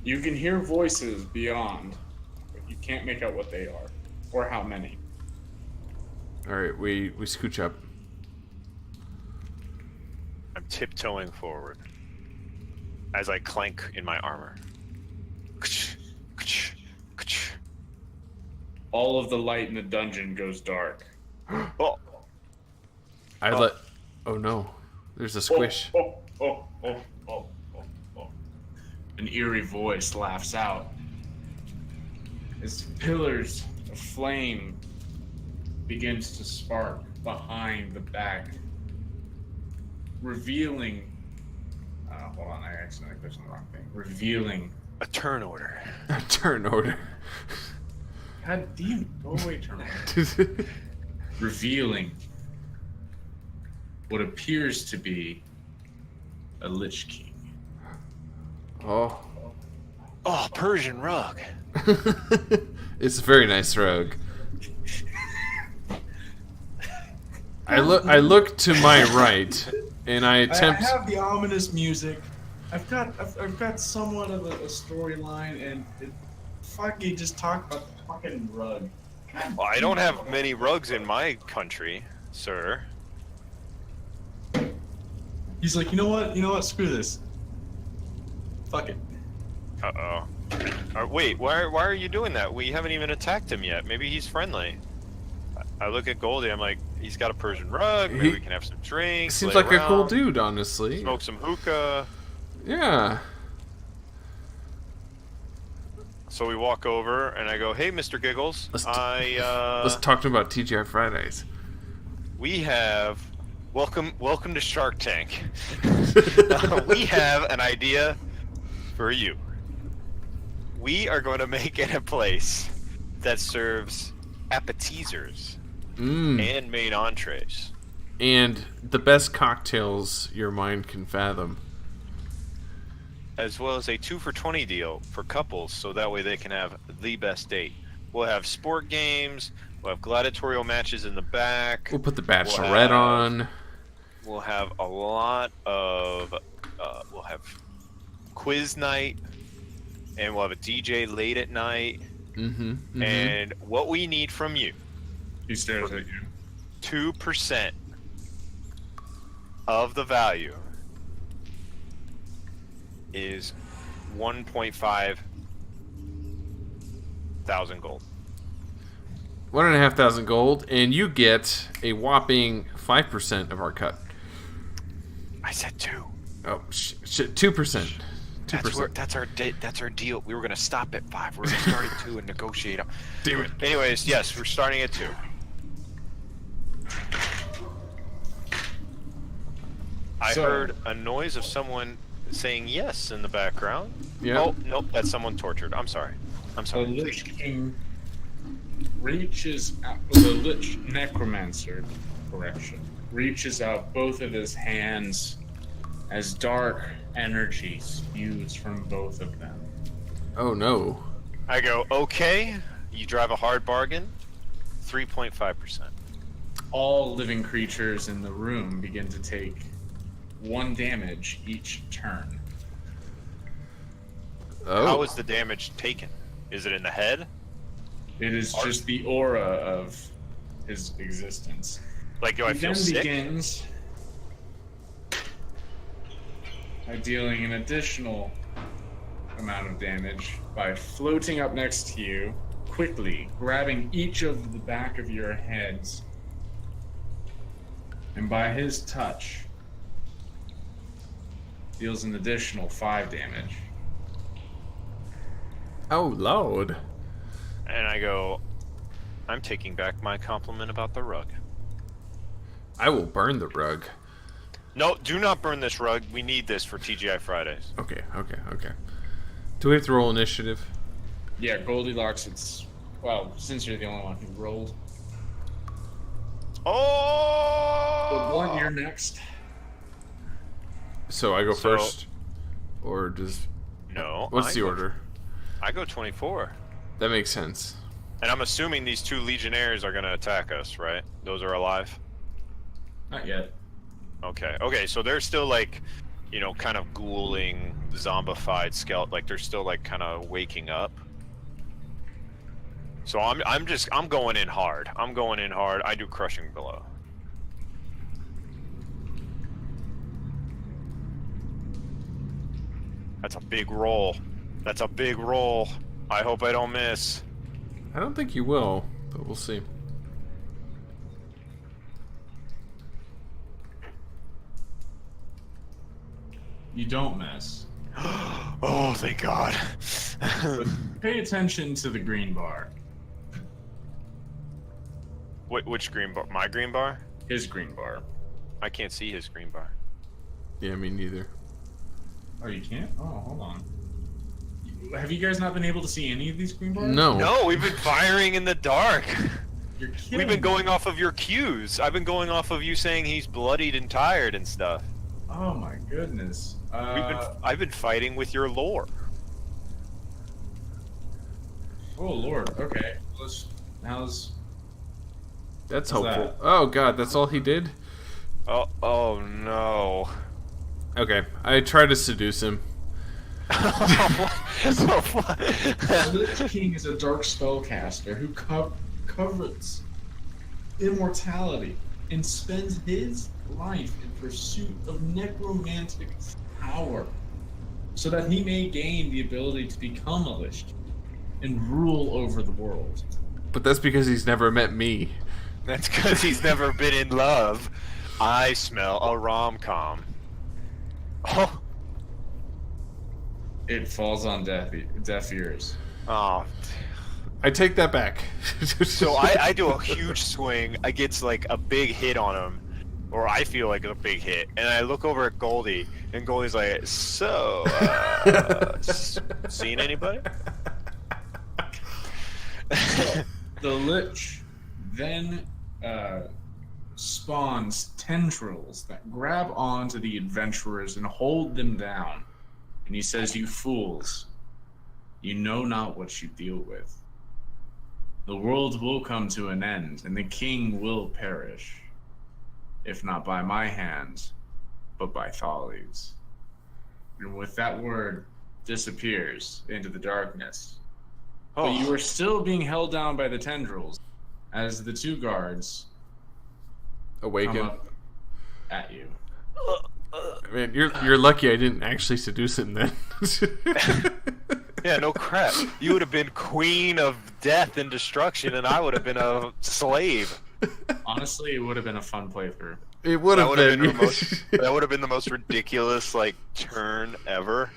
You can hear voices beyond, but you can't make out what they are or how many. Alright, we scooch up. I'm tiptoeing forward as I clank in my armor. All of the light in the dungeon goes dark. Oh, Oh no, there's a squish. Oh. An eerie voice laughs out as pillars of flame begins to spark behind the back, revealing. Hold on, I accidentally clicked on the wrong thing. Revealing a turn order. A turn order. God damn it, go away, turn order. Revealing what appears to be a Lich King. Oh. Oh, Persian rug. It's a very nice rug. I look to my right, and I attempt. I have the ominous music. I've got somewhat of a storyline, and fucking just talk about the fucking rug. God Well, I don't have many rugs in my country, sir. He's like, you know what? Screw this. Fuck it. Uh-oh. Wait, why are you doing that? We haven't even attacked him yet. Maybe he's friendly. I look at Goldie, I'm like, he's got a Persian rug, maybe we can have some drinks. Seems lay like a cool around, dude, honestly. Smoke some hookah. Yeah. So we walk over, and I go, hey, Mr. Giggles, Let's talk to him about TGI Fridays. we have... Welcome to Shark Tank. We have an idea for you. We are going to make it a place that serves appetizers and main entrees. And the best cocktails your mind can fathom. As well as a 2 for $20 deal for couples, so that way they can have the best date. We'll have sport games. We'll have gladiatorial matches in the back. We'll put the Bachelorette on. We'll have a lot of. We'll have quiz night, and we'll have a DJ late at night. And what we need from you. He stares at you. 2% of the value is 1.5 thousand gold. 1,500 gold, and you get a whopping 5% of our cut. I said 2. Oh, 2%. 2%. That's our deal. We were gonna stop at 5. We're gonna start at 2 and negotiate them. Damn it. Anyways, yes, we're starting at 2. I heard a noise of someone saying yes in the background. Yeah. Oh, nope, that's someone tortured. I'm sorry. The Lich King reaches out, the Lich Necromancer, reaches out both of his hands as dark energy spews from both of them. Oh no. I go, okay, you drive a hard bargain, 3.5%. All living creatures in the room begin to take 1 damage each turn. Oh. How is the damage taken? Is it in the head? It is just the aura of his existence. Like, do I He feel then sick? begins by dealing an additional amount of damage by floating up next to you, quickly grabbing each of the back of your heads, and by his touch deals an additional 5 damage. Oh Lord. And I go, I'm taking back my compliment about the rug. I will burn the rug. No, do not burn this rug. We need this for TGI Fridays. Okay. Do we have to roll initiative? Yeah, Goldilocks, well, since you're the only one who rolled. Oh! But one, you're next. So I go first? Or does... No. What's the order? I go 24. That makes sense. And I'm assuming these 2 legionnaires are going to attack us, right? Those are alive? Not yet. Okay, so they're still like, you know, kind of ghouling, zombified skeleton, like they're still like kind of waking up. So I'm going in hard. I do crushing blow. That's a big roll. I hope I don't miss. I don't think you will, but we'll see. You don't miss. Oh, thank God. Pay attention to the green bar. Which green bar? My green bar? His green bar. I can't see his green bar. Yeah, me neither. Oh, you can't? Oh, hold on. Have you guys not been able to see any of these green bars? No. No, we've been firing in the dark. You're kidding. We've been going off of your cues. I've been going off of you saying he's bloodied and tired and stuff. Oh my goodness. I've been fighting with your lore. Oh lord. Okay. How's That's What's hopeful. that? Oh god, that's all he did? Oh no. Okay, I try to seduce him. the Lich King is a dark spellcaster who covets immortality and spends his life in pursuit of necromantic power, so that he may gain the ability to become a Lich King and rule over the world. But that's because he's never met me. That's because he's never been in love. I smell a rom-com. Oh. It falls on deaf ears. Oh. I take that back. So I do a huge swing. I get like a big hit on him. Or I feel like a big hit. And I look over at Goldie. And Goldie's like, so, seen anybody? The Lich then uh, spawns tendrils that grab onto the adventurers and hold them down. And he says, "You fools, you know not what you deal with. The world will come to an end, and the king will perish, if not by my hand, but by Thali's." And with that word, disappears into the darkness. Oh, But you are still being held down by the tendrils as the two guards Awaken. come up at you. Man, you're lucky I didn't actually seduce him then. yeah, no crap. You would have been queen of death and destruction, and I would have been a slave. Honestly, it would have been a fun playthrough. It would have been. That would have been the most ridiculous turn ever.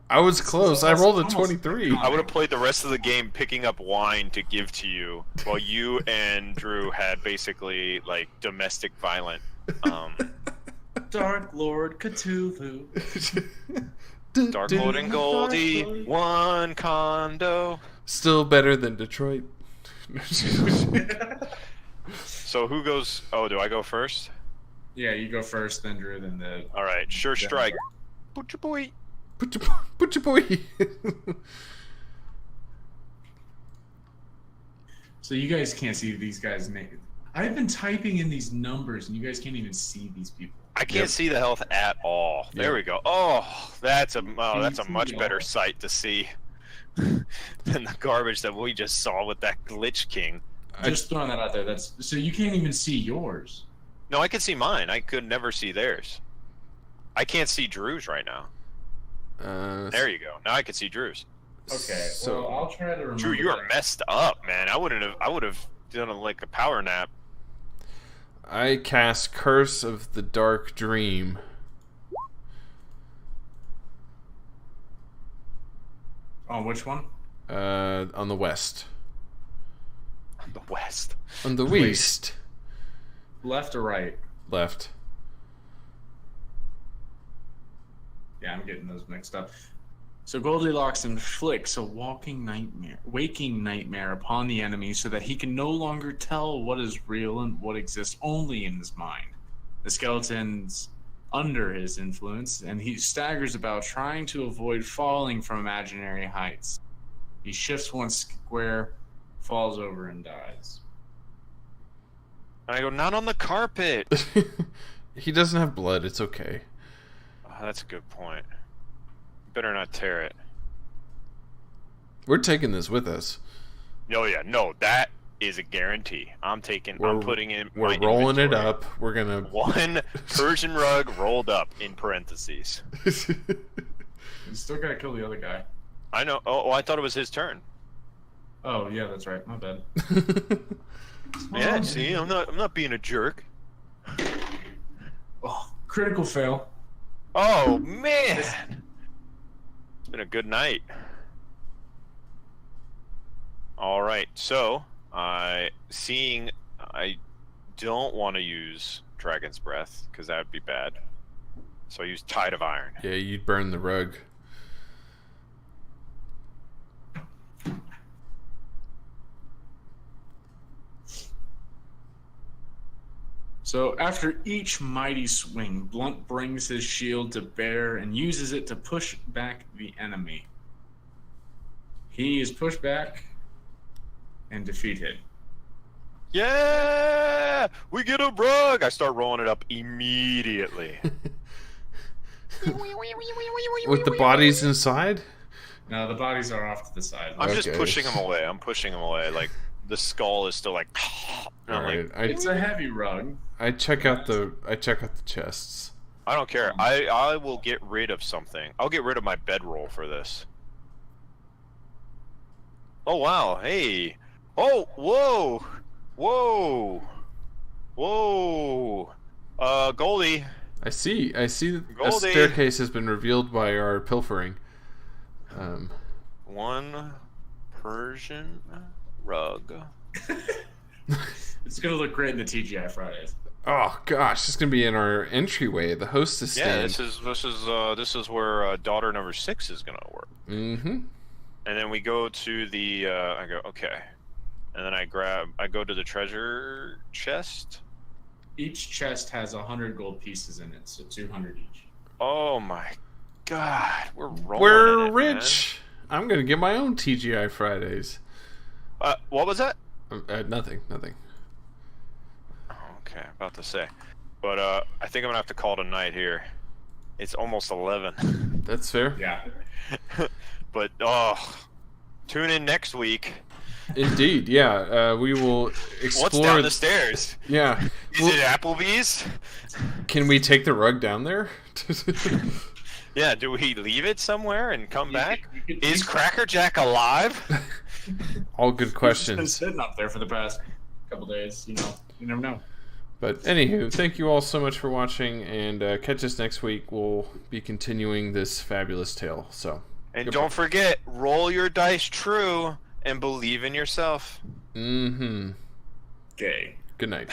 I was close. I rolled a Almost- 23. I would have played the rest of the game picking up wine to give to you, while you and Drew had basically domestic violent. Dark Lord Cthulhu. Dark Lord and Goldie, one condo. Still better than Detroit. So who goes? Oh, do I go first? Yeah, you go first, then Drew, then the. All right, sure strike. Butcher boy. Put your boy. So you guys can't see these guys' names. I've been typing in these numbers, and you guys can't even see these people. I can't see the health at all. There we go. Oh, that's a much better sight to see than the garbage that we just saw with that Glitch King. Just throwing that out there. That's so you can't even see yours. No, I could see mine. I could never see theirs. I can't see Drew's right now. There you go. Now I can see Drew's. Okay, So well, I'll try to remember. Drew, you are that. messed up, man. I would have done a power nap. I cast Curse of the Dark Dream. On which one? On the west. On the west. On the Wait. west. Left or right? Left. Yeah, I'm getting those mixed up. So Goldilocks inflicts a waking nightmare upon the enemy so that he can no longer tell what is real and what exists only in his mind. The skeleton's under his influence, and he staggers about trying to avoid falling from imaginary heights. He shifts one square, falls over, and dies. And I go, not on the carpet. He doesn't have blood. It's okay. Oh, that's a good point. Better not tear it. We're taking this with us. Oh yeah, no, that is a guarantee. I'm putting in. We're my rolling it inventory. up. We're gonna One Persian rug rolled up in parentheses. You still gotta kill the other guy. I know. Oh, I thought it was his turn. Oh yeah, that's right. My bad. Yeah, see, I'm not being a jerk. Oh, critical fail. Oh man, it's been a good night. All right, so I don't want to use Dragon's Breath because that would be bad. So I use Tide of Iron. Yeah, you'd burn the rug. So after each mighty swing, Blunt brings his shield to bear and uses it to push back the enemy. He is pushed back and defeated. Yeah, we get a rug. I start rolling it up immediately. With the bodies inside? No, the bodies are off to the side. I'm just Okay. pushing them away. I'm pushing them away. Like the skull is still like. And I'm like, Alright. It's a heavy rug. I check out the chests. I don't care. I will get rid of something. I'll get rid of my bedroll for this. Oh wow! Hey! Oh whoa! Whoa! Goldie. I see a Goldie. staircase has been revealed by our pilfering. One Persian rug. It's gonna look great in the TGI Fridays. Oh gosh, this is gonna be in our entryway, the hostess Yeah, stand. this is where daughter number 6 is gonna work. Mm-hmm. And then we go to the. I go okay, and then I go to the treasure chest. Each chest has 100 gold pieces in it, so 200 each. Oh my god, we're rolling. We're in it, rich. Man. I'm gonna get my own TGI Fridays. What was that? Nothing. Okay, about to say, but I think I'm gonna have to call it a night here. It's almost 11. That's fair. Yeah. But tune in next week. Indeed, yeah. We will explore. What's down the stairs? Yeah. Is it Applebee's? Can we take the rug down there? Yeah, do we leave it somewhere and come back? You could Is Cracker Jack alive? All good He's questions. been sitting up there for the past couple days. You never know. But anywho, thank you all so much for watching, and catch us next week. We'll be continuing this fabulous tale. So, And don't forget, roll your dice true and believe in yourself. Mm-hmm. Gay. Good night.